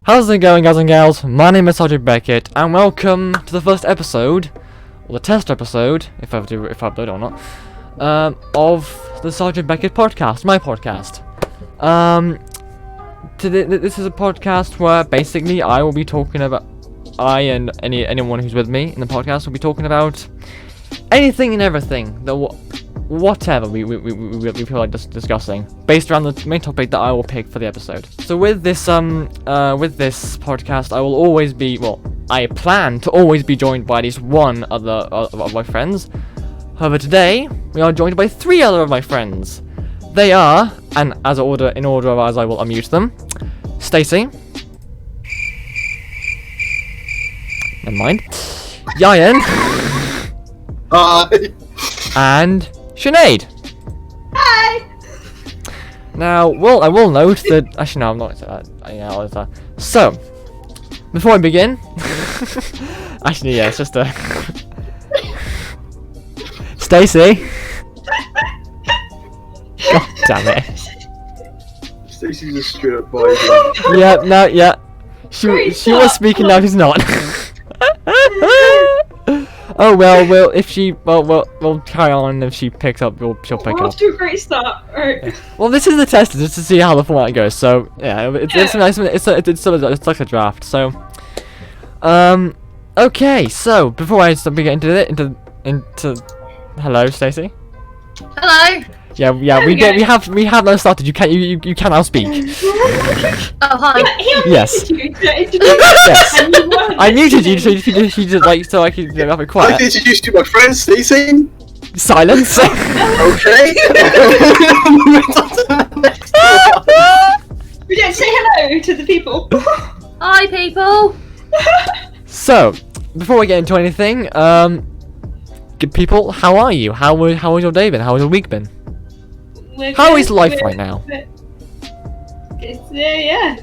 How's it going, guys and gals? My name is Sergeant Beckett, and welcome to the first episode, or the test episode, if I upload it or not, of the Sergeant Beckett podcast, my podcast. This is a podcast where basically I will be talking about, I and anyone who's with me in the podcast will be talking about anything and everything, whatever we feel like discussing, based around the main topic that I will pick for the episode. So with this podcast, I will always be, I plan to always be joined by at least one other of my friends. However, today we are joined by three other of my friends. They are, and in order of as I will unmute them, Stacey. Never mind. Ieuan. Hi. And Sinead. Hi! Now, I will note that... Actually, no, I'm not... So, before I begin... actually, yeah, it's just a... Stacey. God damn it. Stacey's a straight up boy. Yeah. She was speaking, now she's not. Oh well, if she we'll carry on. If she picks up, she'll pick up. Off to a great start. Right. Yeah. Well, this is the test, just to see how the format goes. So yeah, it's nice. It's like a draft. So, okay. So before I begin into hello, Stacey. Hello. Yeah. We have not started. You can now speak. Oh hi. Yes. Yes. I muted you so you could so I could have it I'd like quiet. to introduce you to my friend Stacey. Silence. Okay. We don't say hello to the people. Hi people. So, before we get into anything, good people, how are you? How was your day been? How has your week been? How is life right now? It's yeah.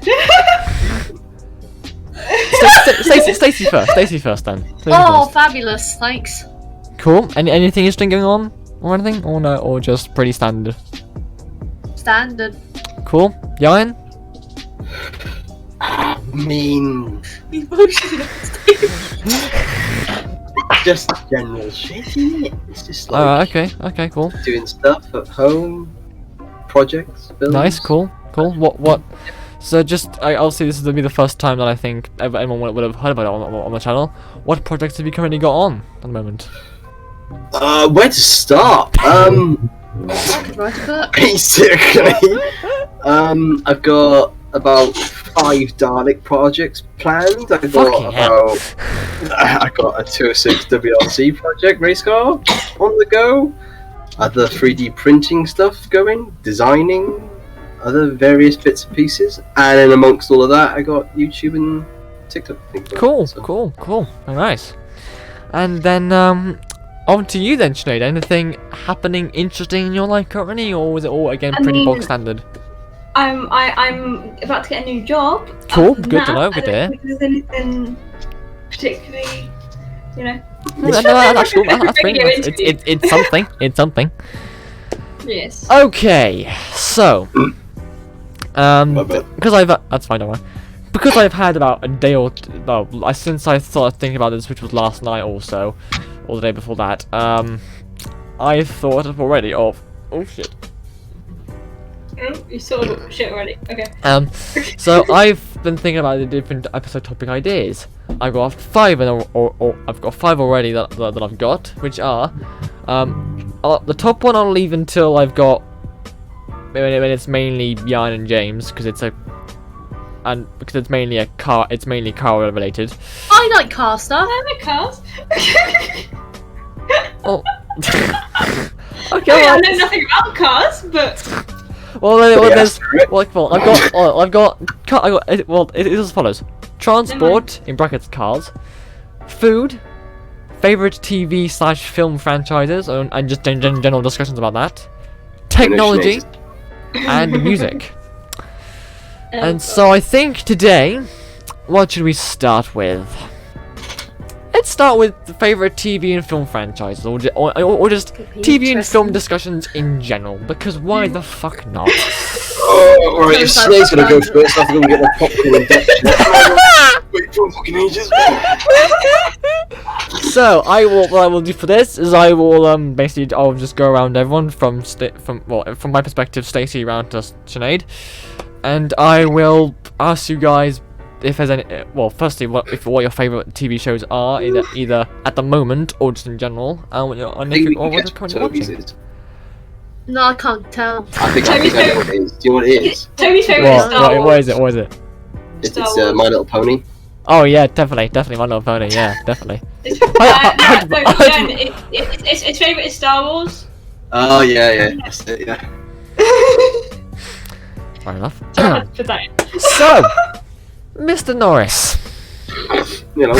Stacey first. Stacey first then. Stacey Oh, first. fabulous! Thanks. Cool. Anything interesting going on, or anything, or no, or just pretty standard? Standard. Cool. Ieuan? Just general shit, isn't it? It's just like Okay, cool. doing stuff at home, projects, buildings. Nice, cool. What? So I'll say this is gonna be the first time that I think anyone would have heard about it on the channel. What projects have you currently got on at the moment? Where to start? I could write a book. Basically, I've got about 5 Dalek projects planned. I got a 206 WRC project race car on the go. Other 3D printing stuff going, designing, other various bits and pieces, and then amongst all of that, I got YouTube and TikTok. Cool. Very nice. And then on to you then, Sinead. Anything happening interesting in your life currently, or was it all again pretty bog standard? I'm about to get a new job. Cool. Good to know. Good to hear. I don't think there's anything particularly, No, that's cool. That's pretty nice. It's something. Yes. Okay, so because that's fine, don't worry. Because I've had about a day or since I started thinking about this, which was last night also, or the day before that. I thought already of shit. Oh, you saw shit already. Okay. So I've been thinking about the different episode topic ideas. I've got 5 or I've got 5 already that I've got, which are the top one I'll leave until I've got when it's mainly Ieuan and James, because it's mainly car related. I like car stuff. I like cars. Oh. Okay. I know nothing about cars, but. It is as follows: transport in brackets cars, food, favorite TV/film franchises, and just general discussions about that, technology, and music. And so I think today, what should we start with? Let's start with the favorite TV and film franchises, or just TV and film discussions in general, because why the fuck not? Oh, right, if So Sinead's gonna go sad. first, I have to go and get my popcorn and Dutch. Wait for fucking ages. So what I will do for this is I will basically I'll just go around everyone from my perspective, Stacey around to Sinead, and I will ask you guys if there's any. Well, firstly, what your favorite TV shows are, either at the moment or just in general, and what you're I think we what can you're guess what currently Toby's watching. is. No, I can't tell. I think I know what it is. Do you know what it is? Toby's favourite is Star Wars. What is it? What is it? It's Star Wars. My Little Pony. Oh yeah, definitely My Little Pony. Yeah, definitely. It's, its favourite is Star Wars. Oh yeah, that's it. Yeah. Fair enough. For that. So, Mr. Norris. You know.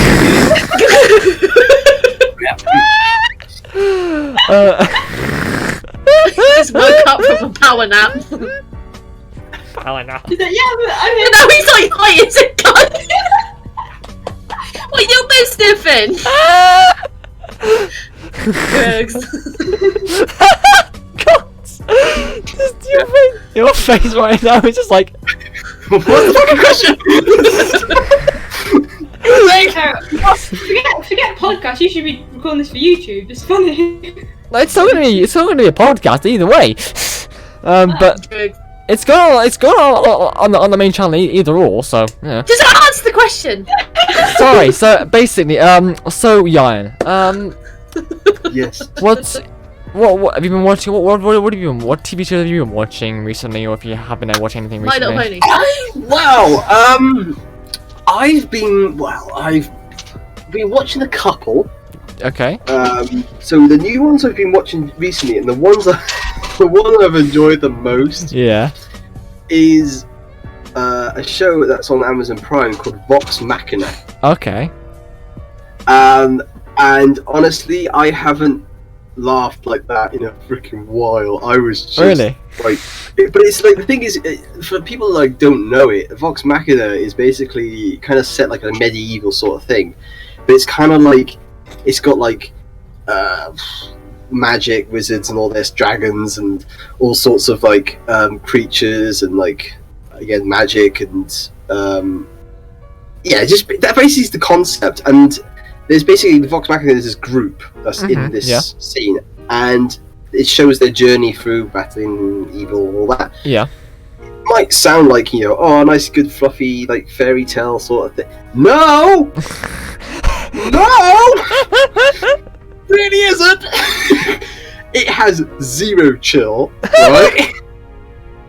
Just woke up from a power nap. Power nap. He's like, yeah, but I No, he's like high as a gun. What you been sniffing? Drugs. God, just your face right now is just like. What the fucking question? forget podcast. You should be recording this for YouTube. It's funny. It's still gonna be a podcast either way. But Drugs. it's going on the main channel either or. So yeah. Just answer the question. Sorry. So basically, so Ieuan, Yes. what have you been watching? What TV shows have you been watching recently, or if you have been watching anything My recently? Little Pony. Wow. I've been watching a couple. Okay. So the new ones I've been watching recently, and the one I've enjoyed the most Yeah. is a show that's on Amazon Prime called Vox Machina. Okay. And honestly, I haven't laughed like that in a freaking while. I was just Really? like, but it's like the thing is, for people that like don't know it, Vox Machina is basically kind of set like a medieval sort of thing, but it's kind of like it's got like magic, wizards, and all this, dragons, and all sorts of like creatures, and like again magic, and yeah, just that basically is the concept. And there's basically the Vox Machina is this group that's in this scene, and it shows their journey through battling evil and all that. Yeah. It might sound like, you know, oh, a nice, good, fluffy, like fairy tale sort of thing. No, no, really isn't. It has zero chill, right?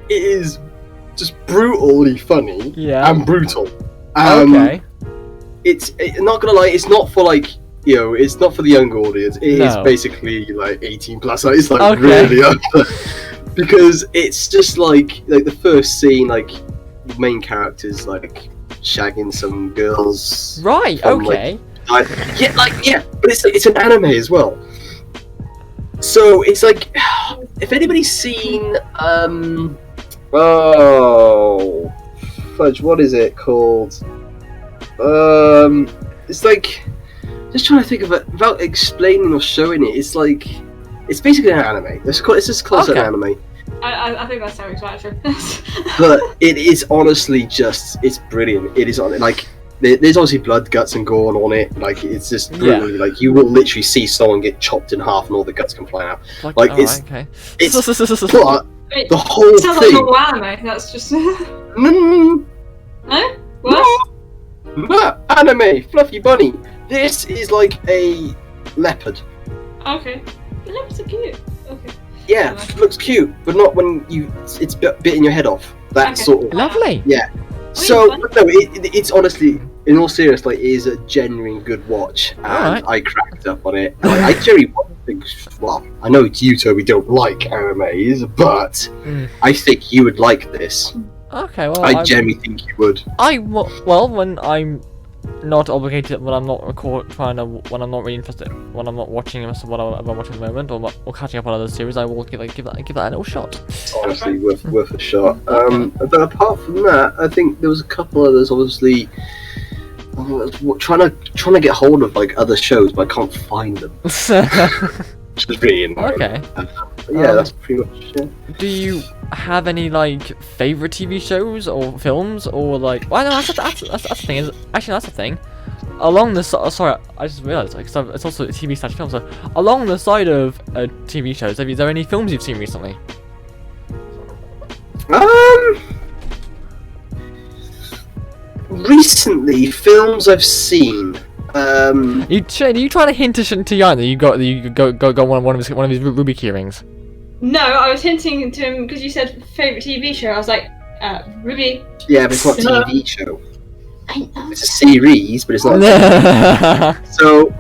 It is just brutally funny and brutal. Okay. It's not gonna lie, it's not for like, you know, it's not for the younger audience. It is No. basically like 18 plus. It's like Okay. really up because it's just like the first scene, like the main character's like shagging some girls. Right. from, Okay. but it's an anime as well. So it's like, if anybody's seen oh fudge, what is it called? It's like, just trying to think of it without explaining or showing it. It's like, it's basically an anime. It's just close to an anime. I think that's self-explanatory. But it is honestly just, it's brilliant. It is on like, there's obviously blood, guts, and gore on it. Like, it's just brutally, like, you will literally see someone get chopped in half and all the guts come flying out. Like, it's, okay. it's, but Wait, the whole sounds thing. like normal anime. That's just no. What? No, anime, fluffy bunny. This is like a leopard. Okay. The leopards are cute. Okay. Yeah, looks cute, but not when it's bitting your head off. That Okay. sort of. Yeah. Oh, So, fun. but no, it's honestly, in all seriousness, like, it is a genuine good watch, and Alright. I cracked up on it. Like, I genuinely, well, I know you, Toby, don't like animes, but I think you would like this. Okay. Well, I genuinely think you would. Well, when I'm not obligated, when I'm not when I'm not really interested, when I'm not watching what I'm watching at the moment, or catching up on other series, I will give that a little shot. Honestly, worth a shot. But apart from that, I think there was a couple others. Obviously, I was trying to get hold of like other shows, but I can't find them. Which is really annoying. Okay. Yeah, that's pretty much it. Do you have any like favorite TV shows or films or like? Well, no, that's the thing. Actually, that's the thing. Along the sorry, I just realised like it's also TV/film. So along the side of TV shows, is there any films you've seen recently? Recently, films I've seen. You trying to hint to Ieuan that you got one of his Ruby keyrings? No, I was hinting to him because you said favourite TV show. I was like, Ruby. Yeah, but it's not a TV show. I know. It's a series, but it's not. So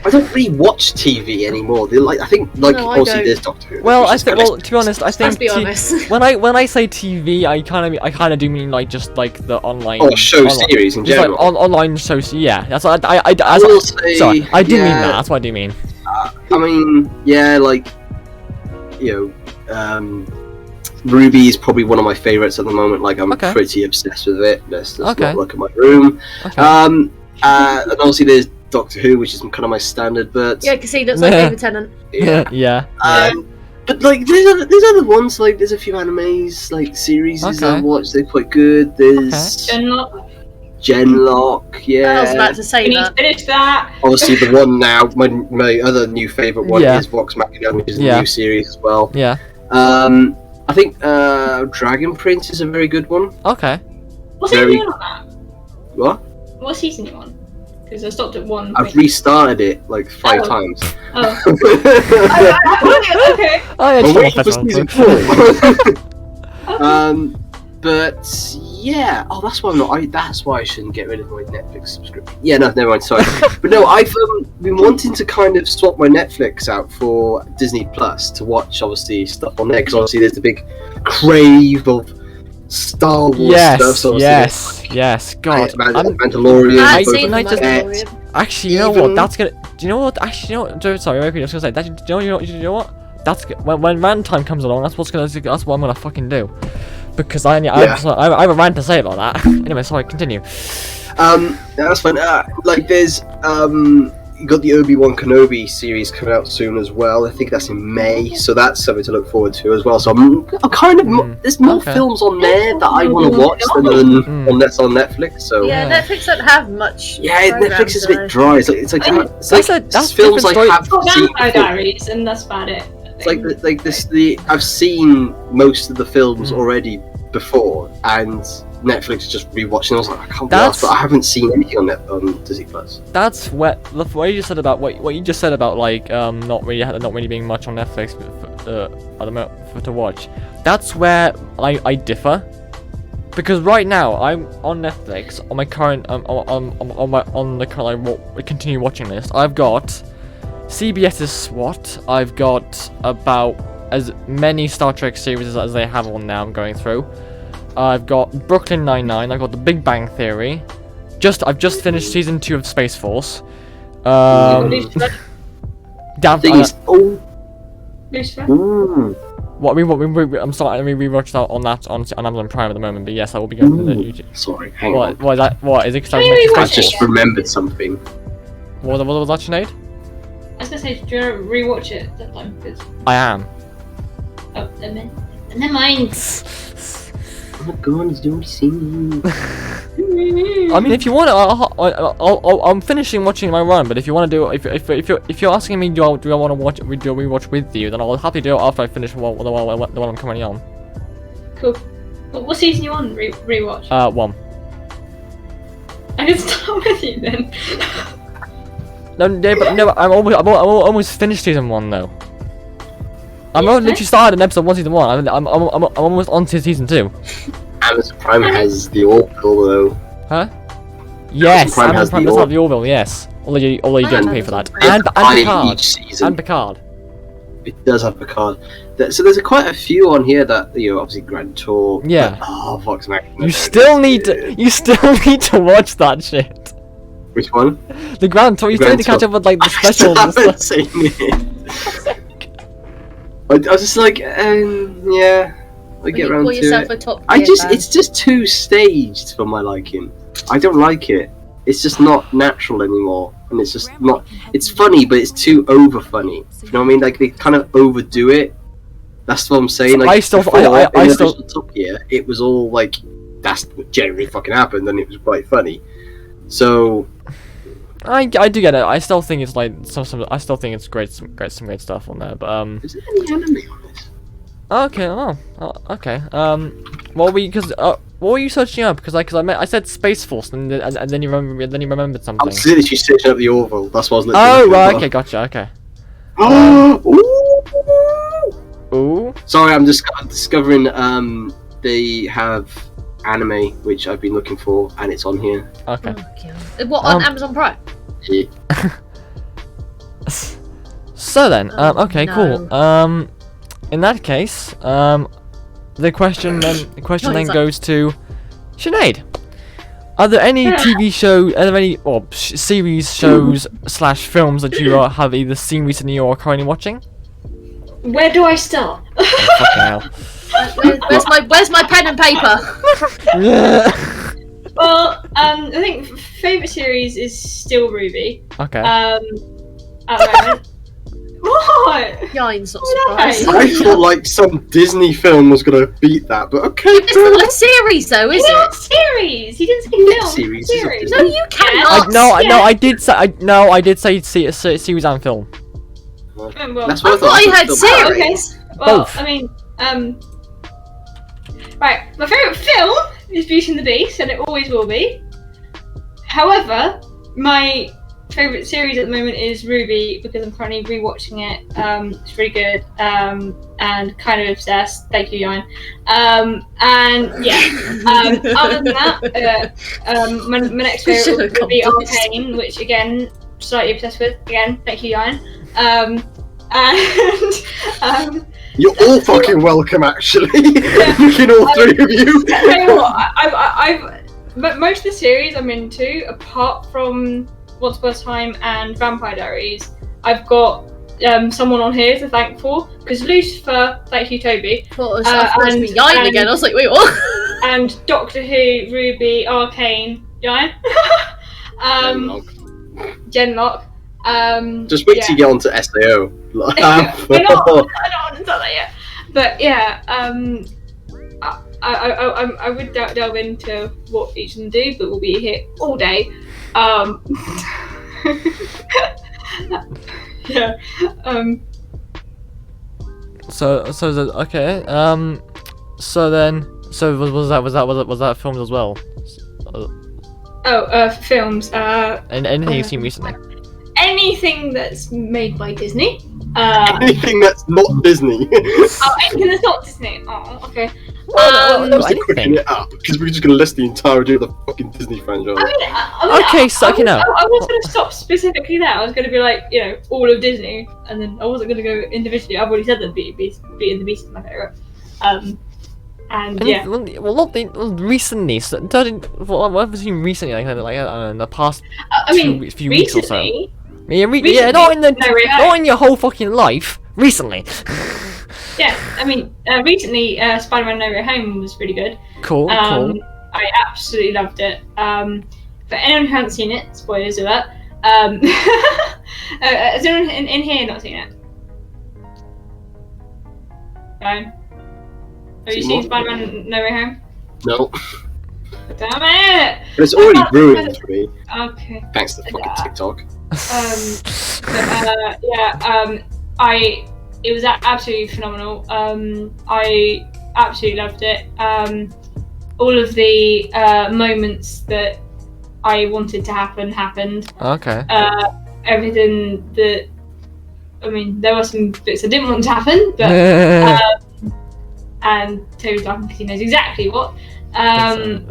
I don't really watch TV anymore. I think No, I obviously don't. there's Doctor Who. Well, which is kinda to be honest, I think Let's be honest. when I say TV, I kind of do mean like just like the online. Oh, show series in just like general. online shows. Yeah, that's what I will say, sorry, I do mean yeah, that. That's what I do mean. I mean, yeah, like Ruby is probably one of my favorites at the moment. Like I'm Okay. pretty obsessed with it. Let's Okay. not look at my room. Okay. And obviously there's Doctor Who, which is kind of my standard, but Yeah, because he looks like David Tennant. yeah. But like there's other ones, like there's a few animes, like series Okay. I've watched, they're quite good. There's Genlock, yeah. I was about to say We need to that. finish that. Obviously the one now, my other new favourite one Yeah. is Vox Machina, which is a Yeah. new series as well. Yeah. I think Dragon Prince is a very good one. Okay. What's season Very- you on that? What? What season you on? Because I stopped at 1. I've restarted it like 5 Oh. times. Oh. Okay. Oh yeah. I'm just waiting for one season second. 4. But yeah, that's why that's why I shouldn't get rid of my Netflix subscription. Yeah, no, never mind. Sorry, but no, I've been wanting to kind of swap my Netflix out for Disney Plus to watch obviously stuff on there because obviously there's the big crave of Star Wars stuff. So Yes. God. Mandalorian. I've I- seen I the just- Mandalorian. Actually, you know Even- what? That's gonna. Do you know what? Actually, you know what? Sorry, I was gonna say that. You know what? That's when rant time comes along. That's what I'm gonna fucking do. Because I have a rant to say about that. Anyway, sorry. Continue. That's fine. Like there's you got the Obi-Wan Kenobi series coming out soon as well. I think that's in May, so that's something to look forward to as well. So I'm kind of there's more Okay. films on there that I want to watch than on Netflix. So Yeah, Netflix don't have much. yeah, Netflix is a bit dry. It's like That's films different I story. have Got seen. Vampire before. Diaries, and that's about it. It's like this. I've seen most of the films already before, and Netflix just rewatching. I was like, I can't be asked, but I haven't seen anything on Disney Plus. That's what the way you said about what you just said about like not really being much on Netflix at the moment to watch. That's where I differ. Because right now I'm on Netflix on my current on the current continue watching list. I've got CBS's SWAT. I've got about as many Star Trek series as they have on now. I'm going through. I've got Brooklyn Nine-Nine. I've got The Big Bang Theory. I've just finished season 2 of Space Force. Lucifer. I'm sorry, we rewatched that on Amazon Prime at the moment, but yes, I will be going to the YouTube. Sorry, hang on. What is that? What is it? Can you I rewatch just it? remembered something. What was that, Sinead? I was gonna say, do you want to rewatch it that time? 'Cause- I am. Oh, never mind. Oh my god, it's doing scene. I mean, if you want, I'm finishing watching my run. But if you want to do, if you're asking me, do I want to watch? Do we watch with you? Then I'll happily do it after I finish the one I'm currently on. Cool. What season you on? Rewatch. 1. I can start with you then. No, I'm almost finished season 1 though. I'm literally started in episode 1, season 1. I'm almost on to season 2. Amazon Prime has the Orville though. Huh? Yes, Prime Amazon has Prime the does have the Orville. Yes, although you don't pay for that. You have And to buy Picard. each season. And Picard. It does have Picard. So there's quite a few on here that obviously Grand Tour. Yeah. But, Vox Machina. You still need to watch that shit. Which one? The Grand Tour. You still need to catch up with like the I still specials and haven't stuff. seen it. I was just like, yeah, I get around Call to yourself it. a top tier fan. It's just too staged for my liking. I don't like it. It's just not natural anymore. and it's just not. It's funny, but it's too over funny. You know what I mean? Like they kind of overdo it. That's what I'm saying. Like I still, before, I in the still, original Top Gear, it was all like that's what generally fucking happened, and it was quite funny. So I do get it. I still think it's like some. I still think it's great, some great stuff on there. But is there any anime on this? okay, okay. What were you searching up? Because I said Space Force, and then you remembered I something. was literally searching up the Orville. That's what I was looking Oh, for. right, okay, gotcha. Okay. Ooh. Sorry, I'm just discovering they have anime which I've been looking for, and it's on here. Okay. What, on Amazon Prime? Yeah. So then, okay, no. cool. In that case, the question then goes to Sinead. Are there any TV shows, are there any series, shows / films that you have either seen recently or are currently watching? Where do I start? Oh, fucking hell. Where's my pen and paper? Well, I think favourite series is still Ruby. Okay. At the moment. What? Yeah, I'm not Why? surprised. I thought like some Disney film was gonna beat that, but okay. It's not a series though, is It's it? not series. He didn't say film. Series, Series. it's a series. No, you cannot. I did say I did say series and film. Well, That's I what thought I I heard thought. series. Well, Both. I mean, right. My favourite film is Beauty and the Beast, and it always will be. However, my favourite series at the moment is Ruby because I'm currently rewatching it. It's really good, and kind of obsessed. Thank you, Ieuan. And yeah. Other than that, my next favourite would be Arcane, which again, slightly obsessed with. Again, thank you, Ieuan. And You're all fucking welcome, actually. Looking all three of you. tell you what, but most of the series I'm into, apart from Once Upon a Time and Vampire Diaries, I've got someone on here to thank for. Because Lucifer, thank you, Toby. I thought it was Ieuan again. I was like, wait, what? And Doctor Who, Ruby, Arcane, Ieuan. Genlock. Just wait till you get onto SAO. I don't want to tell that yet. But yeah, I would delve into what each of them do, but we'll be here all day. Yeah. Okay. So was that filmed as well? Films. And anything you've seen recently? Anything that's made by Disney. Anything that's not Disney. Anything that's not Disney. Oh, okay. Anything. it up because we're just gonna list the entirety of the fucking Disney franchise. Okay, suck it out. I was going to stop specifically there. I was going to be like, all of Disney, and then I wasn't going to go individually. I've already said that Beauty and the Beast is my favourite. And yeah. Well, not recently. So, what have you seen recently? Like in the past few weeks or so. recently, Yeah, not No, in your whole fucking life. Recently. yeah, recently, Spider-Man No Way Home was really good. Cool. I absolutely loved it. For anyone who hasn't seen it, spoilers alert. Has anyone in here not seen it? Fine. Have you seen Spider-Man No Way Home? No. Damn it! But it's already ruined for me. Okay. Thanks to fucking TikTok. It was absolutely phenomenal. I absolutely loved it. All of the moments that I wanted to happen happened. Okay. Everything that, there were some bits I didn't want to happen, but and Toby's laughing because he knows exactly what. I don't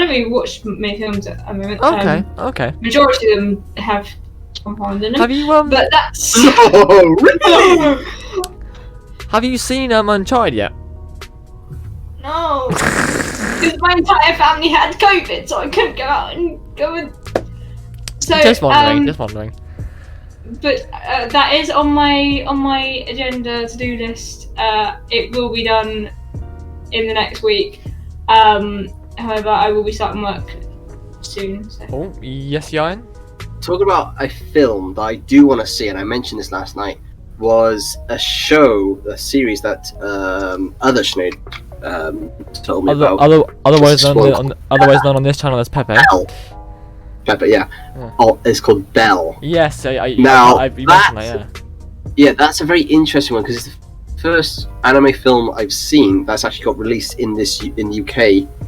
really watch many films at the moment. Okay. Majority of them have Tom Holland in them. Have you But that's Oh, really? Have you seen Uncharted yet? no, because my entire family had COVID, so I couldn't go out and go and. So Just wondering. But that is on my agenda to-do list. It will be done in the next week. However, I will be starting work soon. So. Oh, yes, Ieuan? Talking about a film that I do want to see, and I mentioned this last night, was a series that other Sinead told me about. Otherwise known on this channel as Pepe. Bell. Pepe, yeah. Oh, it's called Bell. Yes, you mentioned that, yeah. Yeah, that's a very interesting one because it's the first anime film I've seen that's actually got released in the UK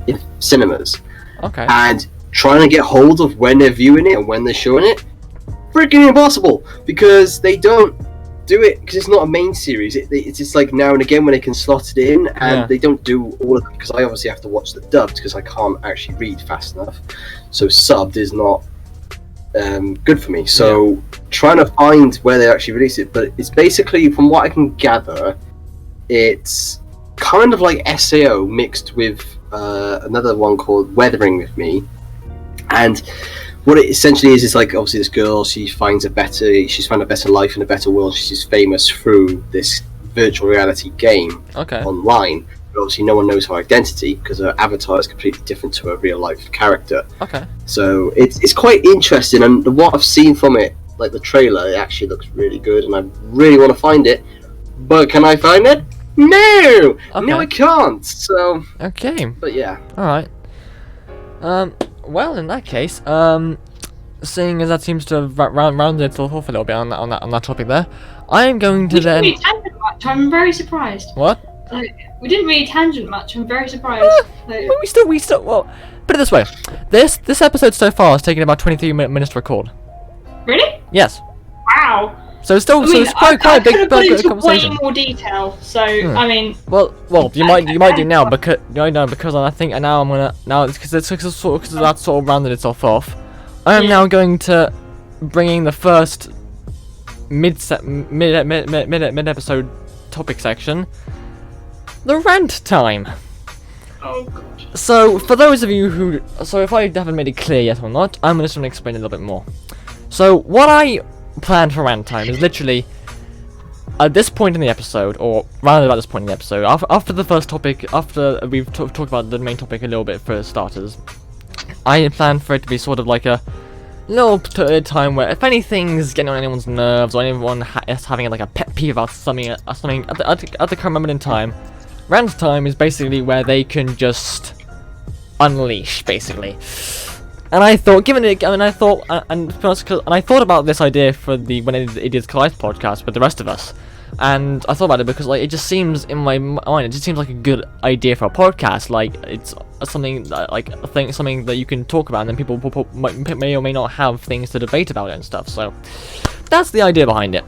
in cinemas. Okay. And trying to get hold of when they're viewing it and when they're showing it, freaking impossible because they don't do it because it's not a main series. It's just like now and again when they can slot it in, and they don't do all of it because I obviously have to watch the dubbed because I can't actually read fast enough. So subbed is not good for me. So trying to find where they actually release it, but it's basically, from what I can gather, it's kind of like SAO mixed with another one called Weathering with Me. And what it essentially is like, obviously this girl, she's found a better life and a better world. She's famous through this virtual reality game online. But obviously no one knows her identity because her avatar is completely different to her real life character. Okay. So it's quite interesting, and what I've seen from it, like the trailer, it actually looks really good, and I really want to find it. But can I find it? No! Okay. No, I can't. So. Okay. But yeah. All right. Well, in that case, seeing as that seems to have rounded itself off a little bit on that topic there, I am going to then. We didn't really tangent much. I'm very surprised. What? Like, we didn't really tangent much. I'm very surprised. Like, Well, we still. Well, put it this way. This episode so far has taken about 23 minutes to record. really? Yes. Wow. So it's still, I mean, it's quite a big conversation. Way more detail. So I mean. Well, you might do now because I think now I'm gonna because that's sort of rounded itself off. I am now going to bringing the first mid episode topic section, the rant time. Oh god. So for those of you if I haven't made it clear yet or not, I'm just gonna explain it a little bit more. So what I planned for rant time is literally at this point in the episode, or rather about this point in the episode, after the first topic, after we've talked about the main topic a little bit for starters, I planned for it to be sort of like a little time where if anything's getting on anyone's nerves or anyone is having like a pet peeve about something at the current moment in time, rant time is basically where they can just unleash, basically. And I thought, I thought about this idea for when it is Collide podcast with the rest of us, and I thought about it because like it just seems in my mind, it just seems like a good idea for a podcast. Like it's something something that you can talk about, and then people may or may not have things to debate about it and stuff. So that's the idea behind it.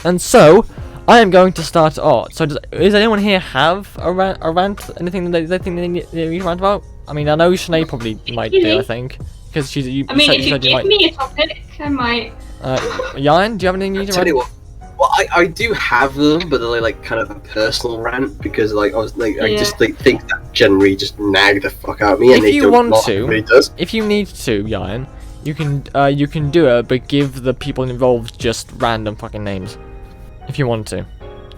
And so I am going to start. So does anyone here have a rant? Anything that they think they need to rant about? I mean, I know Sinead probably might do. I think. Because if you give me a topic, I might. Ieuan, do you have anything you need to rant? Tell you what. Well, I do have them, but they're like kind of a personal rant because like I just think that generally just nag the fuck out of me, and if you want to, really does. If you need to, Ieuan, you can do it, but give the people involved just random fucking names, if you want to.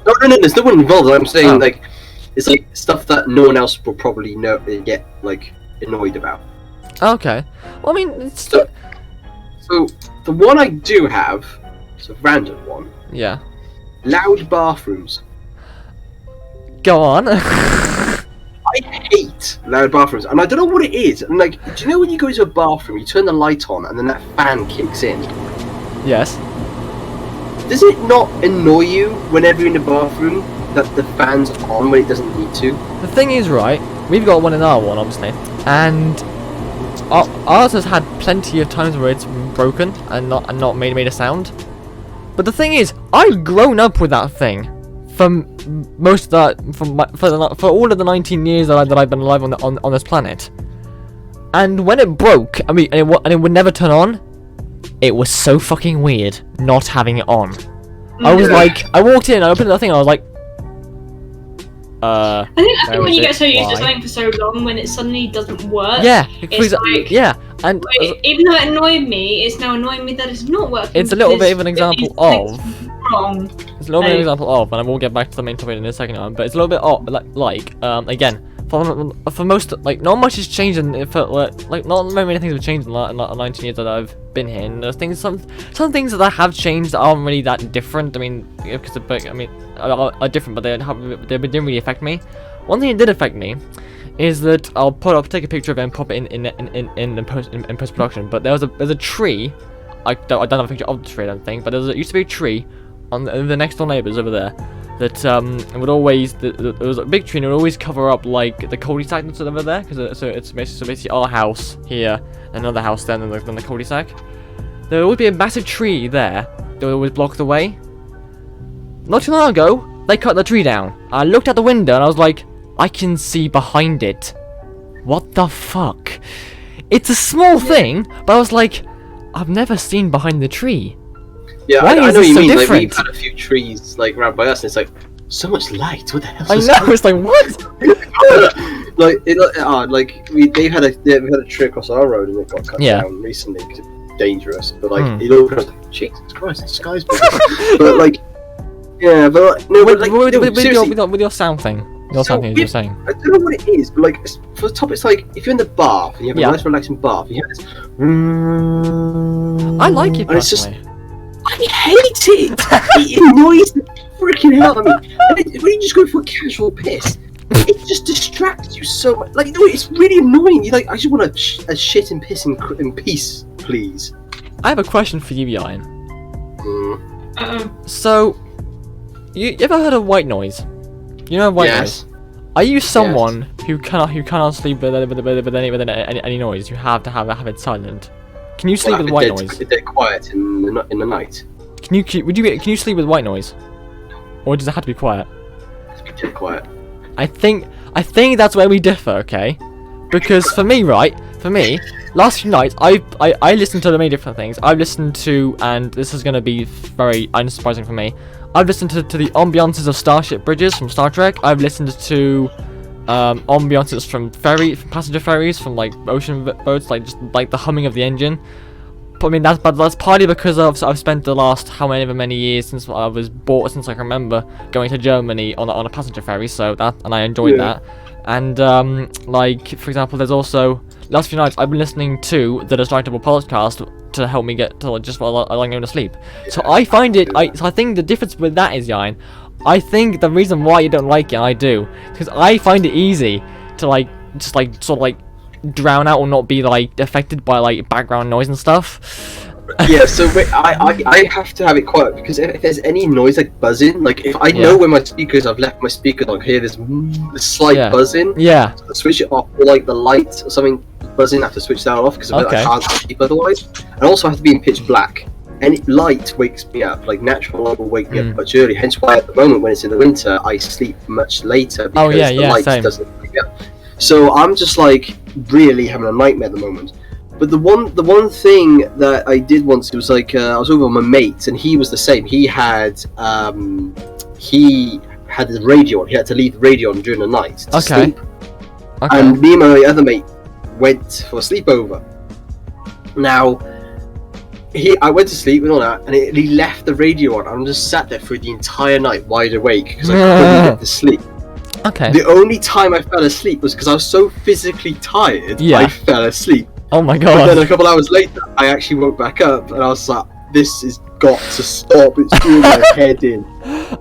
No, there's no one involved. I'm saying like it's like stuff that no one else will probably get like annoyed about. Okay. Well, I mean, it's so the one I do have, it's a random one. Yeah. Loud bathrooms. Go on. I hate loud bathrooms, and I don't know what it is. And like, do you know when you go into a bathroom, you turn the light on, and then that fan kicks in? Yes. Does it not annoy you whenever you're in the bathroom that the fan's on when it doesn't need to? The thing is, right, we've got one in our one, obviously, and ours has had plenty of times where it's broken and not made a sound. But the thing is, I've grown up with that thing for most of that for all of the 19 years that I've been alive on this planet. And when it broke, I mean, and it would never turn on. It was so fucking weird not having it on. I was like, I walked in, I opened the thing, and I was like, I think when you get so used to something for so long, when it suddenly doesn't work, it's like, and even though it annoyed me, it's now annoying me that it's not working. It's a little bit of an example of. Wrong. It's a little bit of an example of, and I will get back to the main topic in a second, but it's a little bit of, again, for most, like, not much has changed like, not very many things have changed in the 19 years that I've been here. And there's things, some things that have changed that aren't really that different. I mean, because are different, but they didn't really affect me. One thing that did affect me is that I'll take a picture of it and pop it in post production. But there's a tree. I don't have a picture of the tree, I don't think, but there used to be a tree on the next door neighbours over there that would always it was a big tree and it would always cover up like the cul-de-sac that's over there, because it's basically our house here, another house then the cul-de-sac. There would be a massive tree there that would always block the way. Not too long ago, they cut the tree down. I looked out the window and I was like, I can see behind it. What the fuck? It's a small thing, but I was like, I've never seen behind the tree. Yeah, Why I is know it what you so mean. different? Like, we've had a few trees like around by us, and it's like so much light. What the hell? I know. It's like what? They've had a tree across our road, and it got cut down recently because it's dangerous. But like, it all goes like, Jesus Christ, the sky's big. But like, yeah, but like, no, but like, with your sound thing. Your sound thing, you're saying. I don't know what it is, but like, for the top, it's like if you're in the bath and you have a nice relaxing bath, you have this. I like it personally. I hate it! It annoys the freaking hell out of me. When you just go for a casual piss, it just distracts you so much. Like, no, it's really annoying. You're like, I just want a shit and piss in peace, please. I have a question for you, Ieuan. So, you ever heard of white noise? You know white noise? Are you someone who cannot sleep with any noise? You have to have it silent. Can you sleep with white noise? Dead quiet in the night. Can you sleep with white noise? Or does it have to be quiet? Dead quiet. I think that's where we differ, okay? Because for me, last few nights I listened to many different things. I've listened to, and this is gonna be very unsurprising for me, I've listened to the ambiances of starship bridges from Star Trek. I've listened to ambiances from passenger ferries, from like ocean boats, like just like the humming of the engine. But I mean that's partly because I've spent the last many years since I was since I can remember going to Germany on a passenger ferry. So I enjoyed that. And like for example, there's also last few nights I've been listening to the Untitled podcast to help me get to just while I'm going to sleep. So I find it. I think the difference with that is, Ieuan, I think the reason why you don't like it, I do, because I find it easy to just sort of drown out or not be affected by background noise and stuff. Yeah, so I have to have it quiet because if there's any noise like buzzing, like if I know when my speakers, I've left my speakers on, hear this slight buzzing. Yeah. So I switch it off, or like the light or something buzzing, I have to switch that off because I can't sleep otherwise. And also I have to be in pitch black. Any light wakes me up, like natural light will wake me up much early. Hence why at the moment when it's in the winter, I sleep much later because the light doesn't wake me up. So I'm just really having a nightmare at the moment. But the one thing that I did once, it was I was over with my mate and he was the same. He had the radio on. He had to leave the radio on during the night to sleep. Okay. And me and my other mate went for a sleepover. Now, I went to sleep and all that, and he left the radio on. I'm just sat there through the entire night, wide awake, because I couldn't get to sleep. Okay. The only time I fell asleep was because I was so physically tired. I fell asleep. Oh my god! But then a couple hours later, I actually woke back up, and I was like, "This has got to stop! It's doing my head in."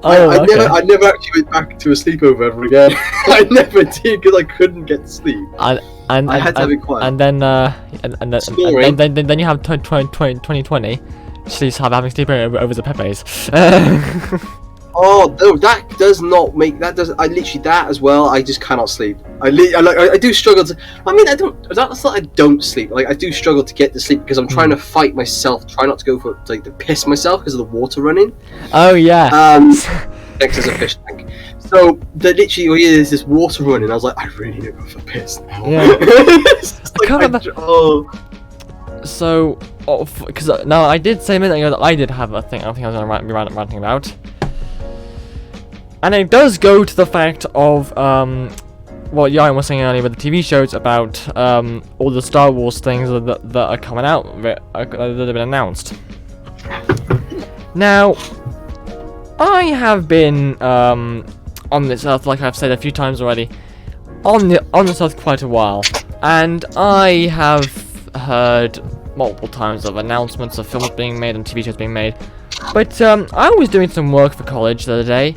I never actually went back to a sleepover ever again. I never did because I couldn't get to sleep. I had to have it quiet. And then you have 2020. She's having sleeping over the Pepe's. Oh no, that does not make that does. I literally that as well. I just cannot sleep. I do struggle to. I mean, I don't. That's not. I don't sleep. I do struggle to get to sleep because I'm trying to fight myself. Try not to go for to piss myself because of the water running. Oh yeah. Next is a fish tank. So literally, there's this water running. I was like, I really need to go for a piss now. Yeah. I can't remember. So, because now I did say a minute ago that I did have a thing. I think I was going to be ranting about. And it does go to the fact of what Ieuan was saying earlier with the TV shows about all the Star Wars things that are coming out that have been announced. Now, I have been on this earth, like I've said a few times already, on this earth quite a while, and I have heard multiple times of announcements of films being made and TV shows being made. But I was doing some work for college the other day,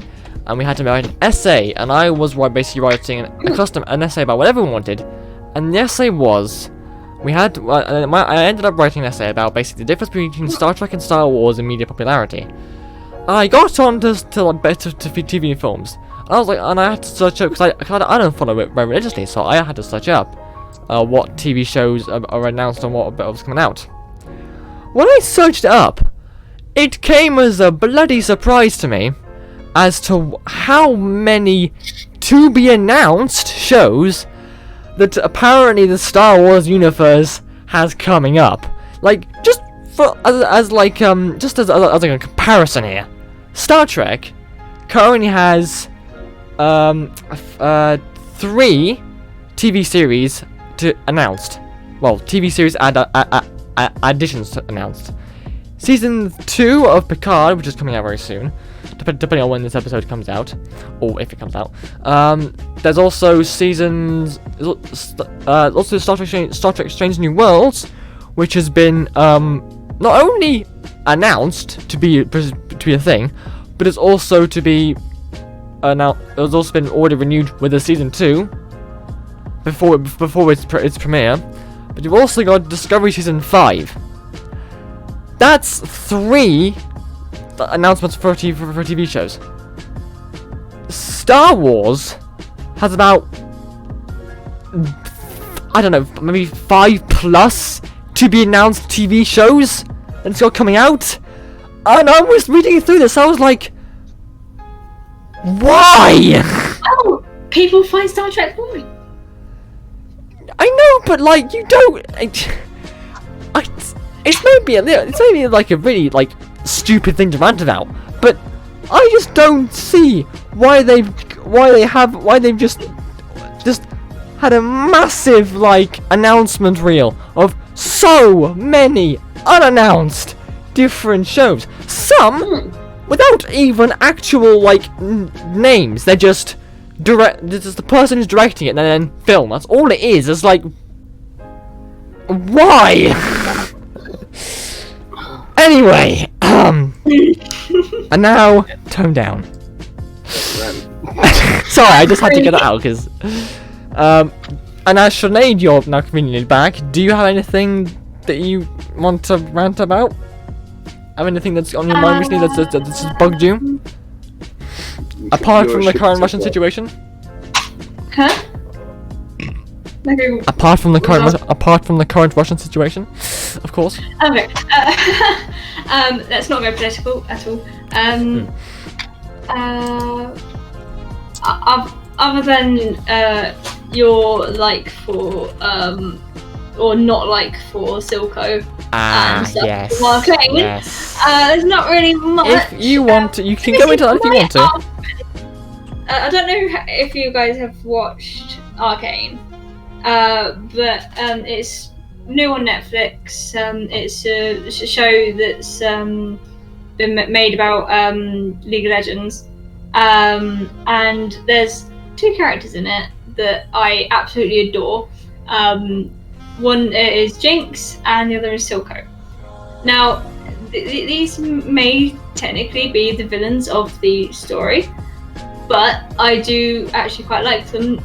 and we had to write an essay, and I was basically writing an essay about whatever we wanted, and the essay was, I ended up writing an essay about basically the difference between Star Trek and Star Wars in media popularity. I got on to TV and films, and I was like, and I had to search up, because I don't follow it very religiously, so I had to search up what TV shows are announced and what was coming out. When I searched it up, it came as a bloody surprise to me as to how many to-be-announced shows that apparently the Star Wars universe has coming up. Like, just as a comparison here, Star Trek currently has 3 TV series announced. Well, TV series additions announced. Season 2 of Picardy, which is coming out very soon, depending on when this episode comes out, or if it comes out. There's also also Star Trek Strange New Worlds, which has been not only announced to be a thing, but it's also to be it's also been already renewed with a season 2 before its premiere. But you've also got Discovery Season 5. That's 3 announcements for TV shows. Star Wars has about, I don't know, maybe 5 plus to be announced TV shows that's got coming out. And I was reading through this, I was like, why? Oh, people find Star Trek boring. I know, but like, you don't. It's maybe like a really like stupid thing to rant about, but I just don't see why they've just had a massive like announcement reel of so many unannounced different shows. Some without even actual like names. They're just this is the person who's directing it and then film. That's all it is. It's like, why? Anyway, and now tone down. Sorry, I just had to get that out because. And as Sinead, you're now conveniently back. Do you have anything that you want to rant about? Have anything that's on your mind recently that's bugged you? Apart from the current Russian situation? Huh? Apart from the current Russian situation, of course. Okay. That's not very political at all. Other than your like for or not like for Silco and stuff. Yes. Arcane. Yes. There's not really much. If you want to, you can go into that if you want to. I don't know if you guys have watched Arcane, but it's new on Netflix. It's a show that's been made about League of Legends, and there's 2 characters in it that I absolutely adore. One is Jinx and the other is Silco. Now, these may technically be the villains of the story, but I do actually quite like them,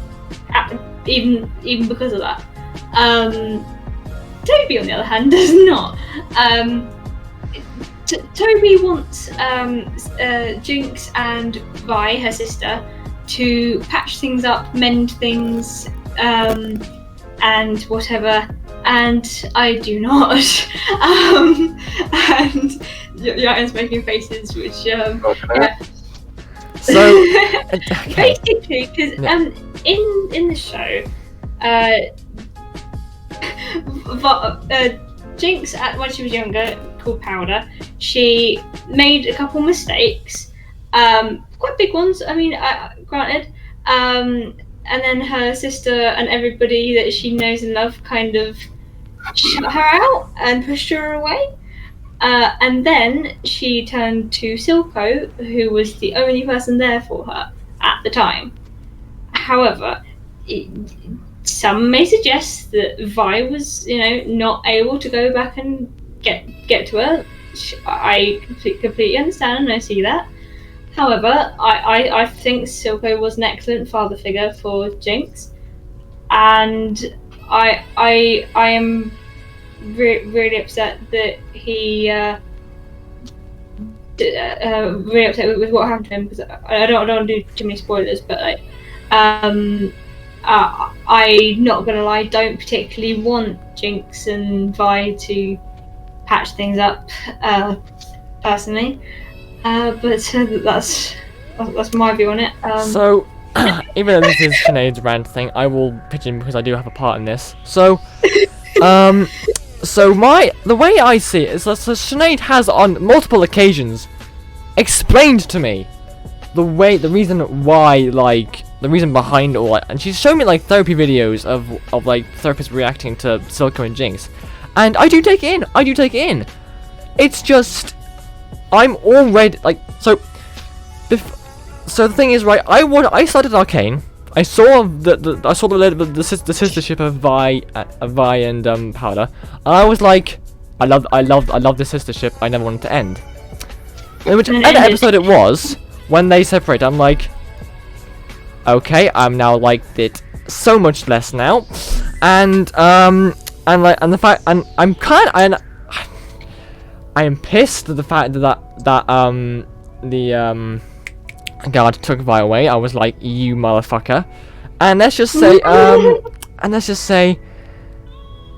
even because of that. Toby, on the other hand, does not. Toby wants Jinx and Vi, her sister, to patch things up, mend things, and whatever, and I do not. And Ieuan's making faces, which yeah. So okay. Basically, because in the show, Jinx, when she was younger, called Powder, she made a couple mistakes, quite big ones. I mean, granted. And then her sister and everybody that she knows and loves kind of shut her out and pushed her away. And then she turned to Silco, who was the only person there for her at the time. However, some may suggest that Vi was, not able to go back and get to her. I completely understand and I see that. However, I think Silco was an excellent father figure for Jinx, and I am really upset that he really upset with what happened to him, because I don't want to do too many spoilers, but I'm not gonna lie, don't particularly want Jinx and Vi to patch things up, personally. But that's my view on it. So, even though this is Sinead's rant thing, I will pitch in because I do have a part in this. So, the way I see it is that Sinead has on multiple occasions explained to me the reason behind all that, and she's shown me like therapy videos of like therapists reacting to Silco and Jinx, and I do take it in. It's just I'm already like so. So the thing is, right? I started Arcane. I saw the sistership of Vi and Powder. And I was like, I love this sistership. I never wanted to end. Which episode it was when they separated. I'm like, okay, I'm now liked it so much less now, and I am pissed at the fact that guard took Vi away. I was like, you motherfucker. And let's just say,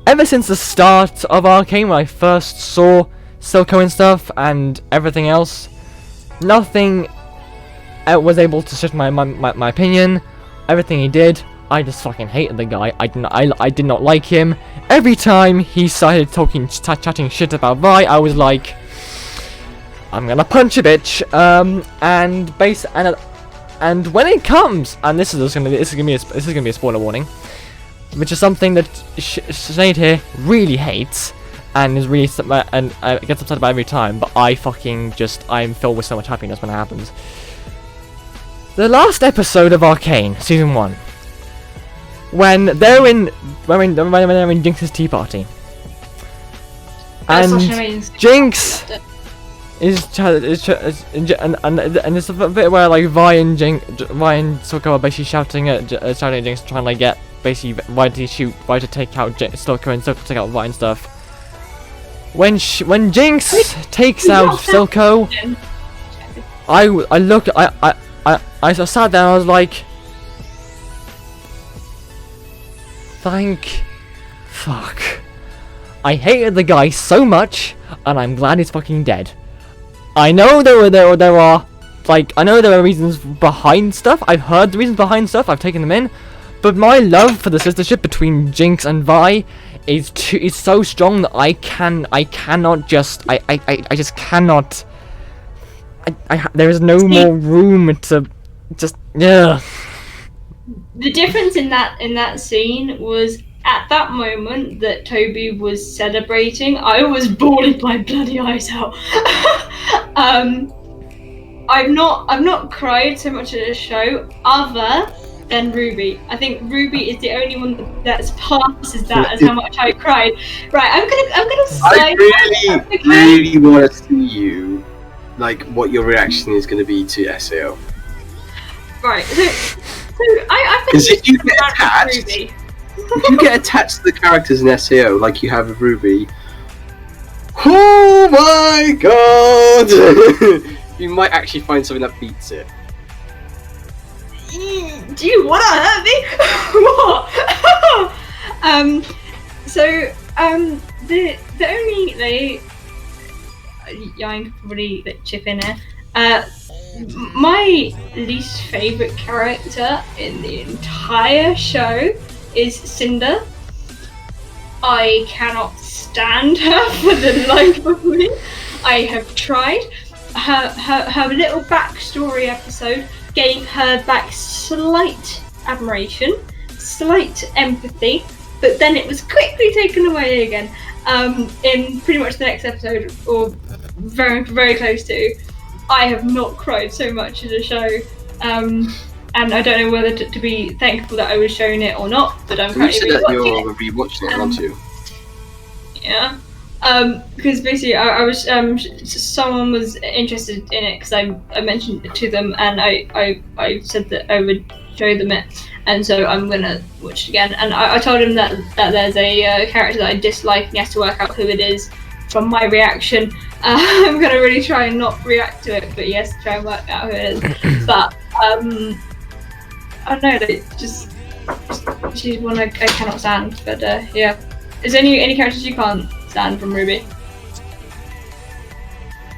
ever since the start of Arcane, when I first saw Silco and stuff and everything else, nothing was able to shift my opinion. Everything he did, I just fucking hated the guy. I did not like him. Every time he started chatting shit about Vi, I was like, I'm gonna punch a bitch. And when it comes, and this is gonna be a spoiler warning, which is something that Sinead here really hates and is really gets upset about every time. But I'm filled with so much happiness when it happens. The last episode of Arcane, season 1, when they're in Jinx's tea party, and Jinx and it's a bit where like Vi and Silco are basically shouting at Jinx, trying to like get basically Vi to take out Silco and Silco to take out Vi and stuff. When Jinx takes out Silco, I sat there and I was like, fuck. I hated the guy so much, and I'm glad he's fucking dead. I know there are reasons behind stuff. I've heard the reasons behind stuff. I've taken them in, but my love for the sistership between Jinx and Vi is so strong that I just cannot. There is no more room to just The difference in that scene was, at that moment that Toby was celebrating, I was bawling my bloody eyes out. I've not cried so much at a show other than Ruby. I think Ruby is the only one that passes that as how much I cried. Right, I'm gonna I really want to see you, like, what your reaction is going to be to SAO. Right, so I think if you get attached, if you get attached to the characters in SAO like you have with Ruby, oh my god, you might actually find something that beats it. Do you want to hurt me? What? The only Ieuan could probably chip in here. My least favourite character in the entire show is Cinder. I cannot stand her for the life of me. I have tried. Her little backstory episode gave her back slight admiration, slight empathy, but then it was quickly taken away again in pretty much the next episode, or very, very close to. I have not cried so much in a show and I don't know whether to be thankful that I was shown it or not. But I'm You currently said that rewatching you're rewatching it, aren't you? Yeah. Because basically, I was someone was interested in it because I mentioned it to them, and I said that I would show them it, and so I'm gonna watch it again. And I told him that there's a character that I dislike, and he has to work out who it is from my reaction. I'm gonna really try and not react to it, but he has to try and work out who it is. But I don't know, like, just she's one I cannot stand. But yeah, is there any characters you can't stand from RWBY?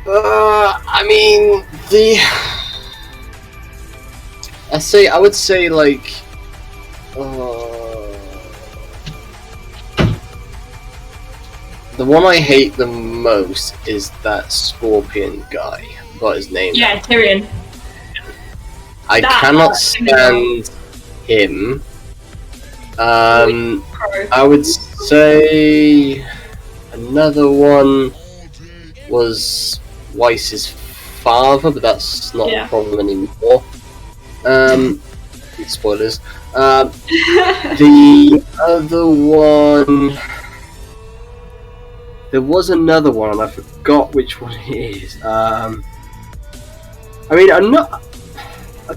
I mean, I would say like, the one I hate the most is that Scorpion guy. I forgot his name. Yeah, Tyrion. I cannot stand him. I would say another one was Weiss's father, but that's not a problem anymore. Spoilers. The other one, there was another one, and I forgot which one it is. I mean, I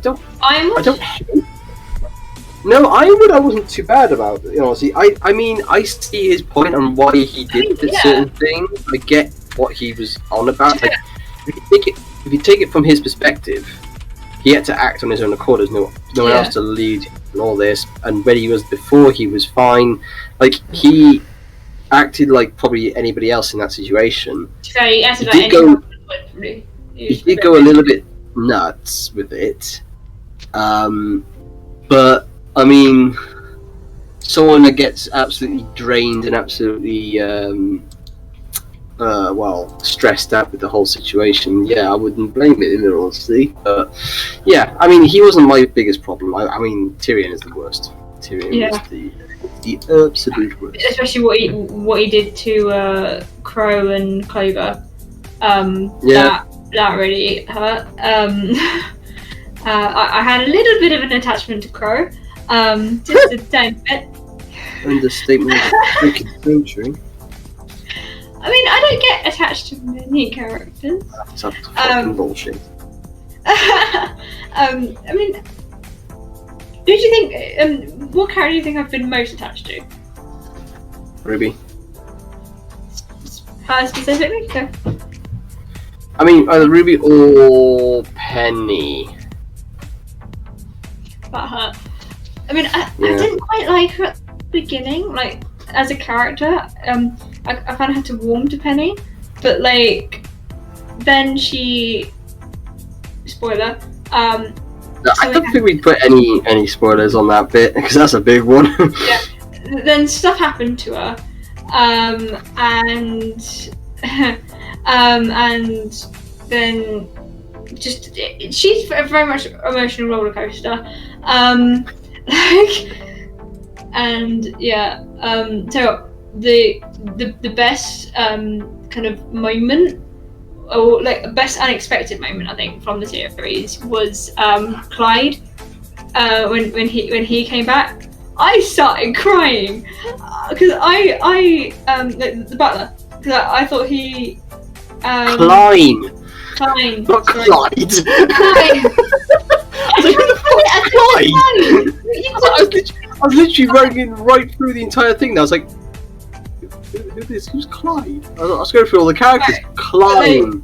don't. No, I wasn't too bad about it. You know, see, I mean, I see his point on why he did certain thing. I get what he was on about. Like, if you take it from his perspective, he had to act on his own accord. There's no one else to lead him and all this. And when he was before, he was fine. Like, he acted like probably anybody else in that situation. So he did go a little bit nuts with it. But I mean, someone that gets absolutely drained and absolutely stressed out with the whole situation, yeah, I wouldn't blame it in all honesty. But yeah, I mean, he wasn't my biggest problem. I mean, Tyrion is the worst. Tyrion is the absolute worst. Especially what he did to Crow and Clover. That really hurt. I had a little bit of an attachment to Crow. Just a tiny bit. Understatement of the freaking century. I mean, I don't get attached to many characters. That's fucking bullshit. I mean, who do you think? What character do you think I've been most attached to? Ruby. Specifically? Okay. I mean, either Ruby or Penny. But her. I mean, I didn't quite like her at the beginning, like, as a character. I kind of had to warm to Penny, but like, then she. Spoiler. No, I don't think we'd put any spoilers on that bit because that's a big one. Yeah. Then stuff happened to her, and then just she's very much emotional roller coaster. So the best kind of moment, or like best unexpected moment, I think, from the series was Clyde. When he came back, I started crying because the butler, because I thought he Klein, not Clyde. Clyde. I was like, who the fuck is Clyde? I was literally running right through the entire thing. And I was like, who's Clyde? I was going through all the characters. Clyde.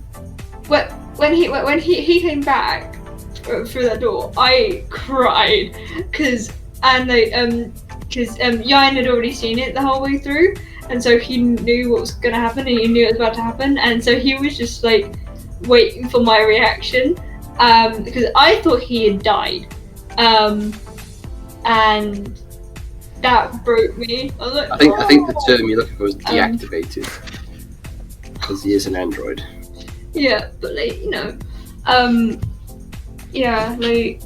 When he came back through that door, I cried because Ieuan had already seen it the whole way through, and so he knew what was going to happen, and he knew it was about to happen, and so he was just like waiting for my reaction, because I thought he had died, and that broke me. I was like, I think the term you're looking for is deactivated, because he is an android. Yeah, but like, you know, yeah, like,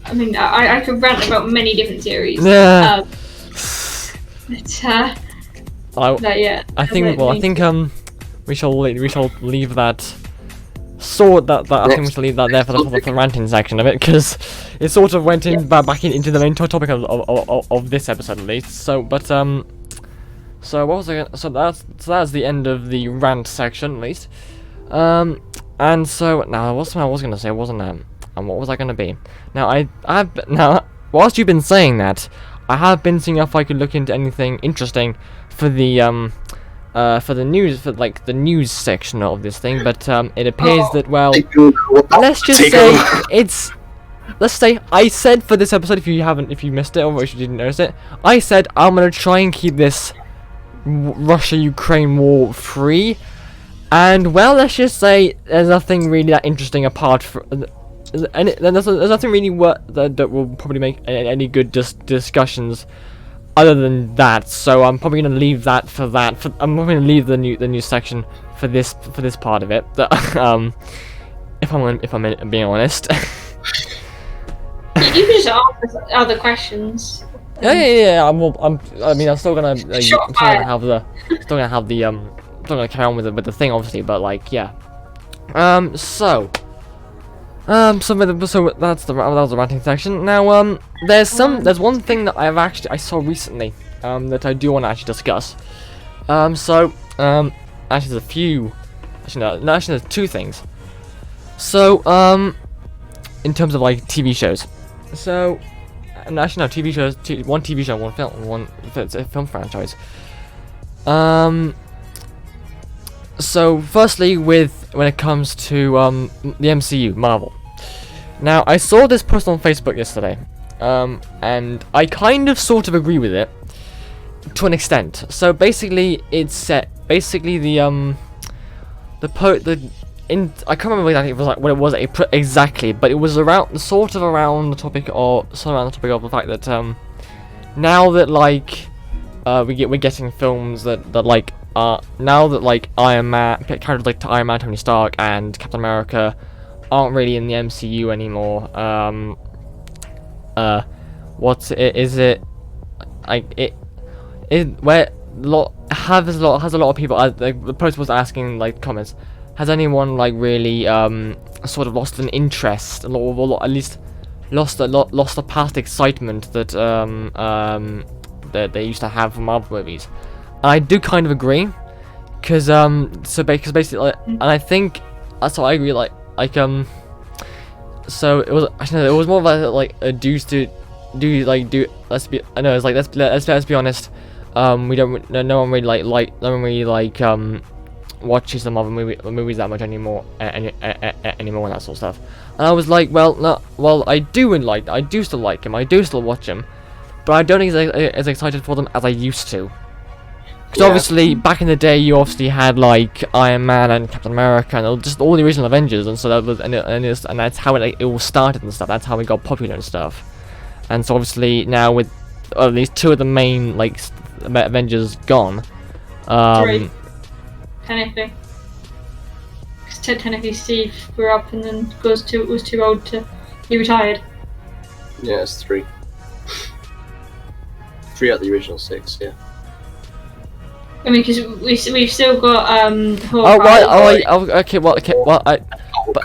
I mean, I could rant about many different series. Yeah. But yeah. I think we shall leave that saw that I think we should leave that there for the ranting section of it, because it sort of went in back into the main topic of this episode at least. So, but so what was I gonna, so that's the end of the rant section at least. And so now what's what I was gonna say, wasn't it? And what was I gonna be? Now now whilst you've been saying that, I have been seeing if I could look into anything interesting for the news, for like the news section of this thing, but it appears that, well, let's just say let's say I said for this episode, if you missed it or if you didn't notice it, I said I'm gonna try and keep this Russia-Ukraine war free, and well, let's just say there's nothing really that interesting apart from. And there's nothing really that will probably make any good discussions other than that. So I'm probably gonna leave that for that. I'm probably gonna leave the news section for this part of it. If I'm being honest. You can just ask other questions. Yeah. I'm still gonna have the carry on with the thing, obviously. But like, yeah. So that was the ranting section. Now, there's one thing that I saw recently, that I do want to actually discuss. Actually there's a few, there's two things. So, in terms of like TV shows. So, actually no, TV shows, one TV show, one film, one film franchise. So firstly, when it comes to the MCU, Marvel. Now, I saw this post on Facebook yesterday, and I kind of sort of agree with it to an extent. So basically, it's set. Basically, I can't remember exactly what it was exactly, but it was around the topic of the fact that now that like we're getting films that like. Now that like Iron Man, characters like Iron Man, Tony Stark, and Captain America aren't really in the MCU anymore. Has a lot of people. The post was asking like comments. Has anyone like really sort of lost an interest, or at least lost the past excitement that that they used to have for Marvel movies? I do kind of agree, because basically, like, and I think that's what I agree. So it was more of like a let's be honest. No one really watches the Marvel movies that much anymore, anymore and that sort of stuff. And I was like, I do still like them. I do still watch them, but I don't get as excited for them as I used to. Because obviously, back in the day, you obviously had like Iron Man and Captain America and just all the original Avengers, and so that was and that's how it all started and stuff. That's how it got popular and stuff. And so obviously now with at least two of the main like Avengers gone, Three. Technically, because technically Steve grew up and then was too old to be retired. Yeah, it's three. Three out of the original six. Yeah. I mean, because we've still got okay. But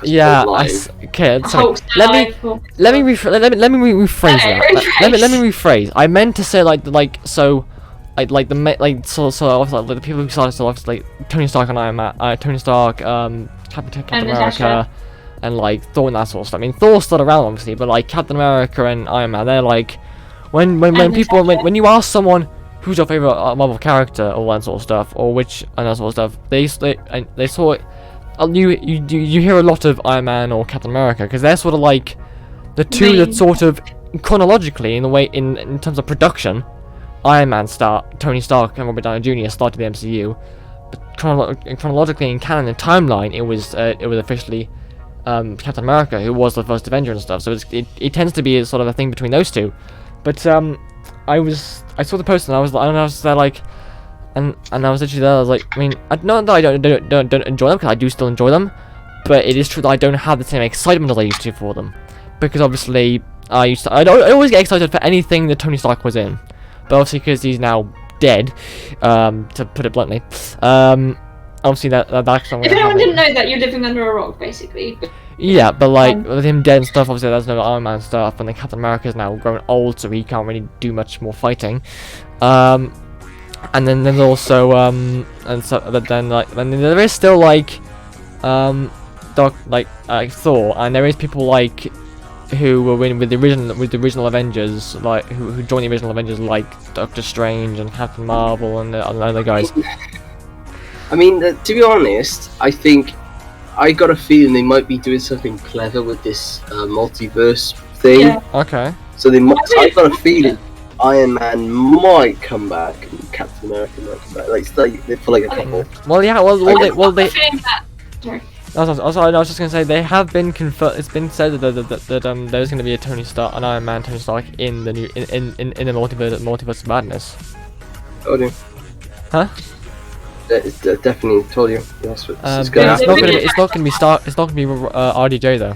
yeah, okay. Sorry. Let me rephrase that. Let me rephrase. I meant to say like the people who started like Tony Stark and Iron Man, Tony Stark, Captain America, and like Thor and that sort of stuff. I mean, Thor's still around obviously, but like Captain America and Iron Man, they're like when you ask someone who's your favorite Marvel character, or that sort of stuff, or which and that sort of stuff, they saw it. You hear a lot of Iron Man or Captain America, because they're sort of like the two that sort of chronologically in the way in terms of production, Iron Man Tony Stark and Robert Downey Jr. started the MCU, but chronologically in canon and timeline it was officially Captain America who was the first Avenger and stuff. So it tends to be a sort of a thing between those two. But I saw the post and I was there like, and I was literally there. I was like, I mean, not that I don't enjoy them, because I do still enjoy them, but it is true that I don't have the same excitement as I used to for them, because obviously I always get excited for anything that Tony Stark was in, but obviously because he's now dead, to put it bluntly, obviously that's not If gonna anyone happen. didn't know that, you're living under a rock, basically. Yeah, but like with him dead and stuff, obviously there's no Iron Man stuff, and then Captain America's now grown old, so he can't really do much more fighting. And then there's also and so but then there is still like Thor, and there is people like who were with the original Avengers, like who joined the original Avengers, like Doctor Strange and Captain Marvel and the other guys. I mean, to be honest, I think I got a feeling they might be doing something clever with this multiverse thing. Yeah. Okay. So I got a feeling Iron Man might come back and Captain America might come back. Like for like a couple. Well, yeah. Well, they. Feeling that. Sorry. I was just gonna say they have been confirmed. It's been said that there's gonna be an Iron Man Tony Stark in the new in the multiverse of madness. Told you. Huh? It's definitely told you. That's what it's But gonna it's happen. not gonna be Stark. It's not gonna be RDJ though.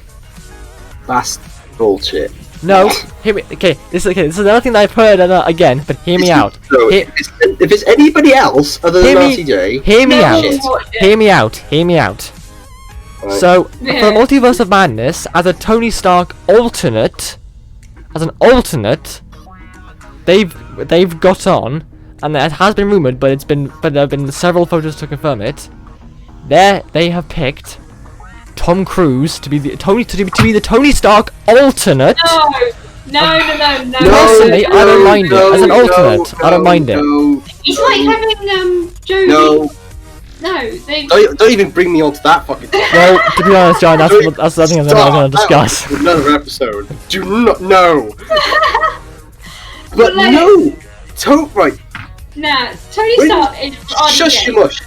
That's bullshit. No, hear me. Okay, this is another thing that I've heard again. But hear me out. So, Hear- if it's anybody else other than RTJ, Hear me No, out. shit. Hear me out. Hear me out. Right. So, for Multiverse of Madness, as a Tony Stark alternate, they've got on, and it has been rumored, but there have been several photos to confirm it. They have picked Tom Cruise to be the Tony Stark alternate. No. Personally, I don't mind it. As an alternate, I don't mind it. It's like having Jodie. No, they. Don't even bring me onto that fucking thing. Well, to be honest, John, that's the thing I'm going to discuss. Another episode. Do not know. But like- no, right. Nah, Tony When- Stark is Shush your RDJ. mush.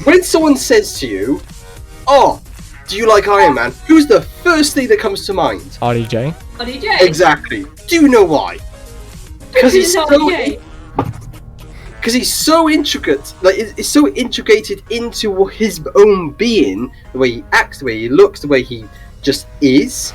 When someone says to you, "Oh, do you like Iron Man?" Who's the first thing that comes to mind? RDJ. RDJ. Exactly. Do you know why? Because he's so RDJ. because he's so intricate, like it's so integrated into his own being, the way he acts, the way he looks, the way he just is.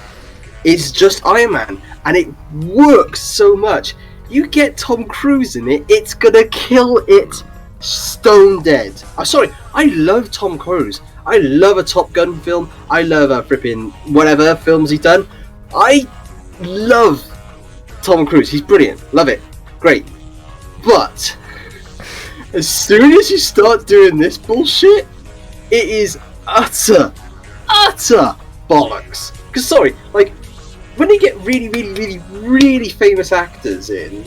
It's just Iron Man, and it works so much. You get Tom Cruise in it, it's gonna kill it stone dead. I'm sorry, I love Tom Cruise. I love a Top Gun film. I love a flipping whatever films he's done. I love Tom Cruise. He's brilliant. Love it. Great. But as soon as you start doing this bullshit, it is utter bollocks. Because sorry, like when you get really famous actors in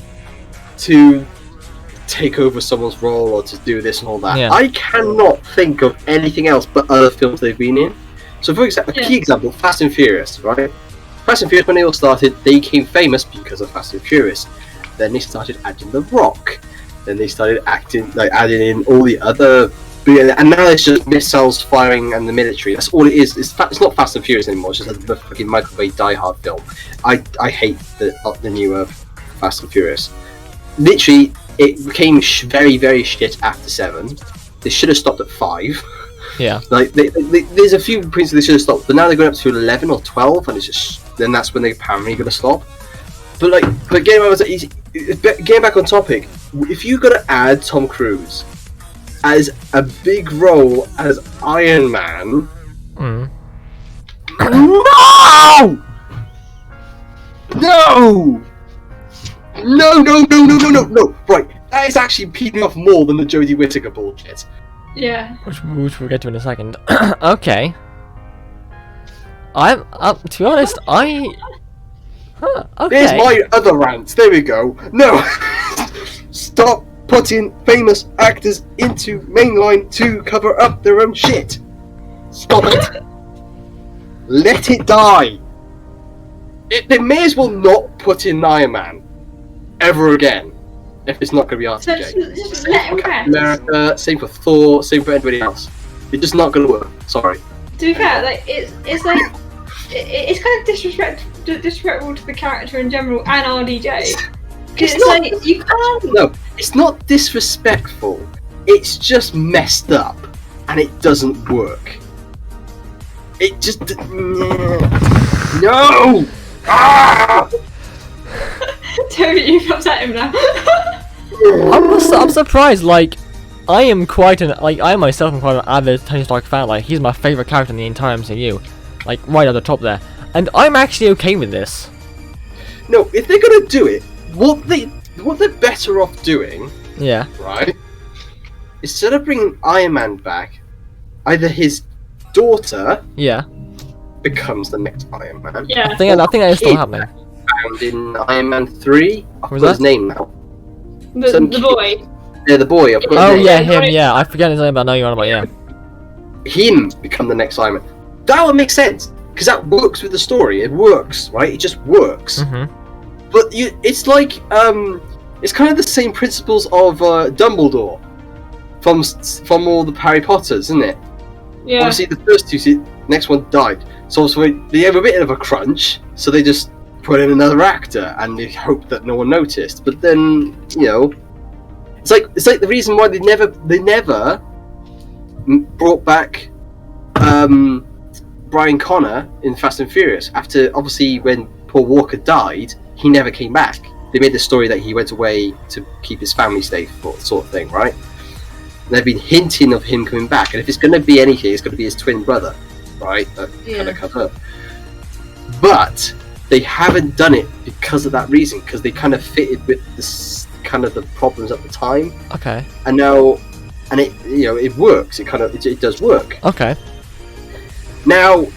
to take over someone's role or to do this and all that, Yeah. I cannot think of anything else but other films they've been in. So for example, a key example, Fast and Furious, right? Fast and Furious, when they all started, they became famous because of Fast and Furious. Then they started adding The Rock. Then they started adding in all the other, and now it's just missiles firing and the military. That's all it is. It's not Fast and Furious anymore. It's just a fucking Michael Bay Die Hard film. I hate the newer Fast and Furious. Literally, it became very shit after 7. They should have stopped at 5. Yeah. Like there's a few points they should have stopped, but now they're going up to 11 or 12, and it's just then that's when they're apparently going to stop. But getting back on topic, if you're going to add Tom Cruise as a big role as Iron Man, no! Right, that is actually peeling off more than the Jodie Whittaker bullshit. Yeah. Which we'll get to in a second. Okay. I'm to be honest, okay. There's my other rant. There we go. No, stop putting famous actors into mainline to cover up their own shit. Stop it. Let it die. They may as well not put in Iron Man ever again if it's not going to be So RTJ. just let him Captain rest. America, same for Thor, same for anybody else. It's just not going to work. Sorry. To be fair, like it's like it's kind of disrespectful to the character in general and RDJ. Because it's not- like you can't. No, it's not disrespectful. It's just messed up, and it doesn't work. It just no. Ah! Toby, you've upset him now. I'm surprised. Like, I am quite an I myself am quite an avid Tony Stark fan. Like, he's my favorite character in the entire MCU, like right at the top there. And I'm actually okay with this. No, if they're gonna do it, what they're better off doing, Yeah. right? Instead of bringing Iron Man back, either his daughter Yeah. becomes the next Iron Man. Yeah. I think that is still happening. Found in Iron Man 3. I've Was got his that? name now. The boy. Yeah, the boy. I've got Oh his yeah, name. him. Yeah, I forget his name, but I know you're on about. Yeah. Him become the next Iron Man. That would make sense because that works with the story. It works, right? It just works. Mhm. But it's like it's kind of the same principles of Dumbledore from all the Harry Potters, isn't it? Yeah. Obviously, the first two, next one died. So they have a bit of a crunch, so they just put in another actor and they hope that no one noticed. But then, you know, it's like the reason why they never brought back Brian Connor in Fast and Furious. After, obviously, when Paul Walker died, he never came back. They made the story that he went away to keep his family safe, sort of thing, right? And they've been hinting of him coming back, and if it's going to be anything, it's going to be his twin brother, right? That kind of cover. But they haven't done it because of that reason, because they kind of fitted with this kind of the problems at the time, Okay. and now, and it, you know, it works. It does work. Okay. Now,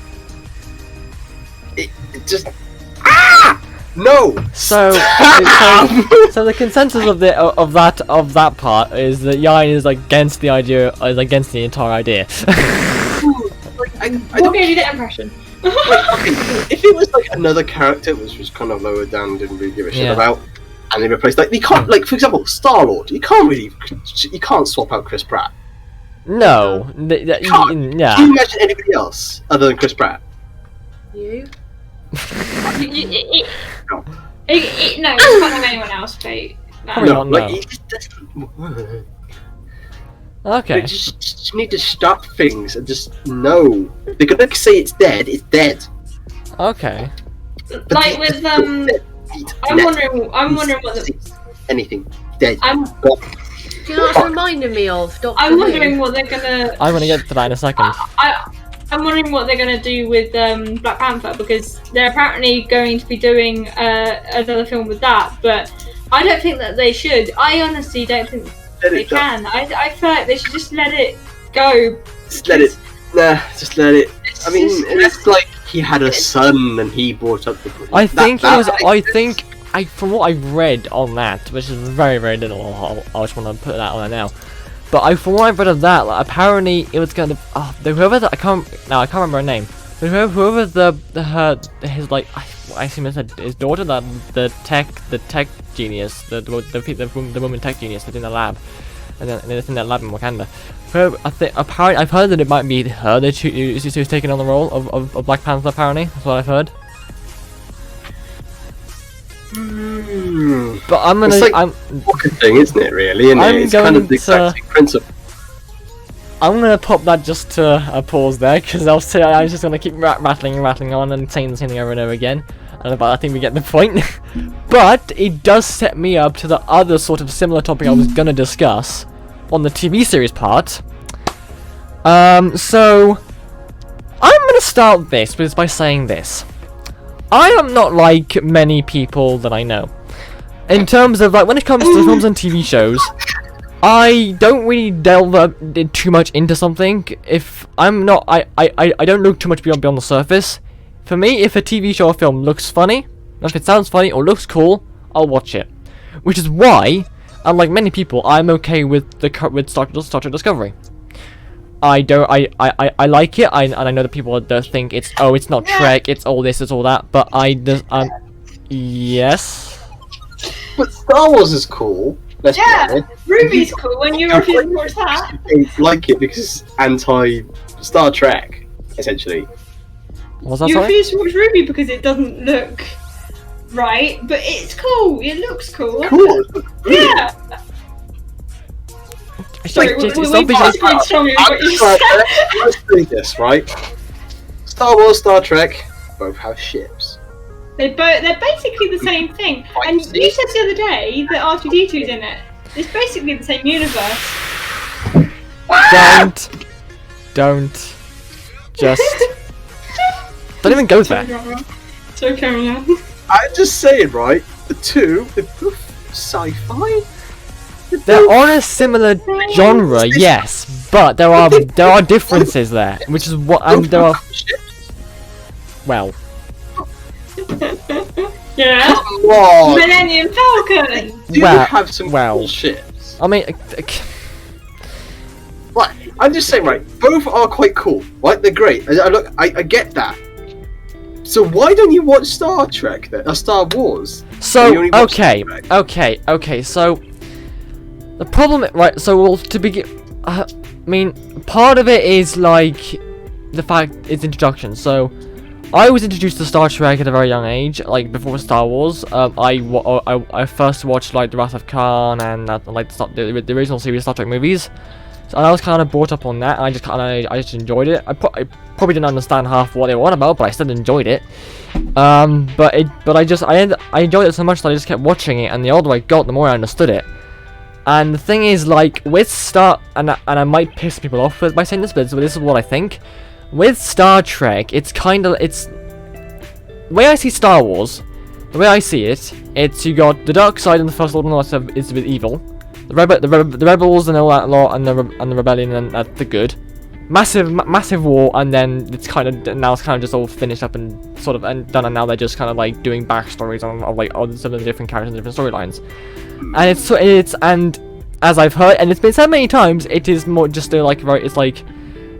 it just no. So, so the consensus of that part is that Ieuan is against the idea, is against the entire idea. I What don't gave you that impression? like, okay, if it was like another character which was kind of lower down, didn't really give a shit Yeah. about, and they replaced, like, you can't, like, for example, Star-Lord, you can't swap out Chris Pratt. No. Yeah. Yeah. Can you imagine anybody else other than Chris Pratt? You? No. No, you can't have anyone else, Kate. Probably No. not. Like, No. it just doesn't. Okay. They just need to stop things and just know. They're gonna say it's dead. It's dead. Okay. Like with I'm wondering what the anything dead. I'm Do you know what it's reminding me of? Doctor I'm Who? wondering what they're gonna. I'm gonna get to that in a second. I'm wondering what they're gonna do with Black Panther, because they're apparently going to be doing another film with that, but I don't think that they should. I honestly don't think they can. I feel like they should just let it go. Just let it. Nah, just let it. I mean, it's like he had a son and he brought up the. I think from what I've read on that, which is very, very little, I just want to put that on there now. But from what I've read of that, like, apparently it was gonna I can't remember her name. But whoever his like I assume it's his daughter, the tech genius, the woman tech genius that's in the lab, and then it's in that lab in Wakanda. Apparently I've heard that it might be her that who's taking on the role of Black Panther. Apparently, that's what I've heard. But I'm gonna. It's like I'm fucking thing, isn't it? Really, isn't I'm it? It's kind of the going exact same principle. I'm gonna pop that just to a pause there, because I'm just gonna keep rattling on and saying the same thing over and over again. But I think we get the point. But it does set me up to the other sort of similar topic I was gonna discuss on the TV series part. So I'm gonna start this by saying this. I am not like many people that I know. In terms of, like, when it comes to films and TV shows, I don't really delve too much into something if I'm not. I don't look too much beyond the surface. For me, if a TV show or film looks funny, if it sounds funny or looks cool, I'll watch it. Which is why, unlike many people, I'm okay with Star Trek Discovery. I like it, and I know that people think it's not Trek, it's all this, it's all that, but yes. But Star Wars is cool. Let's be honest. Ruby's cool when you refuse to watch that. I like it because it's anti-Star Trek, essentially. What's that, You sorry? refuse to watch Ruby because it doesn't look right, but it's cool. It looks cool. Cool. Yeah. Sorry, we disagreed strongly with what you said. Let's do this, right? Star Wars, Star Trek, both have ships. They're basically the same thing. And you said the other day that R2-D2's in it. It's basically the same universe. Don't. Just. Don't even go there. So carry on. I'm just saying, right? The two, they're both sci-fi. They're on a similar genre, yes, but there are differences there, which is what there are. Well, Yeah. Come on. Millennium Falcon. Do Well, have some well. cool ships. I mean, Right, I'm just saying, right? Both are quite cool, right? They're great. I get that. So why don't you watch Star Trek then? Star Wars. You so only watch okay, Star Trek. okay. So the problem, right? So well, to begin, I mean, part of it is like the fact it's introduction. So I was introduced to Star Trek at a very young age, like before Star Wars. I first watched like The Wrath of Khan and like the original series Star Trek movies. So I was kind of brought up on that, and I just enjoyed it. I probably didn't understand half what they were on about, but I still enjoyed it. I enjoyed it so much that I just kept watching it, and the older I got, the more I understood it. And the thing is, like with and I might piss people off by saying this, but this is what I think. With Star Trek, it's the way I see Star Wars. The way I see it, it's you got the dark side and the First Order is with evil. The rebels and all that lot, and the rebellion and the good. Massive war, and then it's kind of just all finished up and sort of and done, and now they're just kind of like doing backstories of like all some of the different characters and different storylines. And and as I've heard, and it's been said many times, it is more just a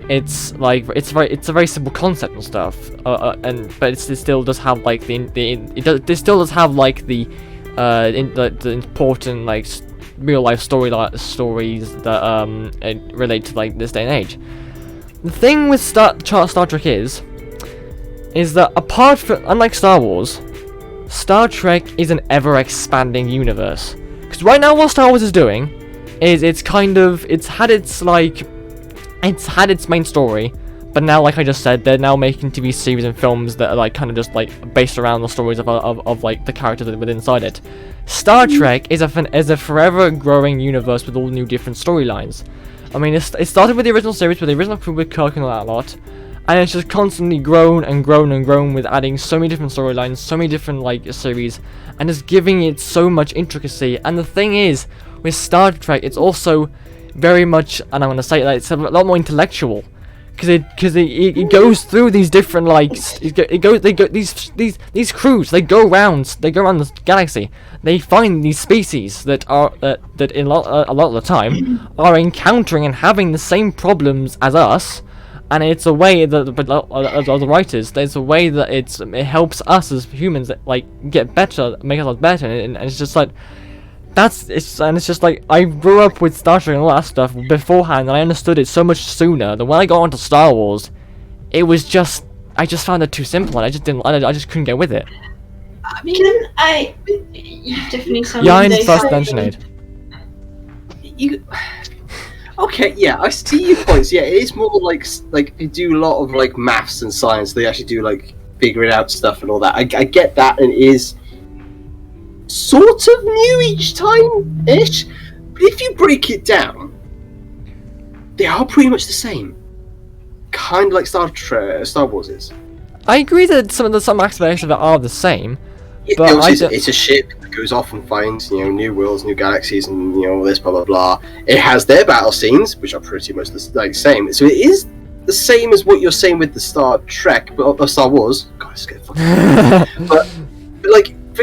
it's a very simple concept and stuff. But it still does have like it still does have like the important like real life stories that relate to like this day and age. The thing with Star Trek is that apart from, unlike Star Wars, Star Trek is an ever expanding universe. Because right now what Star Wars is doing is it's had its main story, but now, like I just said, they're now making TV series and films that are like kind of just like based around the stories of like the characters that within inside it. Star Trek is a forever growing universe with all new different storylines. I mean, it started with the original series, with the original crew with Kirk and all that lot, and it's just constantly grown and grown and grown with adding so many different storylines, so many different like series, and just giving it so much intricacy. And the thing is, with Star Trek, it's also very much, and I'm gonna say that it's a lot more intellectual. Because it goes through these different these crews, they go around the galaxy, they find these species that in a lot of the time are encountering and having the same problems as us, and it's a way that as the writers, there's a way that it helps us as humans like get better, make us better, and it's just like. It's just like I grew up with Star Trek and all that stuff beforehand, and I understood it so much sooner. That when I got onto Star Wars, it was just I just found it too simple, and I just couldn't get with it. I mean, you definitely sound. Yeah, I'm first then Sinead. Okay, yeah, I see your points. Yeah, it is more like they do a lot of like maths and science. They actually do like figuring out stuff and all that. I get that, and it is sort of new each time-ish, but if you break it down, they are pretty much the same. Kind of like Star Wars is. I agree that some aspects of it are the same, but it's a ship that goes off and finds new worlds, new galaxies, and all this blah blah blah. It has their battle scenes, which are pretty much the same. So it is the same as what you're saying with the Star Trek, but Star Wars. God, it's getting fucking. but like for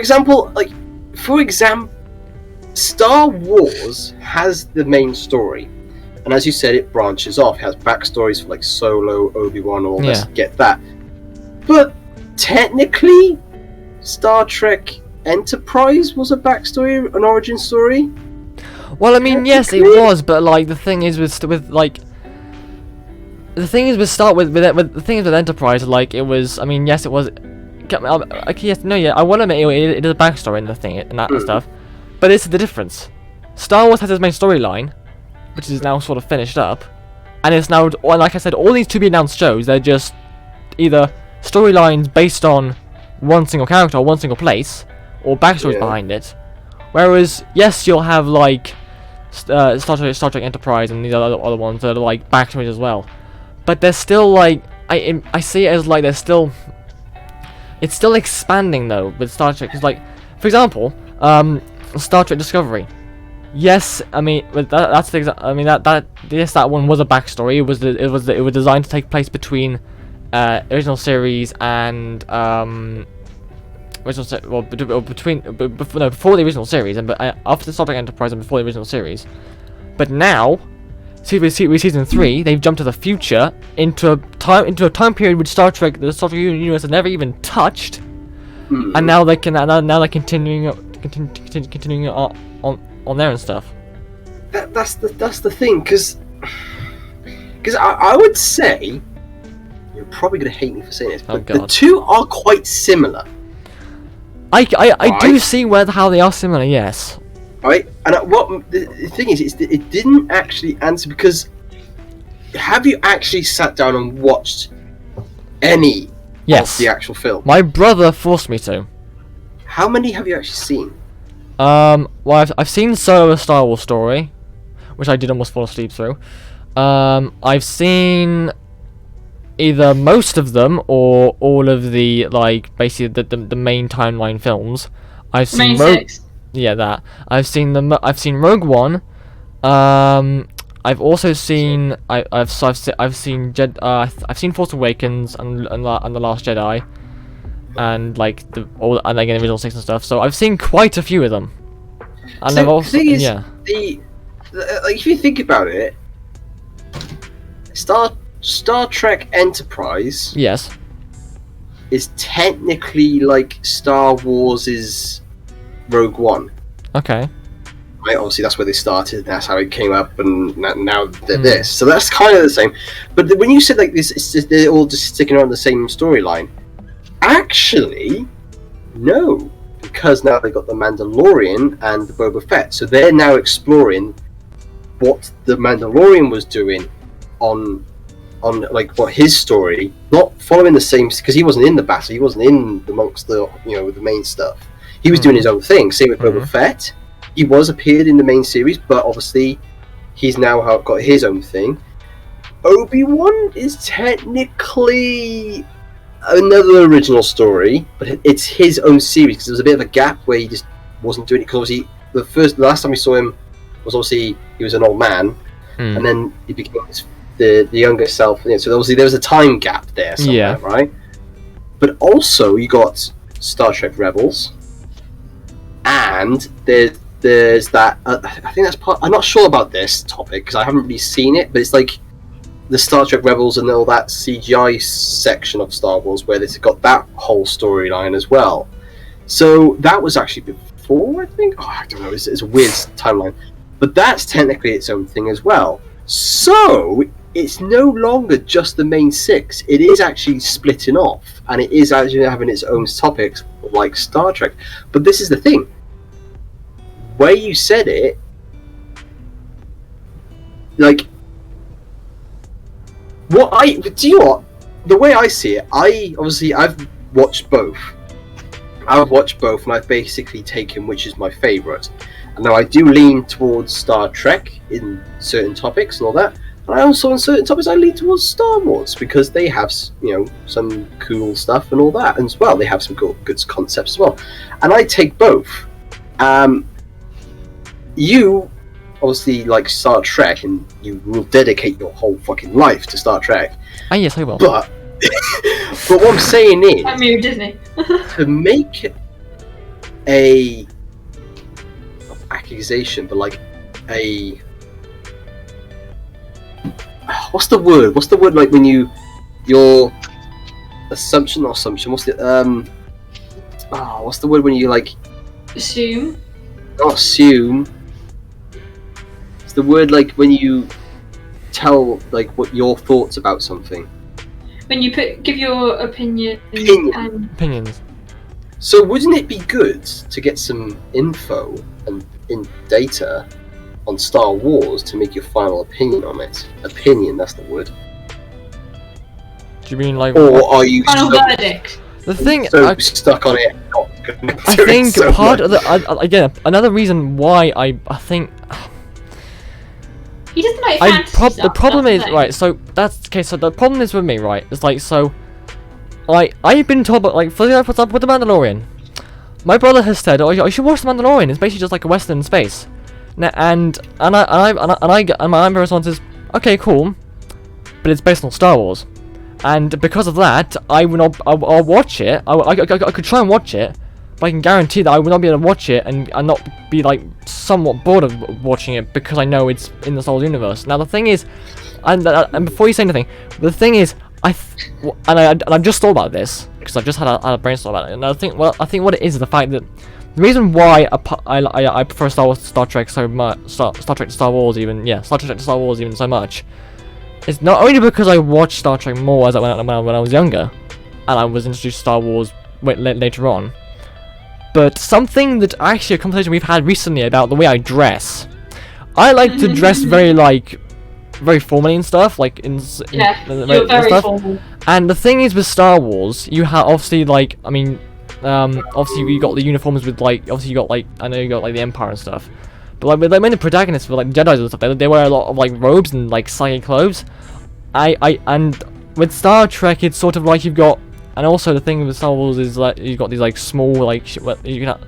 example, Star Wars has the main story, and as you said, it branches off. It has backstories for like Solo, Obi-Wan, all this. Get that, but technically, Star Trek Enterprise was a backstory, an origin story. Well, I mean, yes, it was, but like the thing is with Enterprise, like it was. I mean, yes, it was. I want to admit it is a backstory in the thing and that stuff, but this is the difference. Star Wars has its main storyline, which is now sort of finished up, and it's now, like I said, all these to be announced shows, they're just either storylines based on one single character or one single place, or backstories behind it. Whereas, yes, you'll have like Star Trek Enterprise and these other ones that are like backstories as well. But they're still like I see it as like it's still expanding though with Star Trek. Cause like, for example, Star Trek Discovery. Yes, I mean that's the I mean that one was a backstory. It was designed to take place between original series and before the original series and after Star Trek Enterprise and before the original series. But now, with season 3, they've jumped to the future into a time period which the Star Trek universe has never even touched, and now they're continuing on there and stuff. That's the thing, because I would say, you're probably gonna hate me for saying this, but the two are quite similar. I do see how they are similar, yes. Right, and what the thing is, it didn't actually answer, because have you actually sat down and watched any of the actual film? My brother forced me to. How many have you actually seen? Well, I've seen Solo: A Star Wars Story, which I did almost fall asleep through. I've seen either most of them or all of the basically the main timeline films. I've seen that. I've seen Rogue One. I've also seen I've seen Force Awakens and The Last Jedi, and the original 6 and stuff. So I've seen quite a few of them. And so also, the thing is, if you think about it, Star Trek Enterprise, yes, is technically like Star Wars's Rogue One. Okay. Right, obviously that's where they started, that's how it came up, and now they're this. So that's kind of the same. But when you said like this, it's just, they're all just sticking around the same storyline. Actually, no, because now they've got the Mandalorian and the Boba Fett, so they're now exploring what the Mandalorian was doing on what his story, not following the same, because he wasn't in the battle, he wasn't in amongst the the main stuff. He was doing his own thing. Same with Boba Fett. He was appeared in the main series, but obviously he's now got his own thing. Obi-Wan is technically another original story, but it's his own series, because there was a bit of a gap where he just wasn't doing it, because obviously the last time we saw him was obviously he was an old man, and then he became the younger self. So obviously there was a time gap there somewhere, right? But also you got Star Trek Rebels, and there's that. I think that's part. I'm not sure about this topic because I haven't really seen it, but it's like the Star Trek Rebels and all that CGI section of Star Wars where they've got that whole storyline as well. So that was actually before, I think. Oh, I don't know. It's a weird timeline, but that's technically its own thing as well. So it's no longer just the main 6. It is actually splitting off, and it is actually having its own topics like Star Trek. But this is the thing. Where you said it, like, the way I see it, I've watched both. And I've basically taken which is my favourite. And now I do lean towards Star Trek in certain topics and all that. And I also, on certain topics, I lean towards Star Wars because they have, some cool stuff and all that as well. They have some good concepts as well. And I take both. You obviously like Star Trek, and you will dedicate your whole fucking life to Star Trek. Yes, I will. But what I'm saying is, I'm moved, Disney. to make a accusation, but like a what's the word like when your assumption what's the what's the word when you like Assume. Not assume. It's the word like when you tell like what your thoughts about something. When you give your opinion. Opinions. So wouldn't it be good to get some info and data on Star Wars to make your final opinion on it? Opinion, that's the word. Do you mean like? Or are you final verdict? The thing stuck on it? I think part of the again another reason why I think He doesn't like fantasy stuff. The problem that's is the thing. right. So that's okay. So the problem is with me, right? It's like so. I've been told, but like for example, with the Mandalorian, my brother has said, "Oh, you should watch the Mandalorian. It's basically just like a Western in space." And my response is, "Okay, cool," but it's based on Star Wars, and because of that, I will not. I'll watch it. I could try and watch it, but I can guarantee that I will not be able to watch it and not be like somewhat bored of watching it because I know it's in the Star Wars universe. Now the thing is, and before you say anything, the thing is, I've just thought about this because I've just had a brainstorm about it, and I think what it is the fact that the reason why I prefer Star Trek so much, Star Trek to Star Wars even, Star Trek to Star Wars even so much, is not only because I watched Star Trek more when I was younger, and I was introduced to Star Wars later on, but something that actually a conversation we've had recently about the way I dress. I like to dress very formally and stuff, like in you're very stuff. formal. And the thing is with Star Wars, you have obviously like, I mean, obviously you got the uniforms with like, obviously you got like, I know you got like the Empire and stuff, but like with when the protagonists were like Jedi's and stuff, they wear a lot of like robes and like saggy clothes. And with Star Trek, it's sort of like you've got, and also the thing with Star Wars is like you've got these like small like you can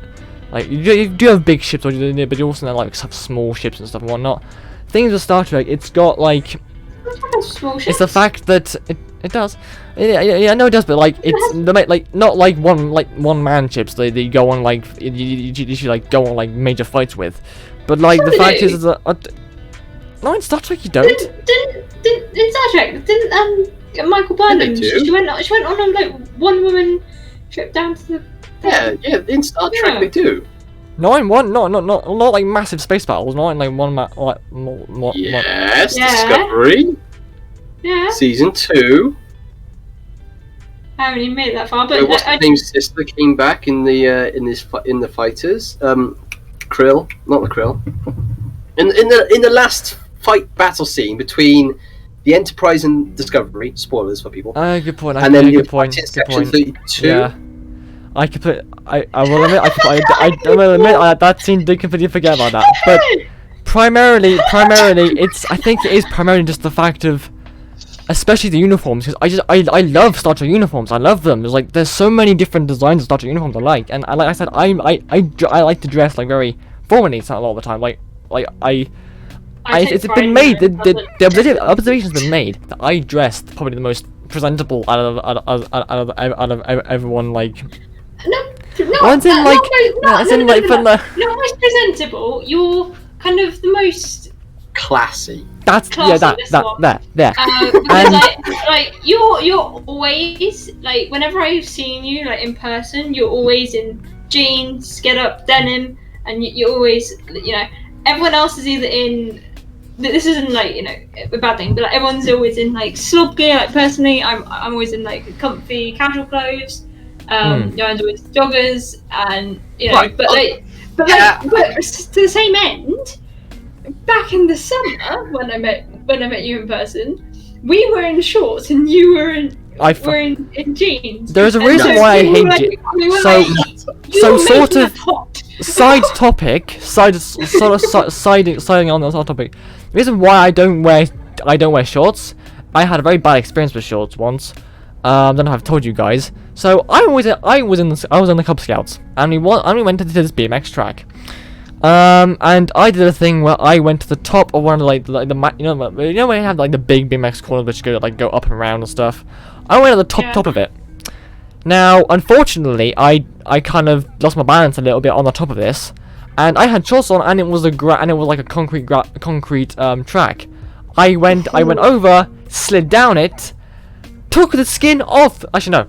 like you do have big ships, but you also have like small ships and stuff and whatnot. Things with Star Trek, it's got like, it's the fact that it does. Yeah, I know it does, but like it's like not like one man ships. They go on like you should like go on like major fights with, but like the fact is that no, in Star Trek you don't. Didn't in Star Trek didn't Michael Burnham? She went on a like one woman trip down to the. Yeah. In Star Trek they do. Not like massive space battles. Not in like one Yes, Yeah. Discovery. Yeah. Season 2. I haven't even made it that far, but What's the name's sister came back in the fighters? Krill, not the Krill. In the last fight battle scene between the Enterprise and Discovery. Spoilers for people. Good point. And then Good point. Good point. 32. Yeah. I will admit, I will admit that scene did completely forget about that. But primarily, I think it is primarily just the fact of, especially the uniforms, because I love Star Trek uniforms. I love them. There's so many different designs of Star Trek uniforms I like, and like I said, I like to dress like very formally a lot of the time. It's been made. The observation's been made that I dressed probably the most presentable out of everyone. Like. Not most presentable. You're kind of the most classy. That's classy, there. Because like you're always like, whenever I've seen you like in person, you're always in jeans, get up, denim, and you're always, everyone else is either in. This isn't like a bad thing, but like, everyone's always in like slob gear. Like personally, I'm always in like comfy casual clothes. Joanne's always joggers, and right. but to the same end, back in the summer when I met you in person, we were in shorts and you were in jeans. There is a reason why I hate jeans. So sort of siding on the topic. The reason why I don't wear shorts. I had a very bad experience with shorts once. Don't know if I've told you guys. So I was in the Cub Scouts, and we went to this BMX track. And I did a thing where I went to the top of one of when you have like the big BMX corners which go up and around and stuff. I went at the top of it. Now, unfortunately, I kind of lost my balance a little bit on the top of this, and I had shorts on, and it was like a concrete track. I went over, slid down it, took the skin off. Actually, no.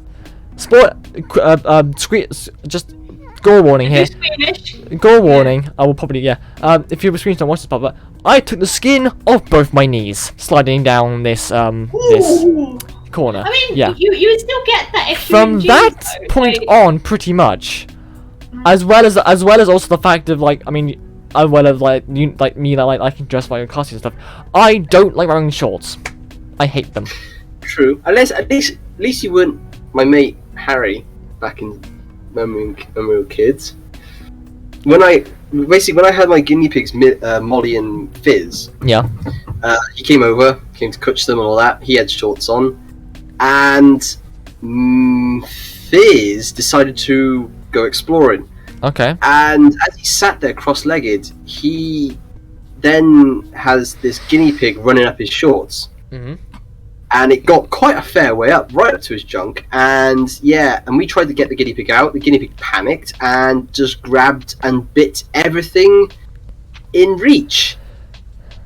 Just gore warning here. Gore warning. I will probably if you're a screen, don't watch this part. But I took the skin off both my knees, sliding down this corner. I mean, yeah. You would still get that if from that point on, pretty much, as well as also the fact of like, I mean, as well as like me that I can dress like costume and stuff. I don't like wearing shorts. I hate them. True. At least you weren't my mate Harry back in when we were kids. When I had my guinea pigs, Molly and Fizz. Yeah. He came to coach them and all that. He had shorts on, and Fizz decided to go exploring. Okay. And as he sat there cross-legged, he then has this guinea pig running up his shorts. Mm-hmm. And it got quite a fair way up, right up to his junk. And and we tried to get the guinea pig out. The guinea pig panicked and just grabbed and bit everything in reach,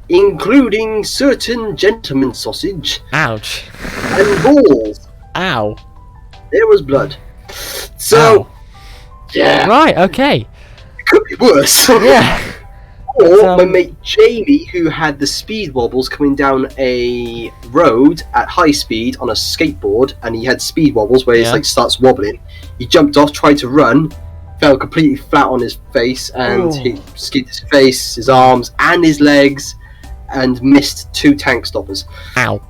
including certain gentleman sausage. Ouch. And balls. Ow. There was blood. So, Ow. yeah. Right, okay. It could be worse. Yeah. Or my mate Jamie, who had the speed wobbles coming down a road at high speed on a skateboard, and he had speed wobbles where he starts wobbling. He jumped off, tried to run, fell completely flat on his face, and he skinned his face, his arms, and his legs, and missed 2 tank stoppers. Ow.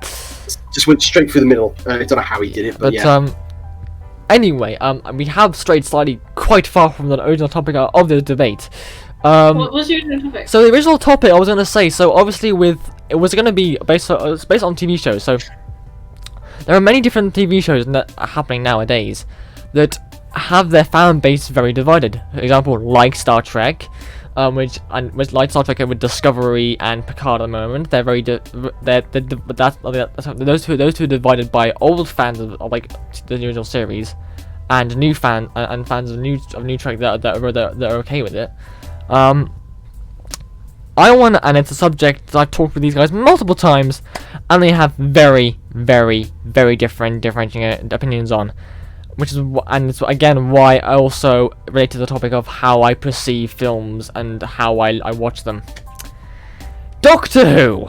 Just went straight through the middle. I don't know how he did it, but yeah. Anyway, we have strayed slightly quite far from the original topic of the debate. What was your original topic? So the original topic I was going to say, so obviously it was going to be based on TV shows, so there are many different TV shows that are happening nowadays that have their fan base very divided. For example, like Star Trek, which like Star Trek with Discovery and Picard at the moment, they're very those two are divided by old fans of like the original series, and new fans of new Trek that are okay with it. And it's a subject that I've talked with these guys multiple times, and they have very, very, very differentiating opinions on, which is it's again why I also relate to the topic of how I perceive films and how I watch them. Doctor Who.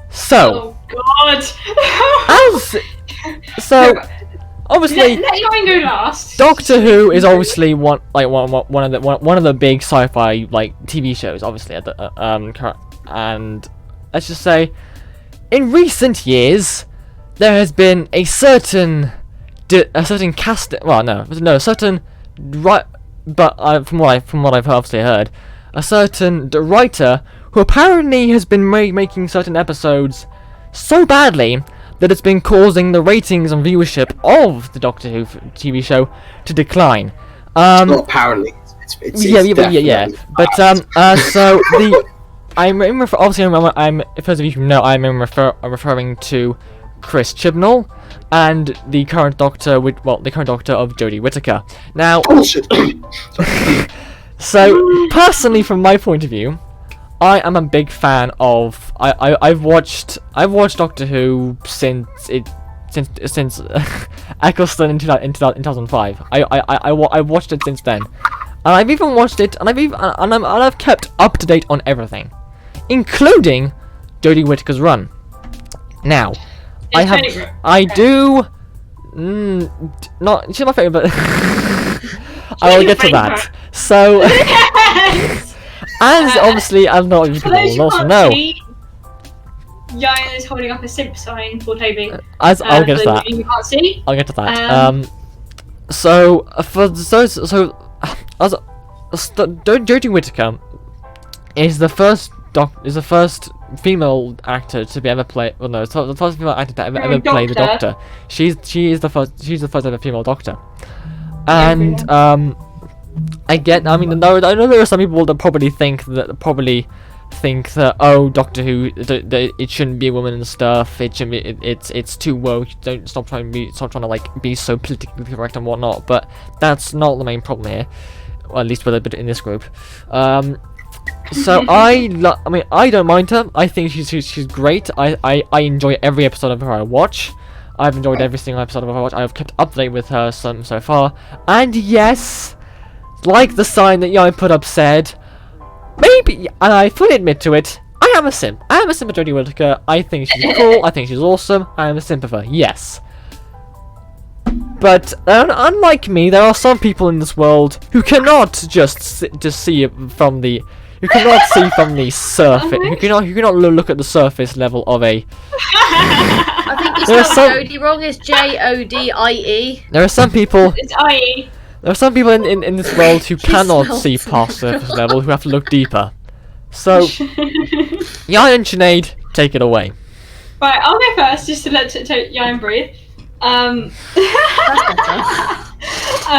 So. Oh God. Obviously, let Ieuan go last. Doctor Who is obviously one of the big sci-fi like TV shows, obviously and let's just say, in recent years, there has been a certain cast. Well, no, certain right, but from what I've obviously heard, a certain writer who apparently has been making certain episodes so badly that it's been causing the ratings and viewership of the Doctor Who TV show to decline. Well, apparently, it's yeah. But so I'm for those of you who know, I'm referring to Chris Chibnall and the current Doctor of Jodie Whittaker. Now, bullshit. So personally, from my point of view, I am a big fan of. I've watched Doctor Who since Eccleston in 2005. I watched it since then, and I've even watched it, and I've kept up to date on everything, including Jodie Whittaker's run. Now, not she's my favorite, but I will get to that. So. As obviously, as not people will also know. Ieuan is holding up a simp sign for Toby. I'll get to that. You can't see. I'll get to that. Jodie Whittaker is the first female actor to be ever play. Well, no, it's the first female actor to ever play the Doctor. She's the first ever female Doctor, and I know there are some people that probably think that oh, Doctor Who, it shouldn't be a woman and stuff. It shouldn't be. It's too woke. Don't stop trying to like be so politically correct and whatnot. But that's not the main problem here, or at least with a bit in this group. So I don't mind her. I think she's great. I enjoy every episode of her I watch. I've enjoyed every single episode of her I watch. I've kept up to date with her so far. And yes, like the sign that Ieuan put up said, maybe, and I fully admit to it, I am a simp. I am a simp of Jodie Whittaker. I think she's cool. I think she's awesome. I am a simp of her. Yes. But unlike me, there are some people in this world who cannot just see it from the. You cannot see from the surface. You cannot look at the surface level of a. I think you spelled Jodie wrong. It's Jodie. There are some people. It's IE. There are some people in this world who cannot see past surface level, who have to look deeper. So, Ieuan and Sinead, take it away. Right, I'll go first just to let Ieuan breathe.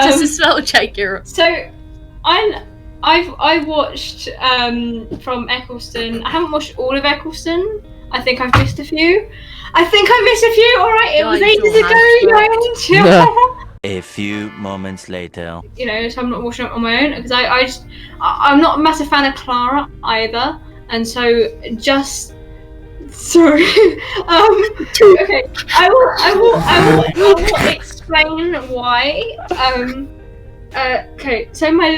Just a spell check your. So, I've watched from Eccleston. I haven't watched all of Eccleston. I think I've missed a few. All right, it was ages ago. Yeah. A few moments later. You know, so I'm not watching it on my own because I'm not a massive fan of Clara either, and so just. Sorry. Okay. I will explain why. Okay. So my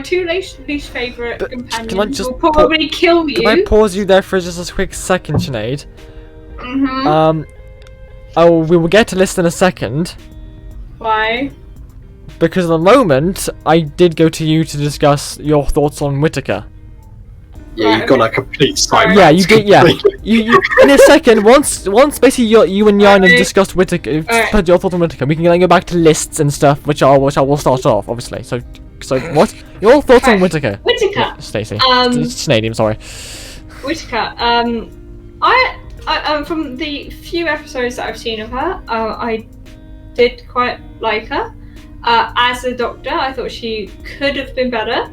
two least favorite companions will probably kill you. Can I pause you there for just a quick second, Sinead? We will get to list in a second. Why? Because at the moment, I did go to you to discuss your thoughts on Whittaker. Yeah, you've got a complete side. Yeah, you did. Yeah, you in a second. Once basically you and Ieuan have discussed Whittaker, put your thoughts on Whittaker. We can then go back to lists and stuff, which I will start off, obviously. So what? Your thoughts on Whittaker? Whittaker. Yeah, Stacey. Sinead, I'm sorry. Whittaker. I from the few episodes that I've seen of her, I did quite like her. As a doctor, I thought she could have been better.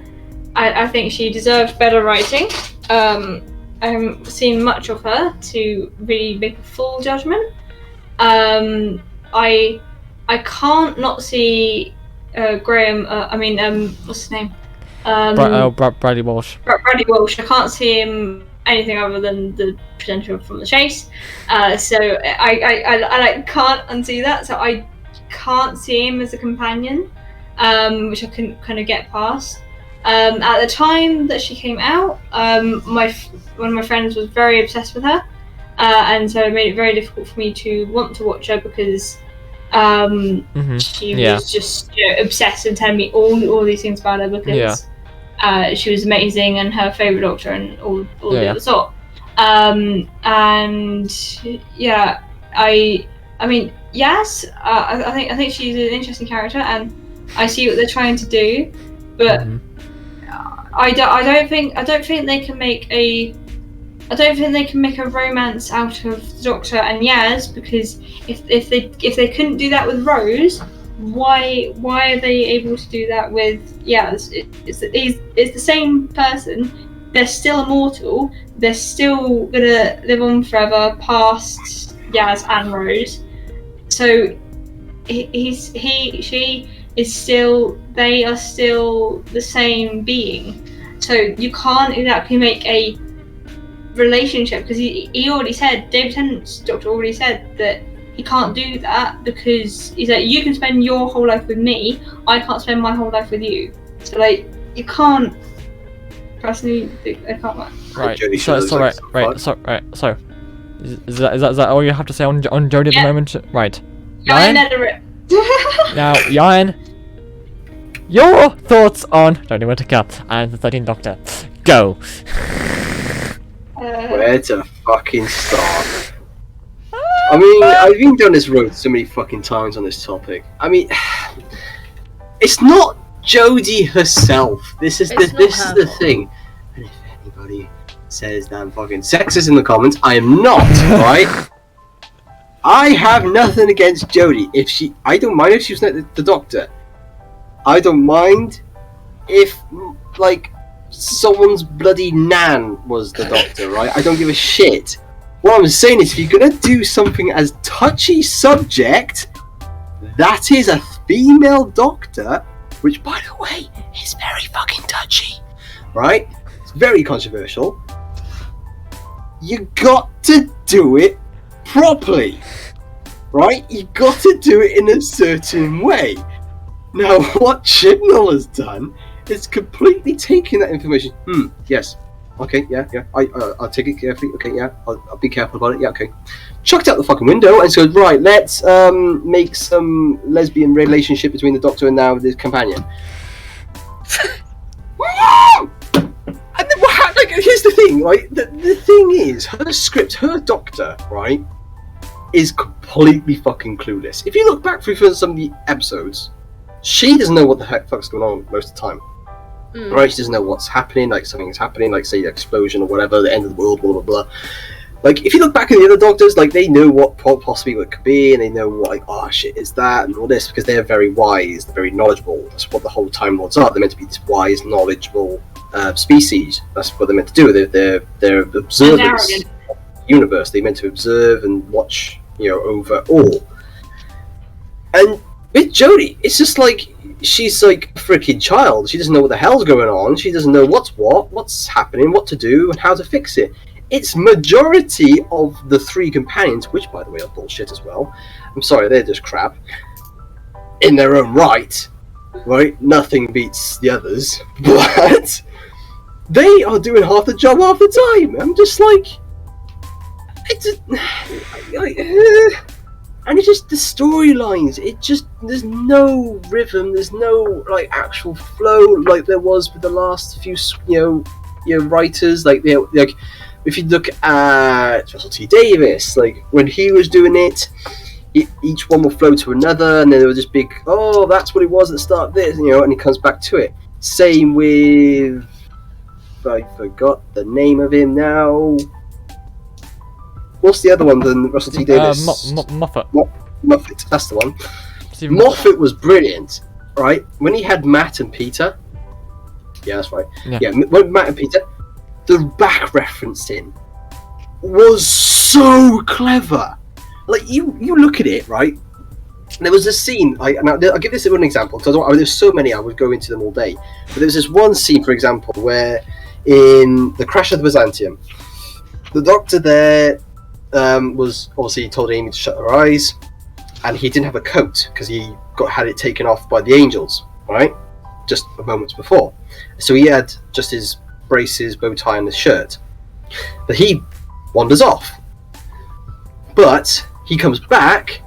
I think she deserved better writing. I haven't seen much of her to really make a full judgment. I can't not see Graham. What's his name? Bradley Walsh. Bradley Walsh. I can't see him anything other than the presenter from The Chase. So I can't unsee that. So I can't see him as a companion, which I couldn't kind of get past. At the time that she came out, one of my friends was very obsessed with her, and so it made it very difficult for me to want to watch her because she was just obsessed and telling me all these things about her because she was amazing and her favourite doctor and all the other sort. I think she's an interesting character and I see what they're trying to do, but. I don't think they can make a romance out of the Doctor and Yaz, because if they couldn't do that with Rose, why are they able to do that with Yaz? It's the same person. They're still immortal. They're still gonna live on forever past Yaz and Rose. So they are still the same being. So you can't exactly make a relationship because he already said, David Tennant's doctor already said that he can't do that because he's like, you can spend your whole life with me, I can't spend my whole life with you. So like, you can't. Personally, I can't work. Right. So is that all you have to say on Jodie at the moment? Right. Ieuan Ederitt. Now, Ieuan, your thoughts on Jodie Whittaker and the 13th Doctor. Go. Where to fucking start? I mean, I've been down this road so many fucking times on this topic. I mean, it's not Jodie herself. This is the thing. And if anybody says that I'm fucking sexist in the comments, I am not, right? I have nothing against Jodie. I don't mind if she was not the Doctor. I don't mind if, like, someone's bloody nan was the Doctor, right? I don't give a shit. What I'm saying is, if you're gonna do something as touchy subject, that is a female Doctor, which, by the way, is very fucking touchy, right? It's very controversial. You got to do it properly, right? You got to do it in a certain way. Now, what Chibnall has done is completely taken that information. Yes. Okay, yeah. I'll take it carefully. Okay, yeah. I'll be careful about it. Yeah, okay. Chucked out the fucking window and said, right, let's make some lesbian relationship between the Doctor and now his companion. And then like, here's the thing, right? The thing is, her script, her Doctor, right, is completely fucking clueless. If you look back through some of the episodes, she doesn't know what the heck fuck's going on most of the time. Right? She doesn't know what's happening, like something's happening, like say an explosion or whatever, the end of the world, blah blah blah. Like if you look back at the other Doctors, like they know what possibly what it could be, and they know what like oh shit is that and all this because they're very wise, they're very knowledgeable. That's what the whole Time Lords are. They're meant to be this wise, knowledgeable species. That's what they're meant to do. They're observers of the universe. They're meant to observe and watch, over all. And with Jodie, it's just like she's like a freaking child. She doesn't know what the hell's going on. She doesn't know what's happening, what to do, and how to fix it. It's majority of the 3 companions, which by the way are bullshit as well. I'm sorry, they're just crap. In their own right? Nothing beats the others. But they are doing half the job half the time. I'm just like... and it's just the storylines. There's no rhythm. There's no like actual flow like there was with the last few writers. Like if you look at Russell T Davies, like when he was doing it, each one will flow to another, and then there was this big that's what it was at the start of this, and he comes back to it. Same with I forgot the name of him now. What's the other one than Russell T Davies? Moffat. Moffat, that's the one. Stephen Moffat was brilliant, right? When he had Matt and Peter. Yeah, that's right. Yeah, when Matt and Peter, the back referencing was so clever. Like you look at it, right? There was a scene. Now I'll give this an example because there's so many. I would go into them all day. But there was this one scene, for example, where in the Crash of the Byzantium, the Doctor there was obviously told Amy to shut her eyes, and he didn't have a coat because he had it taken off by the angels, right? Just a moment before. So he had just his braces, bow tie, and his shirt. But he wanders off. But he comes back,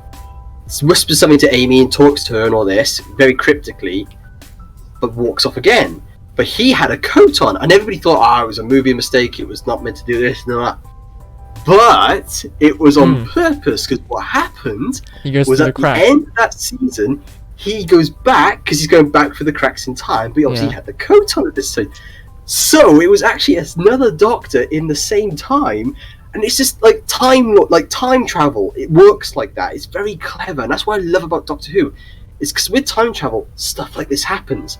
whispers something to Amy and talks to her and all this, very cryptically, but walks off again. But he had a coat on, and everybody thought, it was a movie mistake, it was not meant to do this and that. But it was on purpose, because what happened was at the end of that season, he goes back, because he's going back for the cracks in time, but he obviously had the coat on at this time. So it was actually another Doctor in the same time, and it's just like time travel. It works like that. It's very clever, and that's what I love about Doctor Who. It's because with time travel, stuff like this happens.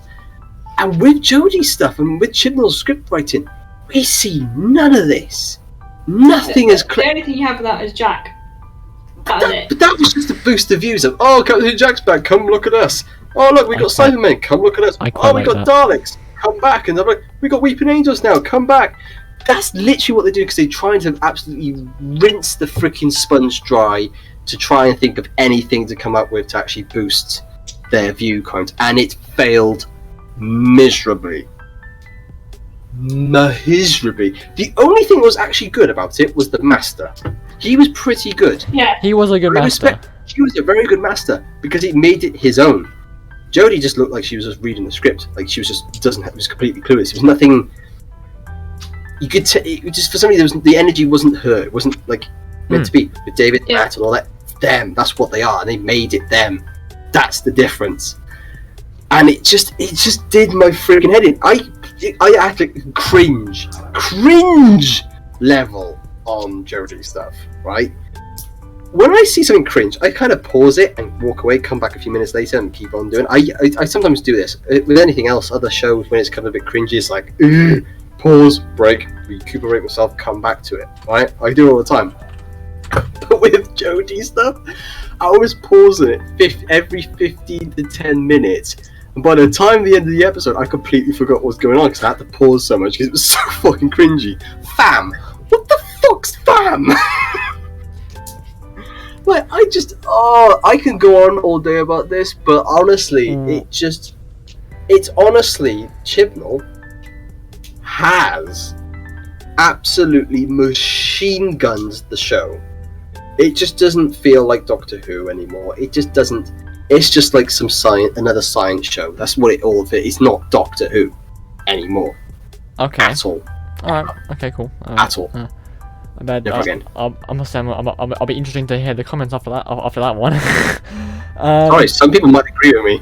And with Jodie's stuff, and with Chibnall's script writing, we see none of this. Nothing is clear. The only thing you have for that is Jack. But that was just to boost the views of, Captain Jack's back, come look at us. Oh look, we got Cybermen, come look at us. We got Daleks, come back. And they're like, we got Weeping Angels now, come back. That's literally what they do, because they're trying to absolutely rinse the freaking sponge dry to try and think of anything to come up with to actually boost their view count. And it failed miserably. The only thing that was actually good about it was the Master. He was pretty good. Yeah. He was a good Master. He was a very good Master because it made it his own. Jodie just looked like she was just reading the script. Like she was just was completely clueless. It was nothing. You could just for some reason the energy wasn't her. It wasn't like meant to be with David, Matt, and all that. It's them. That's what they are, and they made it them. That's the difference. And it just did my freaking head in. I had to cringe level on Jodie stuff, right? When I see something cringe, I kind of pause it and walk away, come back a few minutes later and keep on doing. I sometimes do this. With anything else, other shows, when it's kind of a bit cringy, it's like, pause, break, recuperate myself, come back to it, right? I do it all the time. But with Jodie stuff, I always pause it every 15 to 10 minutes. And by the time the end of the episode, I completely forgot what was going on because I had to pause so much because it was so fucking cringy. Fam! What the fuck's fam? Like, I can go on all day about this, but honestly, it's honestly, Chibnall has absolutely machine guns the show. It just doesn't feel like Doctor Who anymore. It just doesn't. It's just like another science show. That's what it all of it. It's not Doctor Who anymore. Okay. At all. Alright. Okay. Cool. At all. I must say, I'll be interesting to hear the comments after that one. Sorry, some people might agree with me.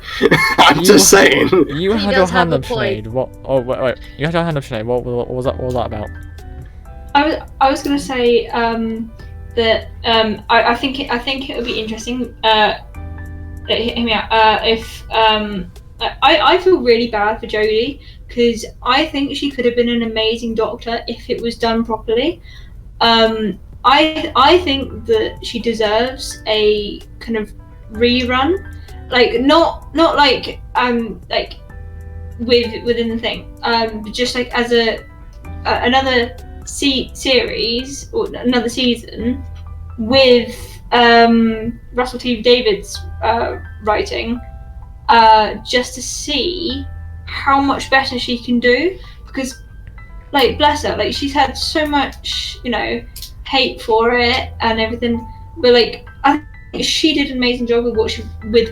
I'm just saying. You He had your does have hand a up, point. Sinead. What? Oh wait. You had your hand up, Sinead. What was that? What was that about? I was gonna say that I think it would be interesting. Hear me out. If I feel really bad for Jodie because I think she could have been an amazing doctor if it was done properly. I think that she deserves a kind of rerun, like not like within the thing, just like as another series or another season with Russell T Davies writing, just to see how much better she can do, because like bless her, like she's had so much hate for it and everything, but like I think she did an amazing job with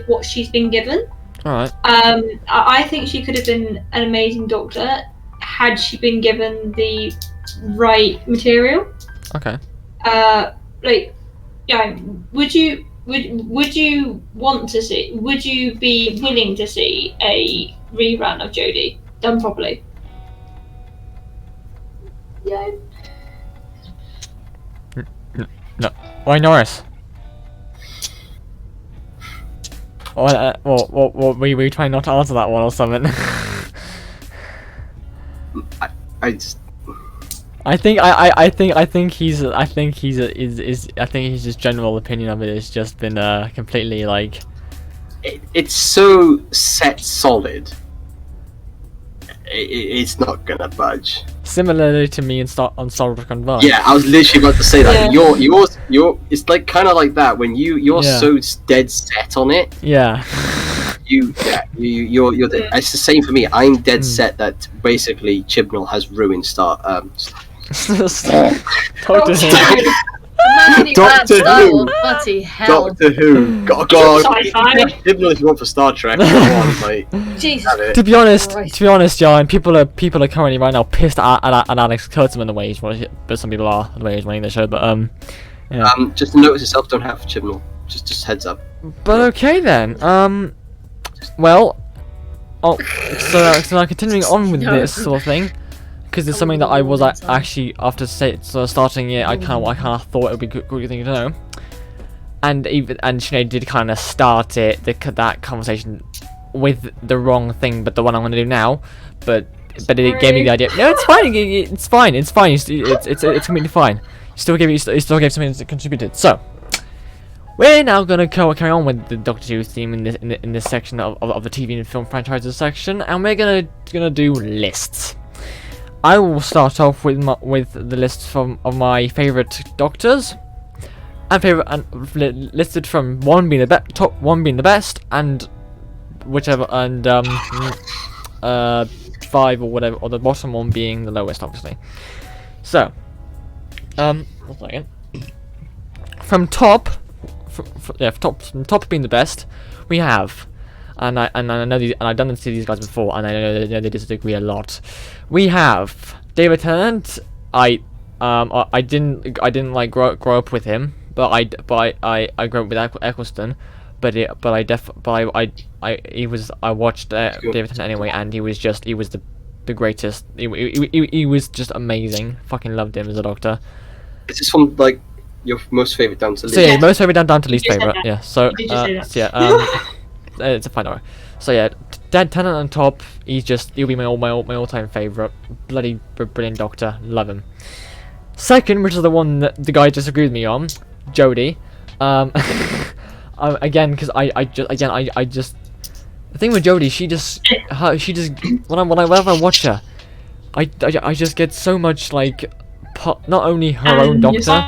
what she's been given. All right. I think she could have been an amazing doctor had she been given the right material. Okay. Like, yeah, would you want to see? Would you be willing to see a rerun of Jodie done properly? Yeah. No. Why Norris? Well, we trying not to answer that one or something. I just. I think his just general opinion of it has just been completely like. It's so set solid. It's not gonna budge. Similarly to me on Star Trek Untitled. Yeah, I was literally about to say that. Yeah. You're. It's like kind of like that when you're Yeah. so dead set on it. Yeah. You're. It's the same for me. I'm dead set that basically Chibnall has ruined Star. Talk to him. Many Doctor bad Star Who. Wars, bloody hell. Doctor Who. God, Sci-fi. Chibnall if you want for Star Trek. Come on, like, Jesus. have it. To be honest, Christ. John, people are currently right now pissed at Alex Kurtzman the way he's running, but some people are the way he's running the show. But yeah. Just notice yourself. Don't have Chibnall. Just heads up. But okay then. Well, so now continuing on with this sort of thing, because it's something that I was actually after starting it, I kind of thought it would be a good thing to know, and Sinead did kind of start that conversation with the wrong thing, but the one I'm going to do now, but it gave me the idea. No, it's fine. It's fine. It's fine. It's completely fine. You still gave something that contributed. So. We're now gonna carry on with the Doctor Who theme in this section of the TV and film franchises section, and we're gonna do lists. I will start off with the list of my favorite Doctors, and listed from top one being the best, and whichever, and 5 or whatever, or the bottom one being the lowest, obviously. So, 1 second. From top. From top being the best, we have, and I know these, and I've done this to these guys before, and I know they disagree a lot. We have David Tennant. I didn't like grow up with him, but I grew up with Eccleston, I watched David Tennant anyway, and he was the greatest. He was just amazing. Fucking loved him as a Doctor. Is this from like your most favorite down to least? So yeah, most favorite down to least You said favorite. that. Yeah. So Did you say that? so yeah. It's a fine order. So yeah, Tennant on top. He'll be my all-time favorite. Bloody brilliant Doctor. Love him. Second, which is the one that the guy disagreed with me on, Jodie. Again, because I just the thing with Jodie, she just whenever I watch her, I just get so much like not only her own Doctor.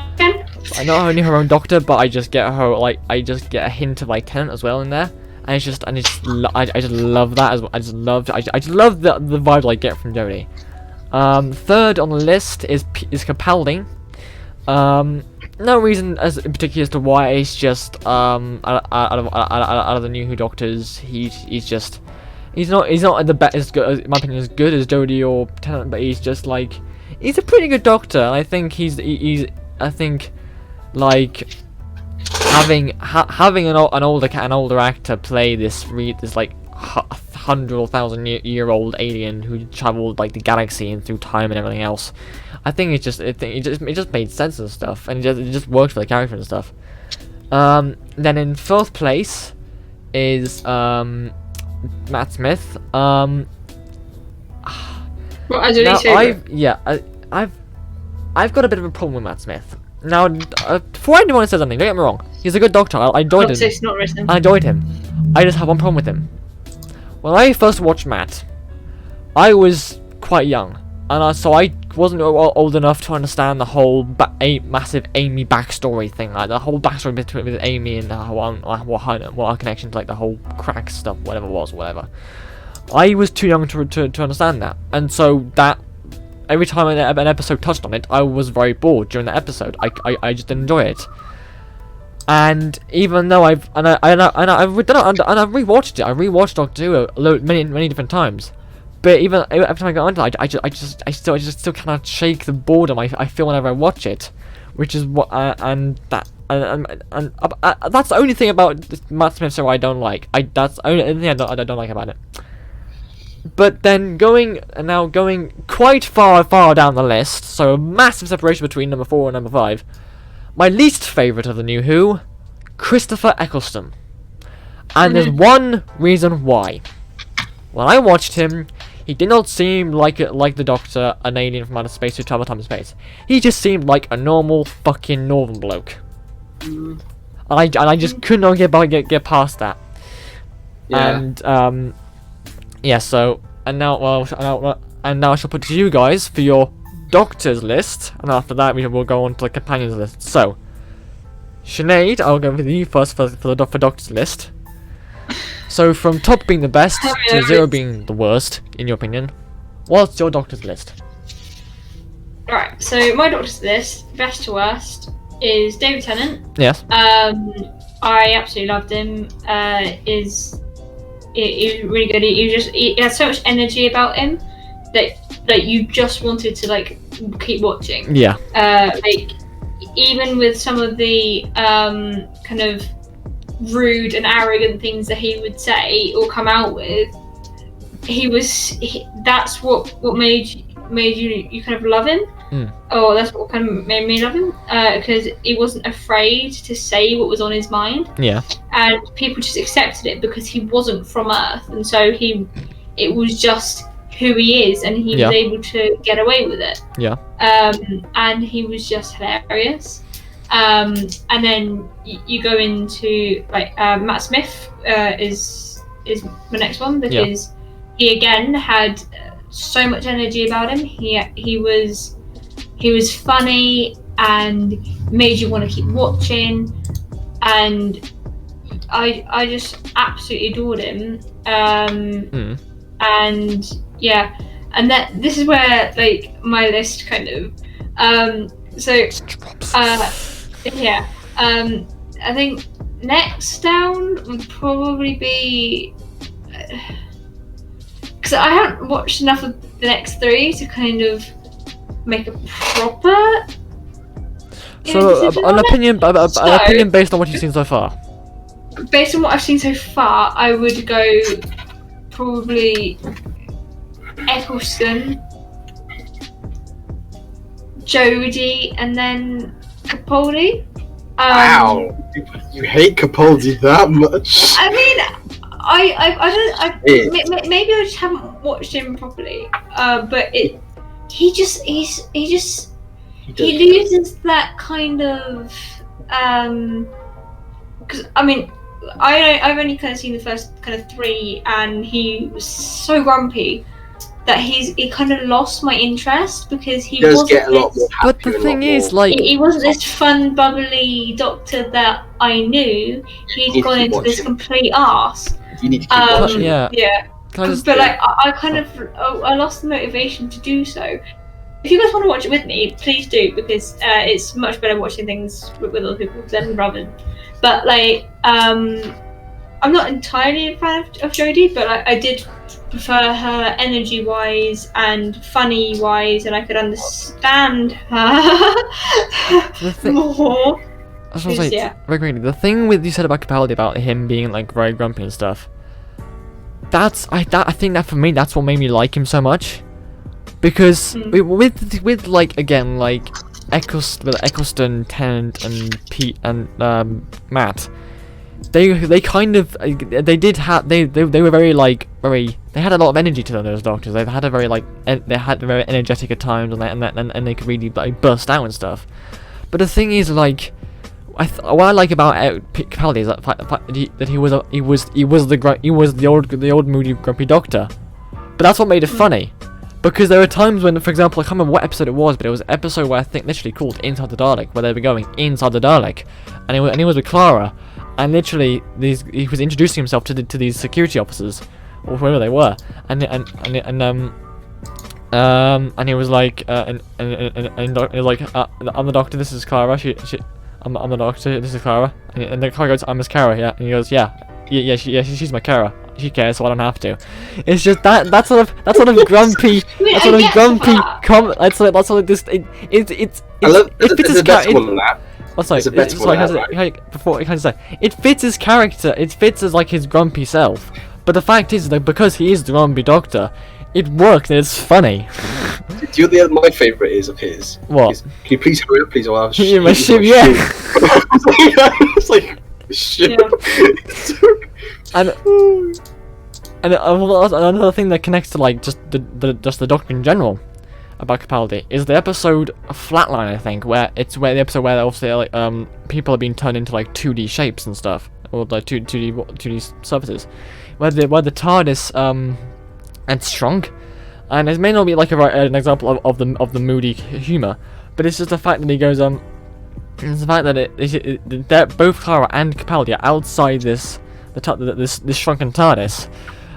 Not only her own Doctor, but I just get a hint of like Tennant as well in there, and I just love that as well. I just love the vibe I get from Jodie. Third on the list is Capaldi. No reason in particular as to why. It's just out of the new Who Doctors, he's not the best, as good, in my opinion, as good as Jodie or Tennant, but he's just like he's a pretty good Doctor. And I think having an older actor play this like 100 or 1,000-year old alien who traveled like the galaxy and through time and everything else, I think it just made sense and stuff, and it just worked for the character and stuff. Then in fourth place is Matt Smith. Well, as your least favourite? I've got a bit of a problem with Matt Smith. Now, before anyone says anything, don't get me wrong. He's a good doctor. I enjoyed him. Not written. I enjoyed him. I just have one problem with him. When I first watched Matt, I was quite young, and so I wasn't old enough to understand the whole massive Amy backstory thing, like the whole backstory with Amy and what her connection to like the whole crack stuff, whatever. I was too young to understand that, and so that every time an episode touched on it, I was very bored during the episode. I just didn't enjoy it. And even though I've rewatched it, I rewatched Doctor Who many different times. But even every time I go onto it, I just still cannot shake the boredom I feel whenever I watch it, which is what that's the only thing about Matt Smith show I don't like. That's the only thing I don't like about it. But then going quite far down the list, so a massive separation between number 4 and number 5. My least favourite of the New Who, Christopher Eccleston. And there's one reason why. When I watched him, he did not seem like the Doctor, an alien from outer space who travelled time and space. He just seemed like a normal fucking northern bloke. And I just could not get past that. Yeah. And yeah, so and now I shall put to you guys for your Doctor's list, and after that we will go on to the companions list. So, Sinead, I'll go with you first for Doctor's list. So from top being the best to 0 being the worst, in your opinion, what's your Doctor's list? Right, so my Doctor's list, best to worst, is David Tennant. Yes. I absolutely loved him. He was really good. He had so much energy about him that you just wanted to like keep watching. Yeah. Like even with some of the kind of rude and arrogant things that he would say or come out with, that's what made you kind of love him. Or that's what kind of made me love him, because he wasn't afraid to say what was on his mind. Yeah. And people just accepted it because he wasn't from Earth, and so it was just who he is, and he was able to get away with it. Yeah. And he was just hilarious. And then you go into like Matt Smith is my next one, because he again had so much energy about him. He was funny and made you want to keep watching, and I just absolutely adored him. And yeah, and this is where like my list kind of I think next down would probably be, because I haven't watched enough of the next 3 to kind of make a proper an opinion based on what you've seen so far. Based on what I've seen so far, I would go probably Eccleston, Jodie, and then Capaldi. Wow, you hate Capaldi that much? I mean, I maybe I just haven't watched him properly. But he loses that kind of because I mean I've only kind of seen the first kind of 3, and he was so grumpy that he kind of lost my interest, because he does wasn't get a lot more happy. But the thing is, like, he wasn't this fun, bubbly Doctor that I knew. He'd gone into this complete arse. You need to keep watching. Yeah. But like, I kind of I lost the motivation to do so. If you guys want to watch it with me, please do, because it's much better watching things with other people than rather. But like, I'm not entirely a fan of Jodie, but I did prefer her energy-wise and funny-wise, and I could understand her more. I was gonna say, very quickly, the thing with you said about Capaldi about him being like very grumpy and stuff. I think that for me, that's what made me like him so much, because with like again like Eccleston, Tennant, and Pete and Matt, they kind of they were very like they had a lot of energy to them, those doctors. They had a very like they had very energetic at times, and they could really like burst out and stuff. But the thing is, like, what I like about Capaldi is that he was the old moody grumpy doctor. But that's what made it funny, because there were times when, for example, I can't remember what episode it was, but it was an episode where I think literally called Inside the Dalek, where they were going inside the Dalek, and he was with Clara, and literally he was introducing himself to these security officers or whoever they were, and he was like, he was like, I'm the doctor. This is Clara. I'm the doctor. This is Clara. And the Clara goes, I'm Miss Kara. Yeah. And he goes, she's my Kara. She cares, so I don't have to. It's just that sort of grumpy. That's sort of grumpy. That's sort of this. I love. There's a better one than that. Oh, sorry. It fits his character. It fits as like his grumpy self. But the fact is that because he is the grumpy doctor, it works and it's funny. Do you know my favourite is of his? What? Can you please hurry up, please? I'll have yeah. It's like shit. And another thing that connects to like just the doctor in general about Capaldi is the episode Flatline, I think, where the episode where obviously like people are being turned into like 2D shapes and stuff, or like 2D surfaces, where the TARDIS and shrunk. And it may not be like an example of the moody humor, but it's just the fact that he goes it's the fact that both Clara and Capaldi are outside this shrunken TARDIS,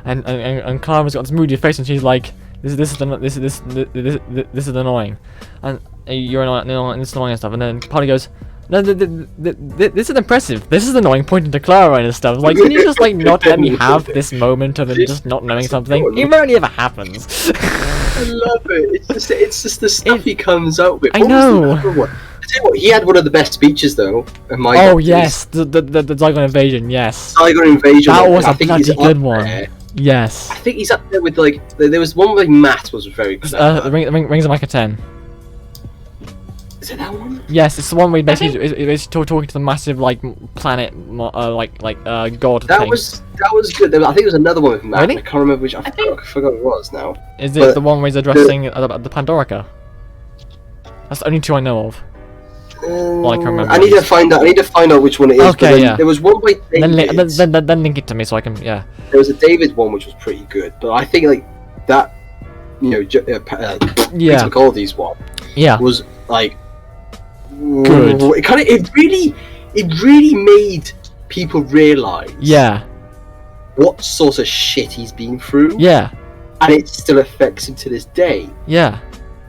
and Clara's got this moody face, and she's like, this is annoying, and you're annoying, this is annoying and stuff, and then Capaldi goes, no, this is impressive. This is annoying, pointing to Clara and stuff. Like, can you just like not let me have this moment of just not knowing something? It rarely ever happens. I love it. It's just the stuff he comes out with. I know. I tell you what, he had one of the best speeches though. Yes, the Zygon invasion. Yes. Zygon invasion. That was a bloody good one. Yes. I think he's up there with like. There was one where Matt was very good. Rings of Micah 10. Is it that one? Yes, it's the one where he's talking to the massive like planet, god. That was good. I think it was another one with Matt. Really? I can't remember which. I forgot what it was now. Is it the one where he's addressing the Pandorica? That's the only two I know of. Well, I can remember. I need to find out which one it is. Okay, yeah. There was one by David. Then link it to me so I can. Yeah. There was a David one which was pretty good, but I think like that, Peter Capaldi's one. Yeah. Was like. Good. It really made people realise. Yeah. What sort of shit he's been through. Yeah. And it still affects him to this day. Yeah.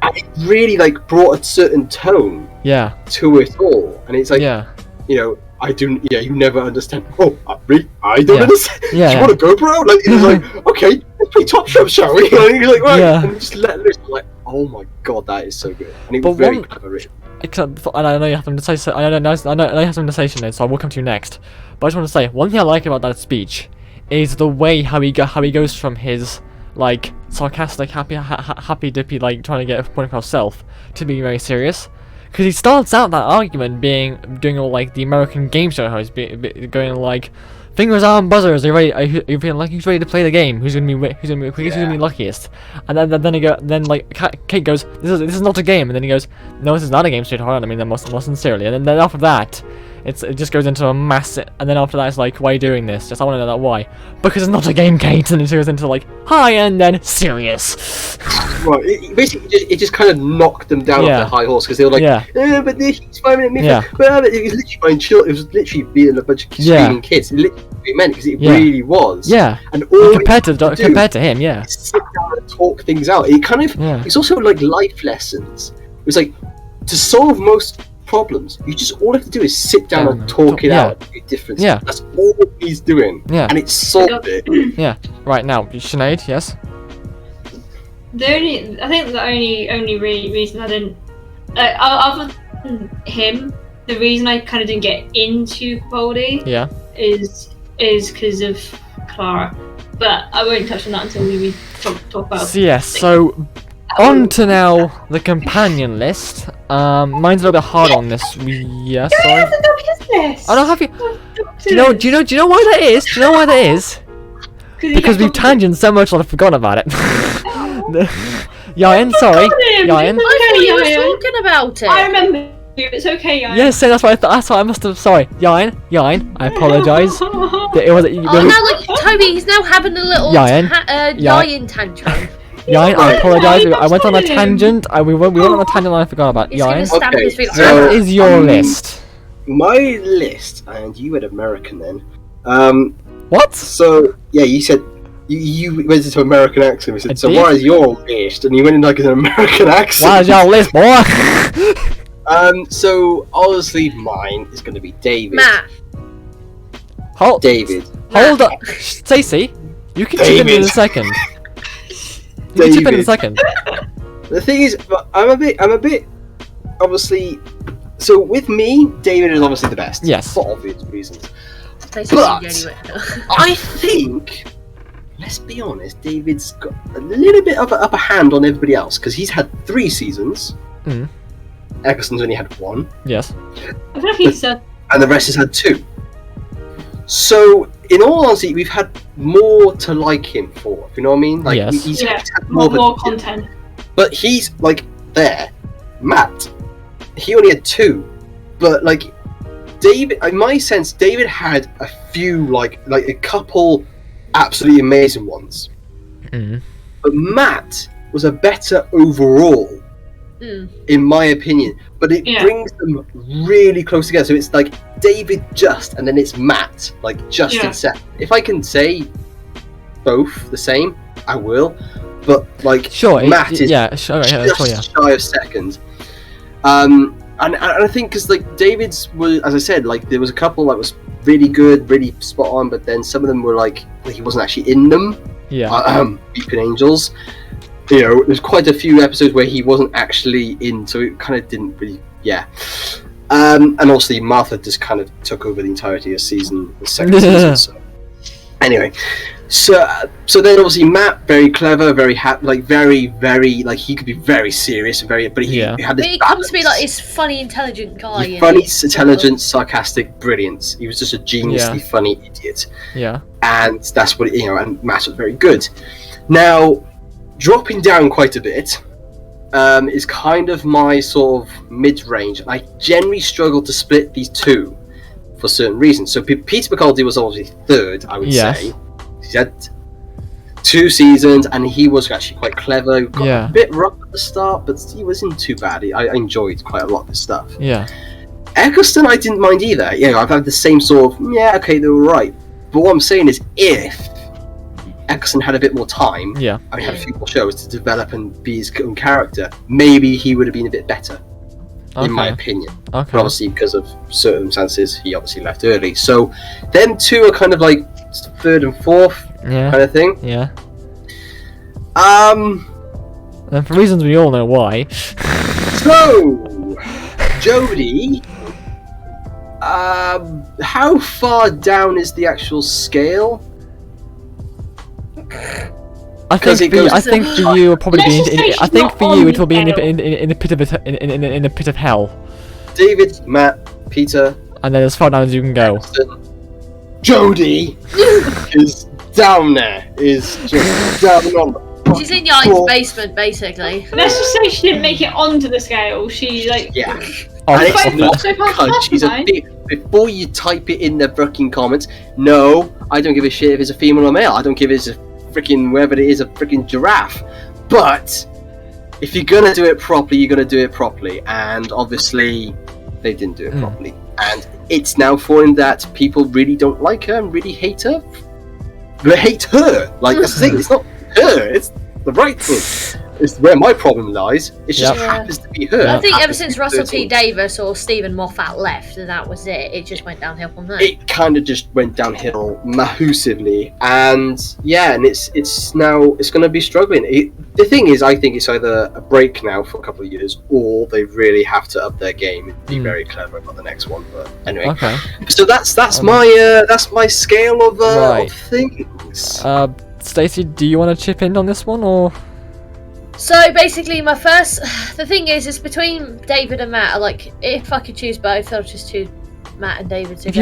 And it really like brought a certain tone. Yeah. To it all, and it's like, you never understand. Oh, I don't understand. Yeah. Do you want to go, bro? Like, it's like, okay, let's play Top Shop, shall we? And you're like, right, and just let loose. I'm like, oh my god, that is so good. And it was very clever written. And I know you have some decision. I know you have some decision there, so I will come to you next. But I just want to say one thing I like about that speech is the way how he goes from his like sarcastic, happy dippy, like trying to get a point across self to being very serious. Because he starts out that argument doing all like the American game show host, going like, fingers on buzzers. Are you feeling like who's ready to play the game? Who's gonna be luckiest? And then Kate goes, this is not a game. And then he goes, no, this is not a game, sweetheart. I mean that more sincerely. And then after that, it just goes into a massive. And then after that, it's like, why are you doing this? Just I want to know that why. Because it's not a game, Kate. And it goes into like hi and then serious. Well, it just kind of knocked them down off their high horse because they were like, but he's firing at me. But it was literally it was literally being a bunch of screaming kids. It literally meant because it really was. Yeah. And all compared to him, sit down and talk things out. It kind of it's also like life lessons. It was like to solve most problems, you just all have to do is sit down and talk it out. Difference. Yeah. That's all he's doing. Yeah. And it solved it. Yeah. Right now, Sinead, yes. I think the only reason I didn't, other than him the reason I kind of didn't get into Capaldi Yeah. is because of Clara. But I won't touch on that until we talk about. So yeah, so on to now the companion list. Mine's a little bit hard on this. Yeah, Do I sorry. have the doctor's list? I don't have you. Doctor's Do you know why that is? Do you know why that is? Because we've tangented so much that I've forgotten about it. Ieuan, sorry. Ieuan. I thought you were talking about it. I remember you. It's okay, Ieuan. Yes, so that's why that's why I must have. Sorry, Ieuan. I apologise. It was. Oh, now look, Toby, he's now having a little Ieuan. lion tantrum. Ieuan, I apologise. I went on a tangent. We went on a tangent and I forgot about. He's gonna Ieuan, stamp Okay, his feet. so- what is your list? My list, and you went American then. What? So yeah, you said you went into American accent. We said, I so did. what is your list? And you went in like an American accent. What is your list, boy? So obviously mine is going to be David. Matt, Hold David. up, Stacey. You can chip in David. a second. You can chip in a David. second. The thing is, I'm a bit, obviously. So with me, David is obviously the best. Yes. For obvious reasons. basically But- the only way. I think, let's be honest, David's got a little bit of an upper hand on everybody else because he's had 3 seasons. Mm. Eccleston's only had 1, Yes. I feel like he's and the rest has had 2. So, in all honesty, we've had more to like him for. You know what I mean? Like, Yes. he's Yeah, had more of a- content. But he's like there. Matt, he only had 2, but like David, in my sense, David had a few like a couple absolutely amazing ones. Mm. But Matt was a better overall, in my opinion. But it Yeah. brings them really close together. So it's like David just, and then it's Matt, like just Yeah. itself. If I can say both the same, I will. But like Sure. Matt is yeah. Sure. Yeah. just Sure. Yeah. shy of second. And I think because like David's was, as I said, like there was a couple that was really good, really spot on, but then some of them were like he wasn't actually in them. Yeah. Weeping Angels. You know, there's quite a few episodes where he wasn't actually in, so it kind of didn't really, yeah. And obviously Martha just kind of took over the entirety of the second season. So anyway, so then obviously Matt, very clever, very happy, like very like he could be very serious and very, but he had But this he comes to be like balance. this funny, intelligent guy. He's funny, intelligent, sarcastic, brilliance. He was just a geniusly funny idiot. Yeah. And that's what and Matt was very good. Now, dropping down quite a bit is kind of my sort of mid-range. I generally struggle to split these two for certain reasons. So Peter Picardy was obviously third, I would say. He had 2 seasons, and he was actually quite clever. Got a bit rough at the start, but he wasn't too bad. I enjoyed quite a lot of his stuff. Yeah. Eccleston, I didn't mind either. I've had the same sort of okay, they were right. But what I'm saying is, if Eccleston had a bit more time, I had a few more shows to develop and be his own character, maybe he would have been a bit better, in my opinion. But obviously, because of circumstances, he obviously left early. So, them 2 are kind of like 3rd and 4th kind of thing. Yeah. And for reasons we all know why. So, Jodie, how far down is the actual scale? I think for you, it'll probably be. I think for you, it will be in a pit of in a pit of hell. David, Matt, Peter, and then as far down as you can go. Jodie is down there. Is just down on the. She's in Ieuan's basement, basically. Let's just say she didn't make it onto the scale. She like And it's not because she's a bit. Before you type it in the fucking comments, no, I don't give a shit if it's a female or male. I don't give it as a freaking whatever it is, a freaking giraffe. But if you're gonna do it properly, you're gonna do it properly. And obviously, they didn't do it properly. And it's now falling that people really don't like her and really hate her. They hate her. Like that's the thing. It's not her. It's the right thing. It's where my problem lies. It just happens to be her. I think ever since Russell T Davis or Stephen Moffat left, that was it. It just went downhill from there. It kind of just went downhill massively, and and it's going to be struggling. The thing is, I think it's either a break now for a couple of years, or they really have to up their game and be very clever about the next one. But anyway, Okay. so that's my scale of things. Stacey, do you want to chip in on this one, or? So basically, the thing is, it's between David and Matt. Like, if I could choose both, I'll just choose Matt and David together. If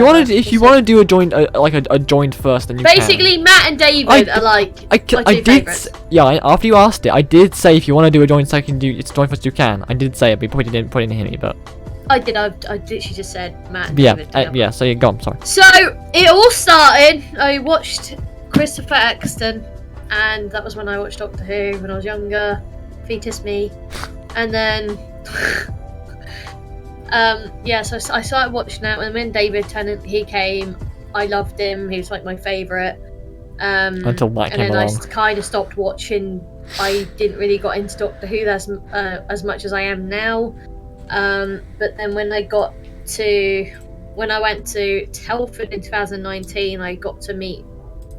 you want to do a joint, a joint first, then you basically, can. Matt and David are like my two favourites. After you asked it, I did say if you want to do a joint second, it's joint first, you can. I did say it, but you probably didn't put it in here, but. I did. I literally just said Matt and David together. So you're gone. Sorry. So it all started. I watched Christopher Eccleston, and that was when I watched Doctor Who when I was younger. Fetus me, and then. So I started watching that, and when David Tennant he came, I loved him. He was like my favourite. Until Matt came along. And then I kind of stopped watching. I didn't really got into Doctor Who as much as I am now. But then when I went to Telford in 2019, I got to meet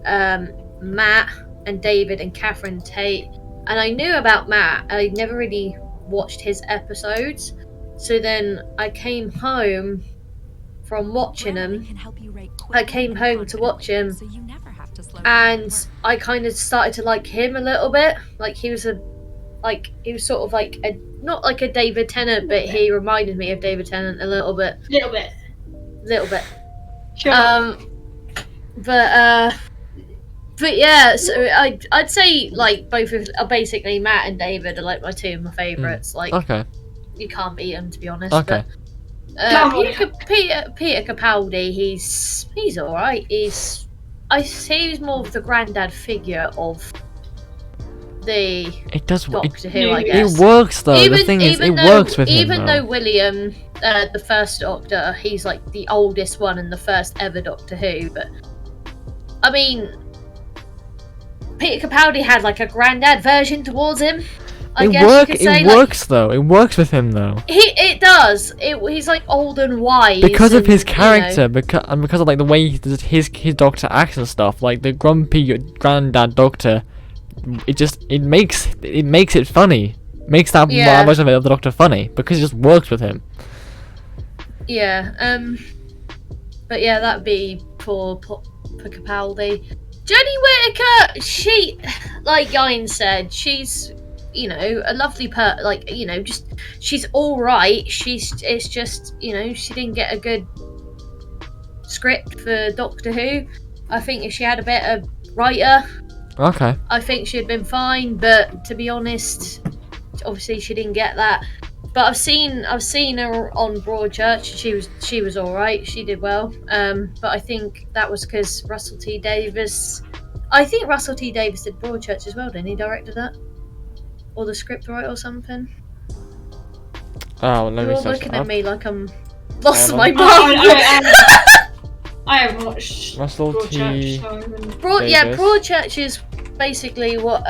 Matt and David and Catherine Tate, and I knew about Matt. I never really watched his episodes. So then I came home from watching him. I came home to watch him, and I kind of started to like him a little bit. Like he was sort of like not like a David Tennant, but he reminded me of David Tennant a little bit. Little bit. Sure. But yeah, so I'd say like both of basically Matt and David are like my two of my favourites. Like. Okay. You can't beat him, to be honest. Okay. But, Peter Capaldi, he's all right. He's more of the granddad figure of the Doctor Who, I guess. It works though. The thing is, it works with him. Even though William, the first Doctor, he's like the oldest one and the first ever Doctor Who, but I mean, Peter Capaldi had like a granddad version towards him. It works though. It works with him though. It does. He's like old and wise because of his character, because of like the way his Doctor acts and stuff. Like the grumpy granddad Doctor, it makes it funny. Makes that version of the Doctor funny because it just works with him. Yeah. But yeah, that'd be for Capaldi. Jodie Whittaker, she, like Ieuan said, she's. A lovely just she's all right. It's just she didn't get a good script for Doctor Who. I think if she had a better writer, I think she'd been fine. But to be honest, obviously she didn't get that. But I've seen her on Broadchurch. She was all right. She did well. But I think that was because Russell T Davies. I think Russell T Davies did Broadchurch as well. Didn't he directed that? Or the script right or something? Oh, let me You're search looking it at up. me like I'm lost my mind. I haven't watched Russell T. Broadchurch is basically what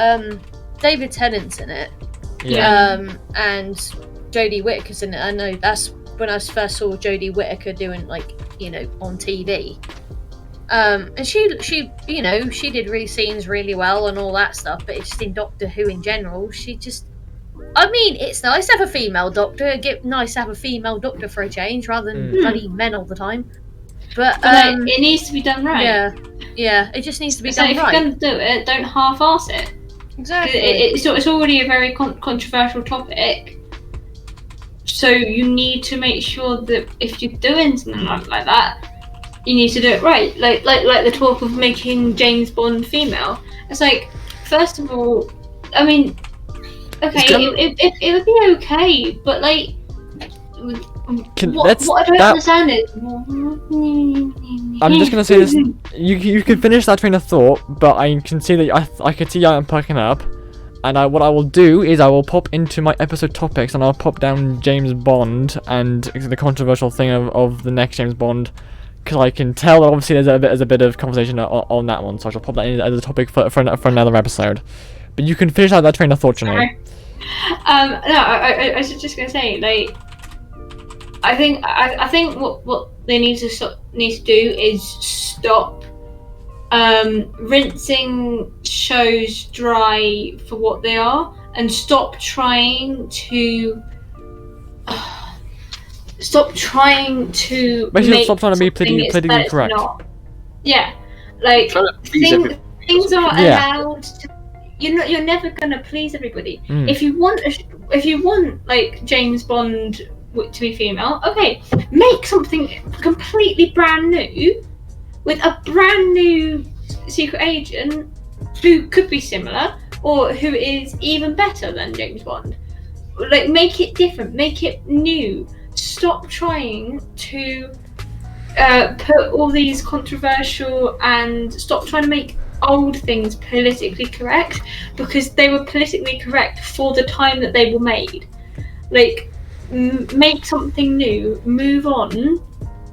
David Tennant's in it. Yeah. And Jodie Whittaker's in it. I know that's when I first saw Jodie Whittaker doing on TV. And she did scenes really well and all that stuff, but it's just in Doctor Who in general, it's nice to have a female Doctor, nice to have a female Doctor for a change, rather than bloody men all the time. But it needs to be done right. Yeah, it just needs to be done right. If you're going to do it, don't half-ass it. Exactly. It's already a very controversial topic, so you need to make sure that if you're doing something like that, you need to do it right. Like the talk of making James Bond female. It's like, first of all, I mean, okay, it would be okay, but like, what I don't understand is. I'm just gonna say this. You can finish that train of thought, but I can see that I could see I'm perking up, and what I will do is I will pop into my episode topics and I'll pop down James Bond and the controversial thing of the next James Bond. Because I can tell that obviously there's a bit of conversation on that one, so I shall pop that in as a topic for another episode. But you can finish out that train of thought, Sinead. I was just gonna say, like, I think what they need to do is stop rinsing shows dry for what they are, and stop trying to Basically, stop trying to be politically correct. Yeah, like Trying to please everybody. things are Yeah. allowed to. You're never gonna please everybody. Mm. If you want like James Bond to be female, okay, make something completely brand new with a brand new secret agent who could be similar or who is even better than James Bond. Like, make it different, make it new. Stop trying to put all these controversial and stop trying to make old things politically correct, because they were politically correct for the time that they were made. Like, make something new, move on,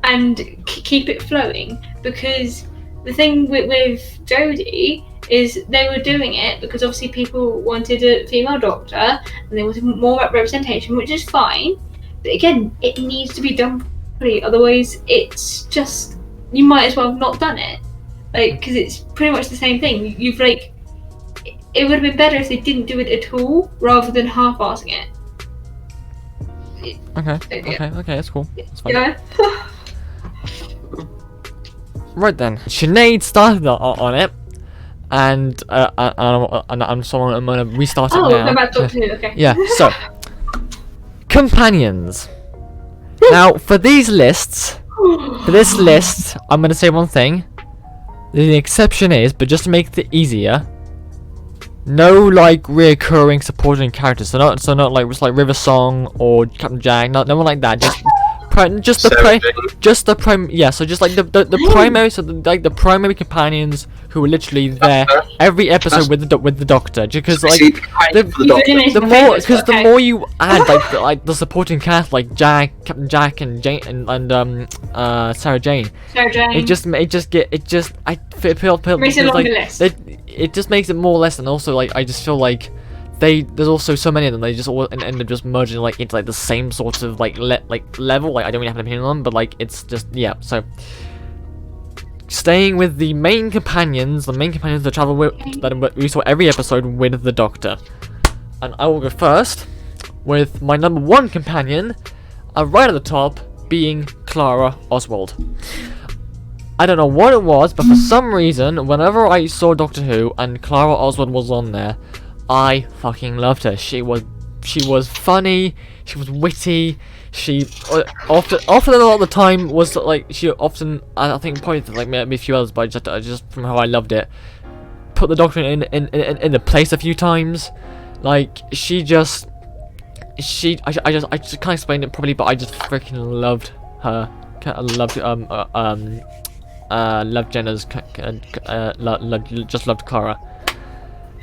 and keep it flowing. Because the thing with Jodie is they were doing it because obviously people wanted a female doctor and they wanted more representation, which is fine. But again, it needs to be done properly. Otherwise, it's just, you might as well have not done it. Like, because it's pretty much the same thing. You've like, it would have been better if they didn't do it at all rather than half-assing it. Okay, that's cool. That's fine. You know? Right then, Sinead started on it, and I'm gonna restart it Oh, now. go back to Doctor Who, okay. Yeah, so companions. Now, for this list, I'm gonna say one thing. The exception is, but just to make it easier, no like reoccurring supporting characters. So not like it's like River Song or Captain Jack. No one like that. Just the primary, so the primary companions who are literally there every episode with the Doctor, because like the more you add like the supporting cast like Jack, Captain Jack, and Jane and Sarah Jane, it just makes it more or less, and also like I just feel like there's also so many of them, they just all end up just merging like into like the same sort of like level. Like, I don't really have an opinion on them, but like it's just, yeah. So staying with the main companions that travel with, that we saw every episode with the Doctor, and I will go first with my number one companion, right at the top, being Clara Oswald. I don't know what it was, but for some reason, whenever I saw Doctor Who and Clara Oswald was on there, I fucking loved her. She was funny. She was witty. She often a lot of the time was like, she often, I think probably like maybe a few others, but just from how I loved it, put the Doctor in the place a few times. Like, I just can't explain it properly, but I just freaking loved her. I loved Jenna's, just loved Clara.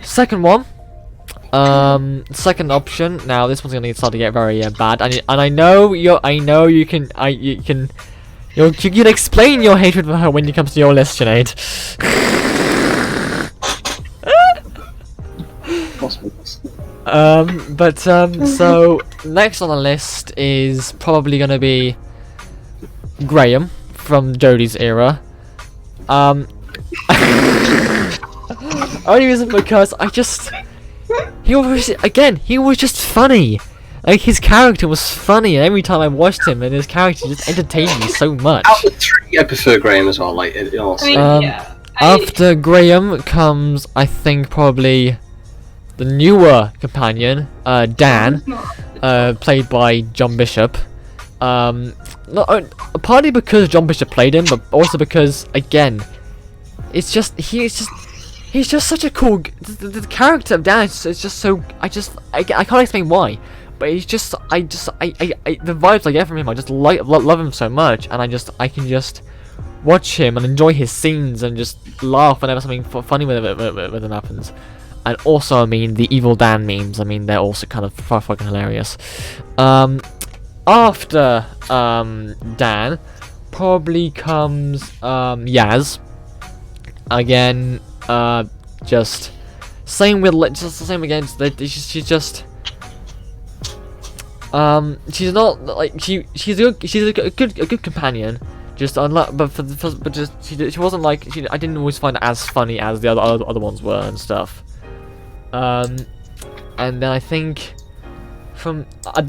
Second one. Second option. Now this one's gonna start to get very bad, and I know you can explain your hatred for her when it comes to your list, Sinead. So next on the list is probably gonna be Graham from Jodie's era. Only reason because he was just funny. Like, his character was funny, and every time I watched him, and his character just entertained me so much. Out of the three, I prefer Graham as well. Like, in all after Graham comes, I think, probably the newer companion, Dan, played by John Bishop. Partly because John Bishop played him, but also because, again, he's just such a cool. The character of Dan is just so. I can't explain why, but he's just. the vibes I get from him, I just love him so much, and I can just watch him and enjoy his scenes and just laugh whenever something funny with him happens. And also, I mean, the evil Dan memes. I mean, they're also kind of fucking hilarious. After Dan, probably comes Yaz. Again, just same with just the same again. She's just she's not like she's a good companion. Just unlike, but but just she wasn't like I didn't always find it as funny as the other ones were and stuff. And then I think from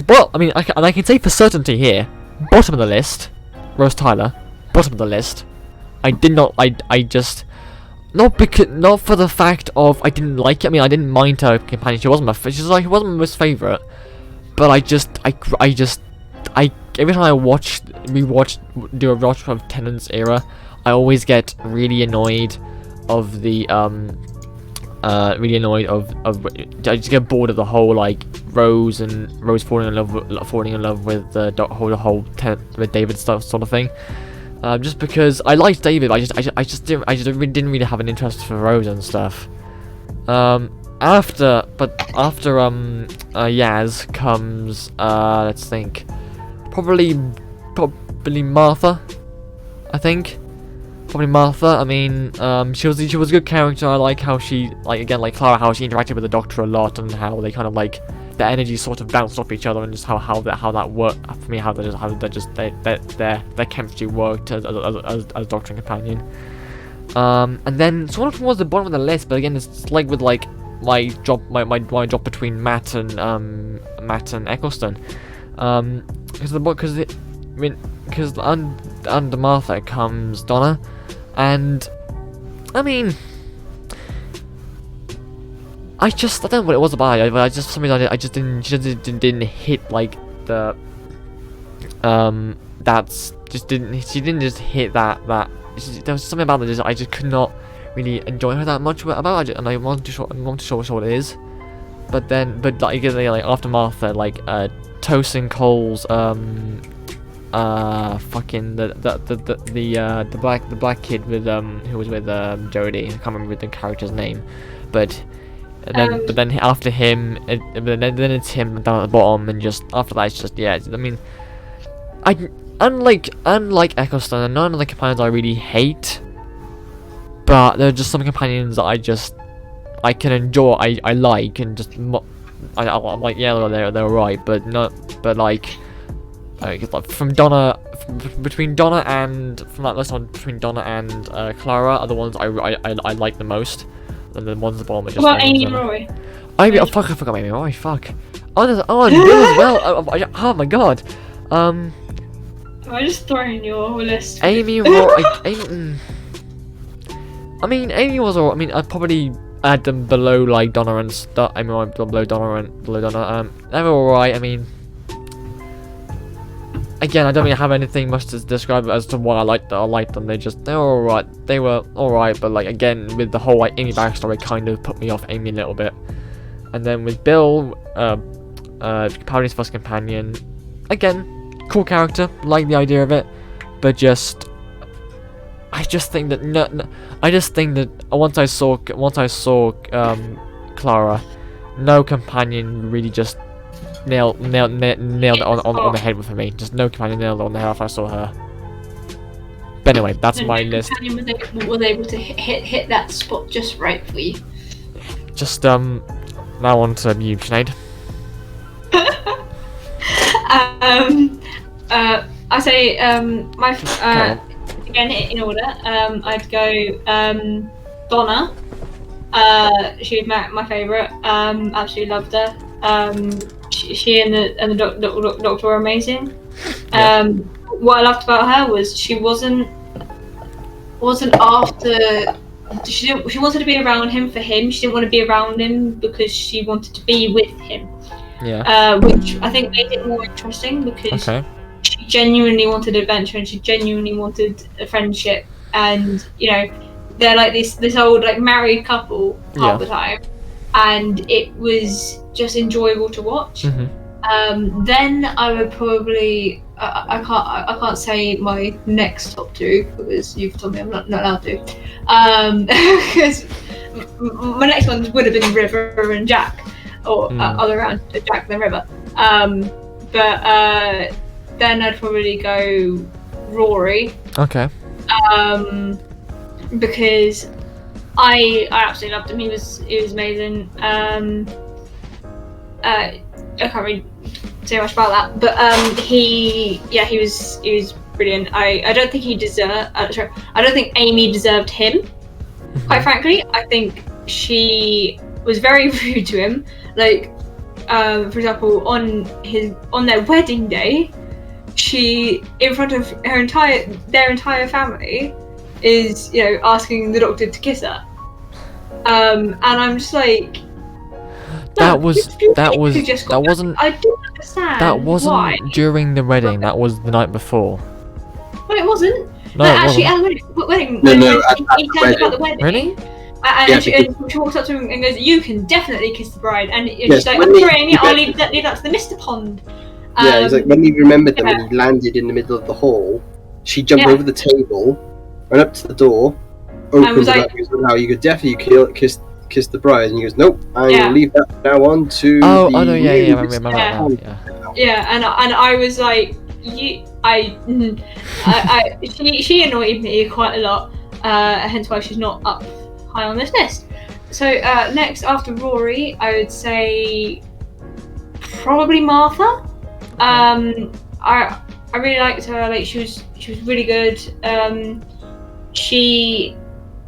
well, I mean, I can say for certainty here, bottom of the list, Rose Tyler, bottom of the list. I did not, I just not for the fact of I didn't like it. I mean, I didn't mind her companion. She wasn't she wasn't my most favorite, but I every time I do a watch of Tennant's era, I always get really annoyed of the I just get bored of the whole like Rose falling in love with the whole Tennant with David stuff sort of thing. Just because I liked David, I just didn't really have an interest for Rose and stuff. After Yaz comes let's think. Probably Martha. I think. Probably Martha. I mean, she was a good character. I like how she like Clara, how she interacted with the Doctor a lot, and how they kind of like their energy sort of bounced off each other, and just how that their chemistry worked as Doctor and companion. And then sort of towards the bottom of the list, but again, it's like with like my job between Matt and Eccleston. Because under Martha comes Donna, and I mean, I don't know what it was about it, but for some reason she didn't hit like the she didn't just hit that there was something about it I just could not really enjoy her that much about it, and I wasn't too sure what it is. But like after Martha, like Tosin Cole's fucking the black kid with who was with Jodie. I can't remember the character's name, but then after him, then it's him down at the bottom, and just after that it's just I mean, unlike Eccleston, and none of the companions I really hate, but there are just some companions that I can enjoy, I like, and just I'm like they're alright, but like from Donna, between Donna and from that list on between Donna and Clara are the ones I like the most, and the ones at the bottom are just. What about Amy and Roy? I forgot Amy and Roy. Fuck. And Bill as well. Oh my god. I just throwing your list. Amy and Roy. I mean, Amy was alright. I mean, I'd probably add them below like Donna and stuff. I mean, below Donna. They were alright. I mean, again, I don't really have anything much to describe as to why I liked them. They were alright. They were alright, but like again, with the whole like Amy backstory, kind of put me off Amy a little bit. And then with Bill, Capaldi's first companion, again, cool character, like the idea of it, but I just think that once I saw Clara, no companion really just nailed it on the head for me. Just no companion nailed it on the head after I saw her. But anyway, that's my list. Companion was able to hit that spot just right for you. Just now on to you, Sinead. I say my again in order. I'd go Donna. She was my favourite. Absolutely loved her. She and the doctor were amazing. Yeah. What I loved about her was she wasn't after. She wanted to be around him for him. She didn't want to be around him because she wanted to be with him. Yeah. Which I think made it more interesting because she genuinely wanted adventure and she genuinely wanted a friendship, and you know they're like this old like married couple half the time, and it was just enjoyable to watch. Then I would probably I can't say my next top two because you've told me I'm not allowed to, because my next ones would have been River and Jack, or other around Jack and River, but then I'd probably go Rory. Okay. Because I absolutely loved him. He was amazing. I can't really say much about that, but he was brilliant. I don't think he deserved. Sorry, I don't think Amy deserved him. Quite frankly, I think she was very rude to him. Like, for example, on their wedding day, she, in front of their entire family, is asking the doctor to kiss her. And I'm just like, that wasn't. I don't understand. That wasn't why. during the wedding. That was the night before. Well, it wasn't. No, But it actually, wasn't. at the wedding, No, when no, he at tells about the wedding, Really? and she walks up to him and goes, "You can definitely kiss the bride," and Yes, she's like, when "I'm he- sorry, Amy, I'll leave that to the Mr. Pond." Yeah, he's like, when he remembered them yeah. and he landed in the middle of the hall, she jumped Yeah. over the table, ran up to the door, opened was it like- up, and goes, "Now you could definitely kiss the bride," and he goes, "Nope, I'm Yeah. gonna leave that from now on to Oh the no, yeah, new I remember that now. Mr. Yeah. Yeah, and I was like, she annoyed me quite a lot, hence why she's not up high on this list. So next after Rory, I would say probably Martha. I really liked her. Like she was really good. She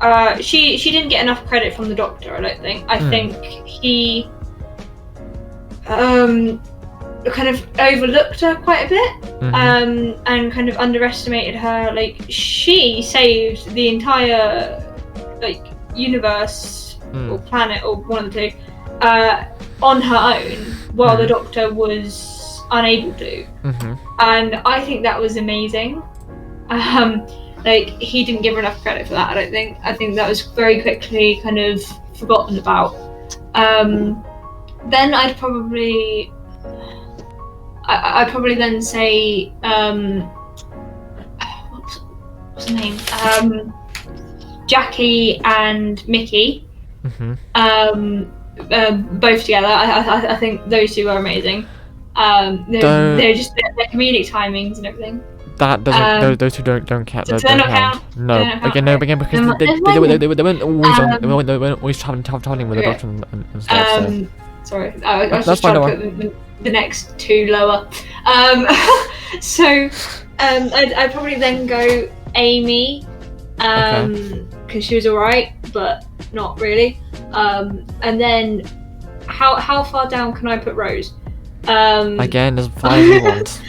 didn't get enough credit from the doctor. I don't think. I think he kind of overlooked her quite a bit, and kind of underestimated her. Like she saved the entire universe or planet or one of the two on her own, while the doctor was unable to. And I think that was amazing. He didn't give her enough credit for that. I don't think. I think that was very quickly kind of forgotten about. Then I'd probably then say what's her name? Jackie and Mickey. Both together. I think those two are amazing. They're just their comedic timings and everything. That doesn't. Those two don't count. So Don't they don't count. count? No, They don't count, again, no, okay. again, because they weren't always on. They weren't always traveling with the doctor and stuff. So. Sorry, I was That's just fine, trying to put the next two lower. I'd probably then go Amy, because she was alright, but not really. And then how far down can I put Rose? Again, there's 5 you want.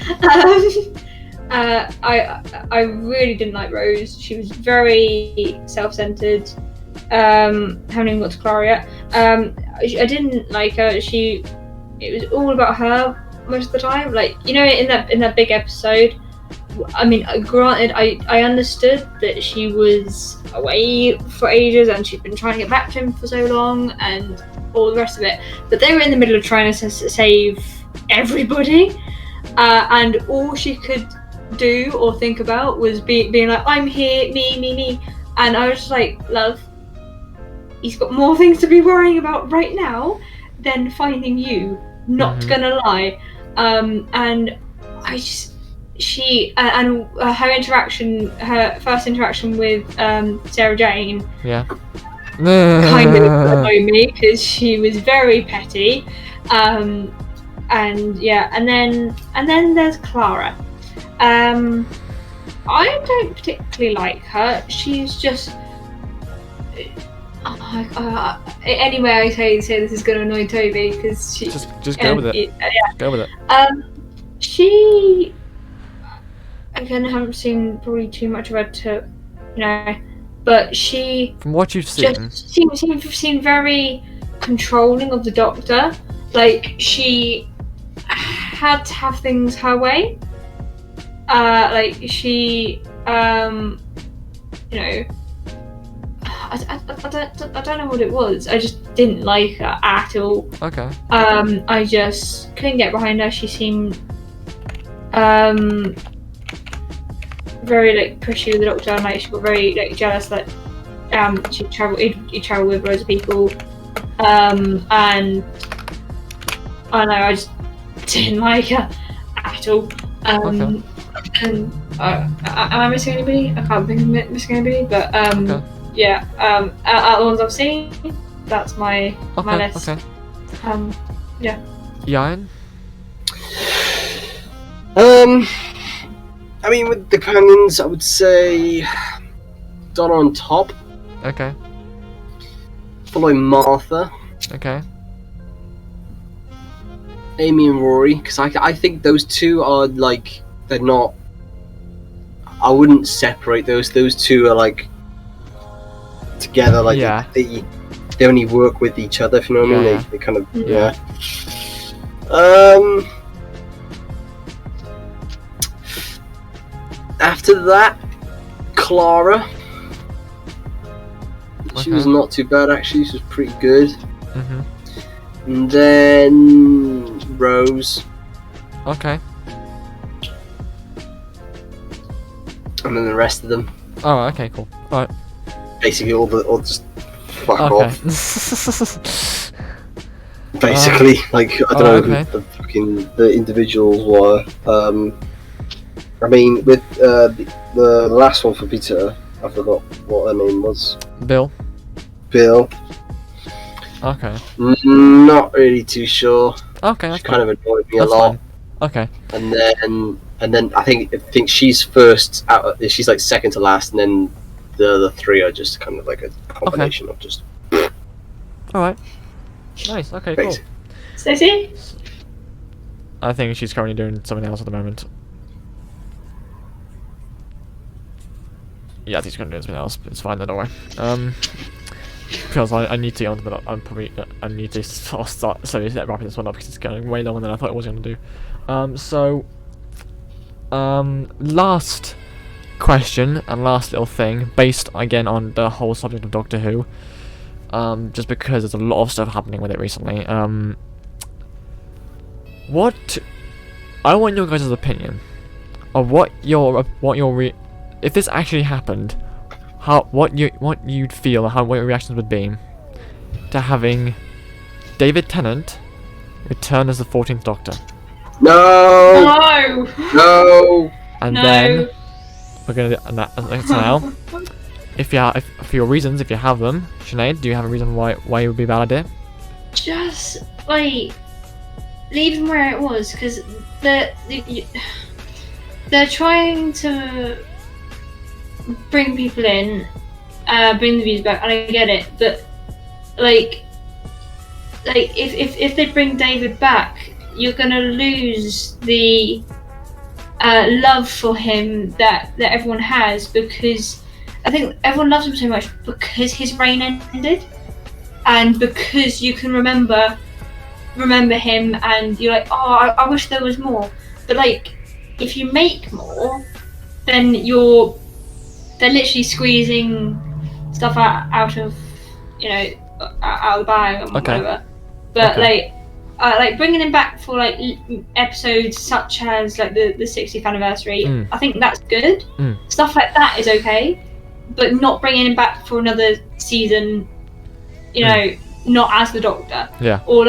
I really didn't like Rose. She was very self-centered. Haven't even got to Clara yet. I didn't like her. It was all about her most of the time. Like, in that big episode. I mean, granted, I understood that she was away for ages and she'd been trying to get back to him for so long and all the rest of it. But they were in the middle of trying to save everybody, and all she could do or think about was being like, "I'm here, me," and I was just like, "Love, he's got more things to be worrying about right now than finding you." Not gonna lie, and I just. Her first interaction with Sarah Jane, Yeah. kind of annoyed me because she was very petty, and then there's Clara. I don't particularly like her. She's just. Anyway, I say this is going to annoy Toby because she just go with it. Go with it. She. Again, I haven't seen probably too much of her but she. From what you've seen, just seemed very controlling of the doctor. Like she had to have things her way. Like she, I don't know what it was. I just didn't like her at all. Okay. I just couldn't get behind her. She seemed very pushy with the doctor, and she got very jealous that he'd travel with loads of people, and I don't know, I just didn't like her at all. Okay. And am I missing anybody? I can't think of missing anybody, but Okay. yeah, out of the ones I've seen, that's my list. Okay. Yeah. Ieuan? I mean, with the companions, I would say Donna on top, Okay. following Martha, Okay. Amy and Rory, because I think those two are like, they're not. I wouldn't separate those. Those two are like together. Like Yeah. they only work with each other. If you know what I mean? Yeah. They kind of Yeah. After that, Clara. She was Okay. not too bad actually. She was pretty good. Mhm. And then Rose, Okay. and then the rest of them. Oh, okay, cool. Alright. Basically, all just fuck Okay. off. Basically, like I don't know okay. who the individuals were. I mean, with the last one for Peter, I forgot what her name was. Bill. Bill. Okay. Not really too sure. Okay, She that's kind fine. of annoyed me That's a lot. fine. Okay. And then I think she's first out. She's like second to last, and then the other three are just kind of like a combination of just Alright. Nice. Okay, cool. basic. Stacey? I think she's currently doing something else at the moment. Yeah, I think she's currently doing something else, but it's fine, don't worry. Because I need to get on, but I'm probably I need to start wrapping this one up because it's going way longer than I thought it was going to do. Last question and last little thing, based again on the whole subject of Doctor Who. Just because there's a lot of stuff happening with it recently. What I want your guys' opinion of if this actually happened, what you'd feel, what your reactions would be to having David Tennant return as the 14th Doctor. No, No! no. And No. then we're gonna do that now. If for your reasons, if you have them, Sinead, do you have a reason why it would be a bad idea? Just, like, leave them where it was, because they're trying to bring people in, bring the views back, and I get it, but, like if they bring David back, you're gonna lose the love for him that everyone has, because I think everyone loves him so much because his reign ended, and because you can remember him, and you're like, oh, I wish there was more. But like, if you make more, then they're literally squeezing stuff out of out of the bag and Okay. whatever. But Okay. like bringing him back for like episodes such as like the 60th anniversary, I think that's good. Stuff like that is okay, but not bringing him back for another season, not as the Doctor. Yeah. Or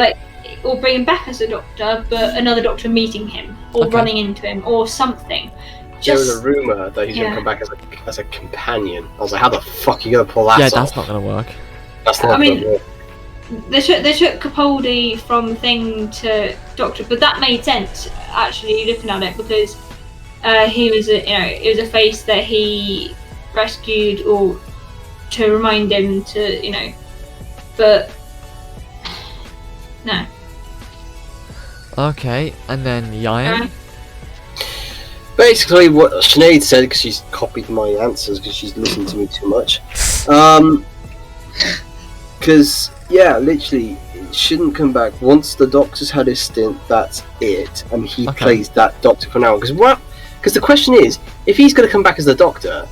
bring him back as the Doctor, but another Doctor meeting him or Okay. running into him or something. There was Just a rumor that he's yeah. gonna come back as a companion. I was like, how the fuck are you gonna pull that Yeah, off? that's not gonna work. That's not I mean, gonna work. they took Capaldi from Thing to Doctor, but that made sense actually looking at it, because he was it was a face that he rescued or to remind him to but no. Okay, and then Ieuan. Uh, Basically, what Sinead said, because she's copied my answers because she's listened to me too much. Because yeah, literally, it shouldn't come back once the Doctor's had his stint. That's it, and he Okay. plays that Doctor for now. Because the question is, if he's gonna come back as the Doctor,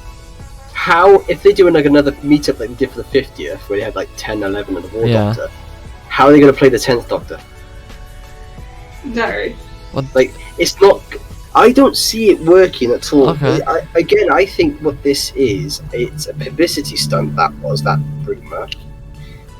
how, if they're doing like another meetup like they did for the 50th, where they had like 10, 11 of the War Yeah. Doctor, how are they gonna play the 10th Doctor? no. Like, it's not. I don't see it working at all. Okay. I think what this is, it's a publicity stunt. That rumor,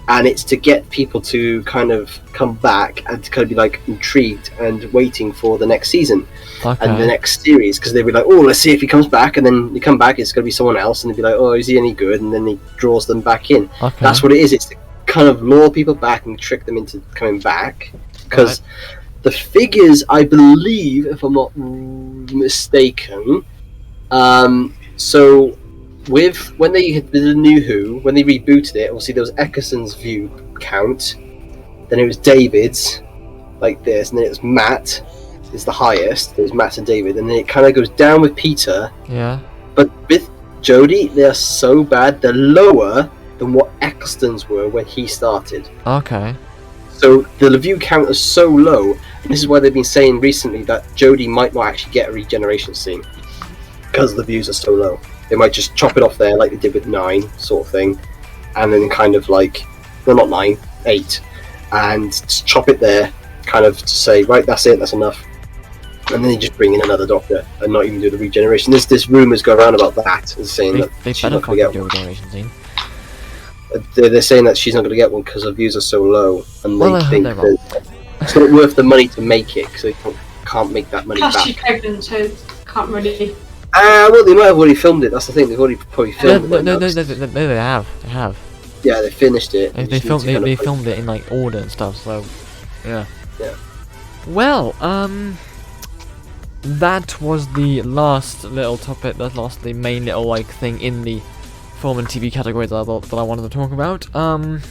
and it's to get people to kind of come back and to kind of be like intrigued and waiting for the next season and the Okay. next series, because they'll be like, oh, let's see if he comes back, and then they come back, it's going to be someone else, and they'll be like, oh, is he any good? And then he draws them back in. Okay. That's what it is. It's to kind of lure people back and trick them into coming back, because. Right. The figures, I believe, if I'm not mistaken, So when they did the new Who, when they rebooted it, obviously there was Eckerson's view count, then it was David's, like this, and then it was Matt is the highest. There was Matt and David, and then it kind of goes down with Peter. Yeah. But with Jodie, they're so bad, they're lower than what Eccleston's were when he started. Okay. So the view count is so low, and this is why they've been saying recently that Jodie might not actually get a regeneration scene because the views are so low. They might just chop it off there like they did with 9, sort of thing, and then kind of like, well, not 9, 8, and just chop it there, kind of to say, right, that's it, that's enough. And then you just bring in another Doctor and not even do the regeneration. This rumours go around about that, and saying that They she's better not going to fucking get do a one. regeneration scene. They're saying that she's not going to get one because her views are so low, and Well, they I hope think they're wrong. that it's not worth the money to make it, because they can't make that money Plus, back. she's pregnant, so can't really. Well, they might have already filmed it. That's the thing. They've already probably No, filmed it. no, now. they have. They have. Yeah, they finished it. They just need filmed. to kind They of, like, filmed it in like order and stuff. So, yeah. Yeah. Well, that was the last little topic. The main little like thing in the film and TV category that I wanted to talk about. I'm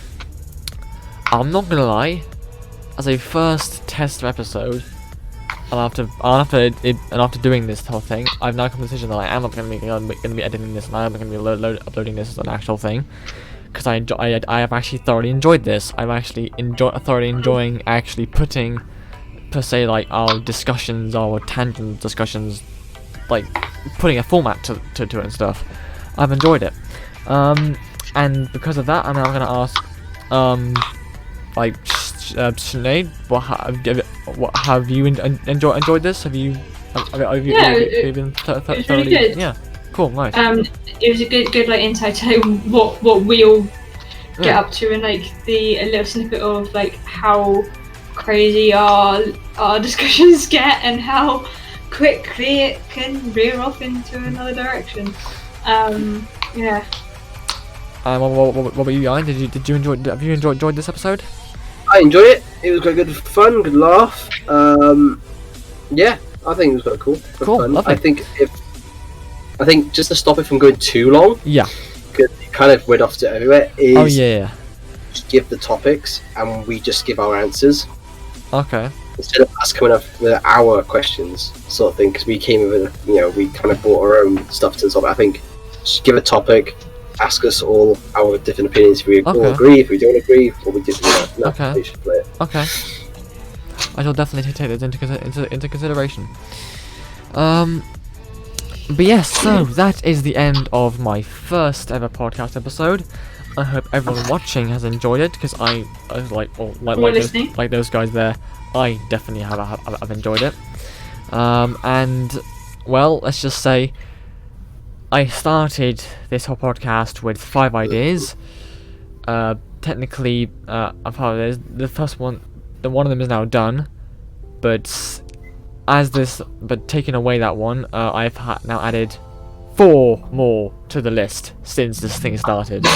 not gonna lie. As a first test episode, and after doing this whole thing, I've now come to the decision that I am not going to be editing this, and I am going to be uploading this as an actual thing, because I have actually thoroughly enjoyed this. I'm actually thoroughly enjoying actually putting, per se, like our discussions, our tangent discussions, like putting a format to it and stuff. I've enjoyed it, and because of that, I'm now going to ask, like, Sinead, what have you enjoyed this? Have you been was really good. Yeah, cool, nice. It was a good like insight to what we all get up to, and like a little snippet of like how crazy our discussions get and how quickly it can veer off into another direction. Yeah. What about you, Ieuan? Have you enjoyed this episode? I enjoyed it. It was quite good fun, good laugh. Yeah, I think it was quite cool. Quite Cool, fun. lovely. I think just to stop it from going too long, Yeah. because it kind of went off to everywhere, is Oh yeah. just give the topics and we just give our answers Okay. instead of us coming up with our questions, sort of thing. Because we came with, we kind of brought our own stuff to the topic. I think just give a topic. Ask us all our different opinions. If we all Okay. agree, if we don't agree, what we did. Okay. We should play it. Okay. I shall definitely take this into consideration. But yes, so that is the end of my first ever podcast episode. I hope everyone watching has enjoyed it, because I was like those guys there. I definitely have enjoyed it. And well, let's just say I started this whole podcast with 5 ideas. Technically, the first one, one of them is now done, but taking away that one, I've now added 4 more to the list since this thing started.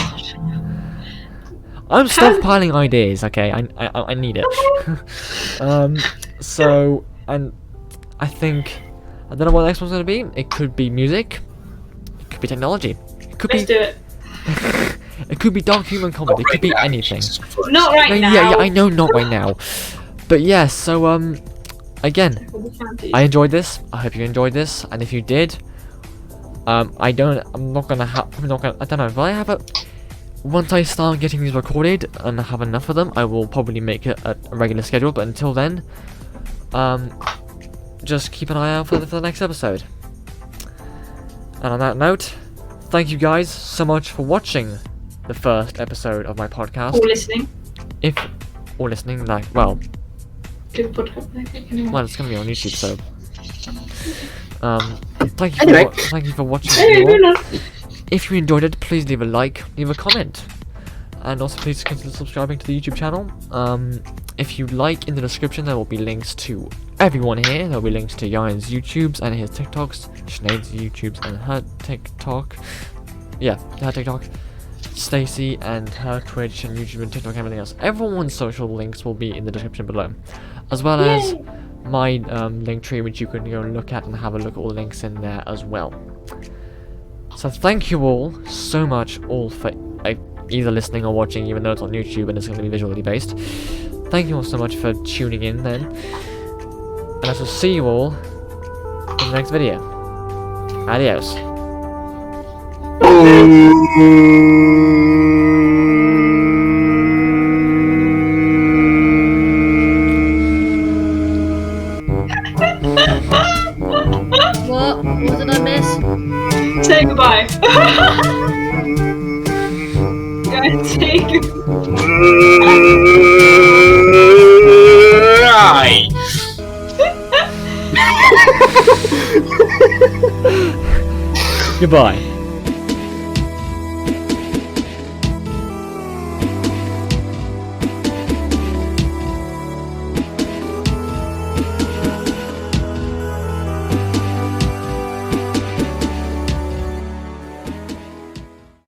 I'm stockpiling ideas, okay? I need it. So, and I think, I don't know what the next one's gonna be. It could be music. It could be technology. It could Let's do it. It could be dark human comedy. It could be anything. Not right now. Yeah, I know, not right now. But yeah, so again, I enjoyed this. I hope you enjoyed this, and if you did, I don't know. Will I have a? Once I start getting these recorded and have enough of them, I will probably make it a regular schedule. But until then, just keep an eye out for the next episode. And on that note, thank you guys so much for watching the first episode of my podcast. Or listening. Like, well, Good podcast. well, it's gonna be on YouTube, so. Thank you for watching. If you enjoyed it, please leave a like, leave a comment, and also please consider subscribing to the YouTube channel. If you like, in the description there will be links to everyone here. There will be links to Ieuan's YouTubes and his TikToks, Sinead's YouTubes and her TikTok. Yeah, her TikTok. Stacey and her Twitch and YouTube and TikTok and everything else. Everyone's social links will be in the description below, as well as my link tree, which you can go and look at and have a look at all the links in there as well. So thank you all so much, all for either listening or watching, even though it's on YouTube and it's going to be visually based. Thank you all so much for tuning in then. And I shall see you all in the next video. Adios. What? What did I miss? Say goodbye. Guys, say Goodbye.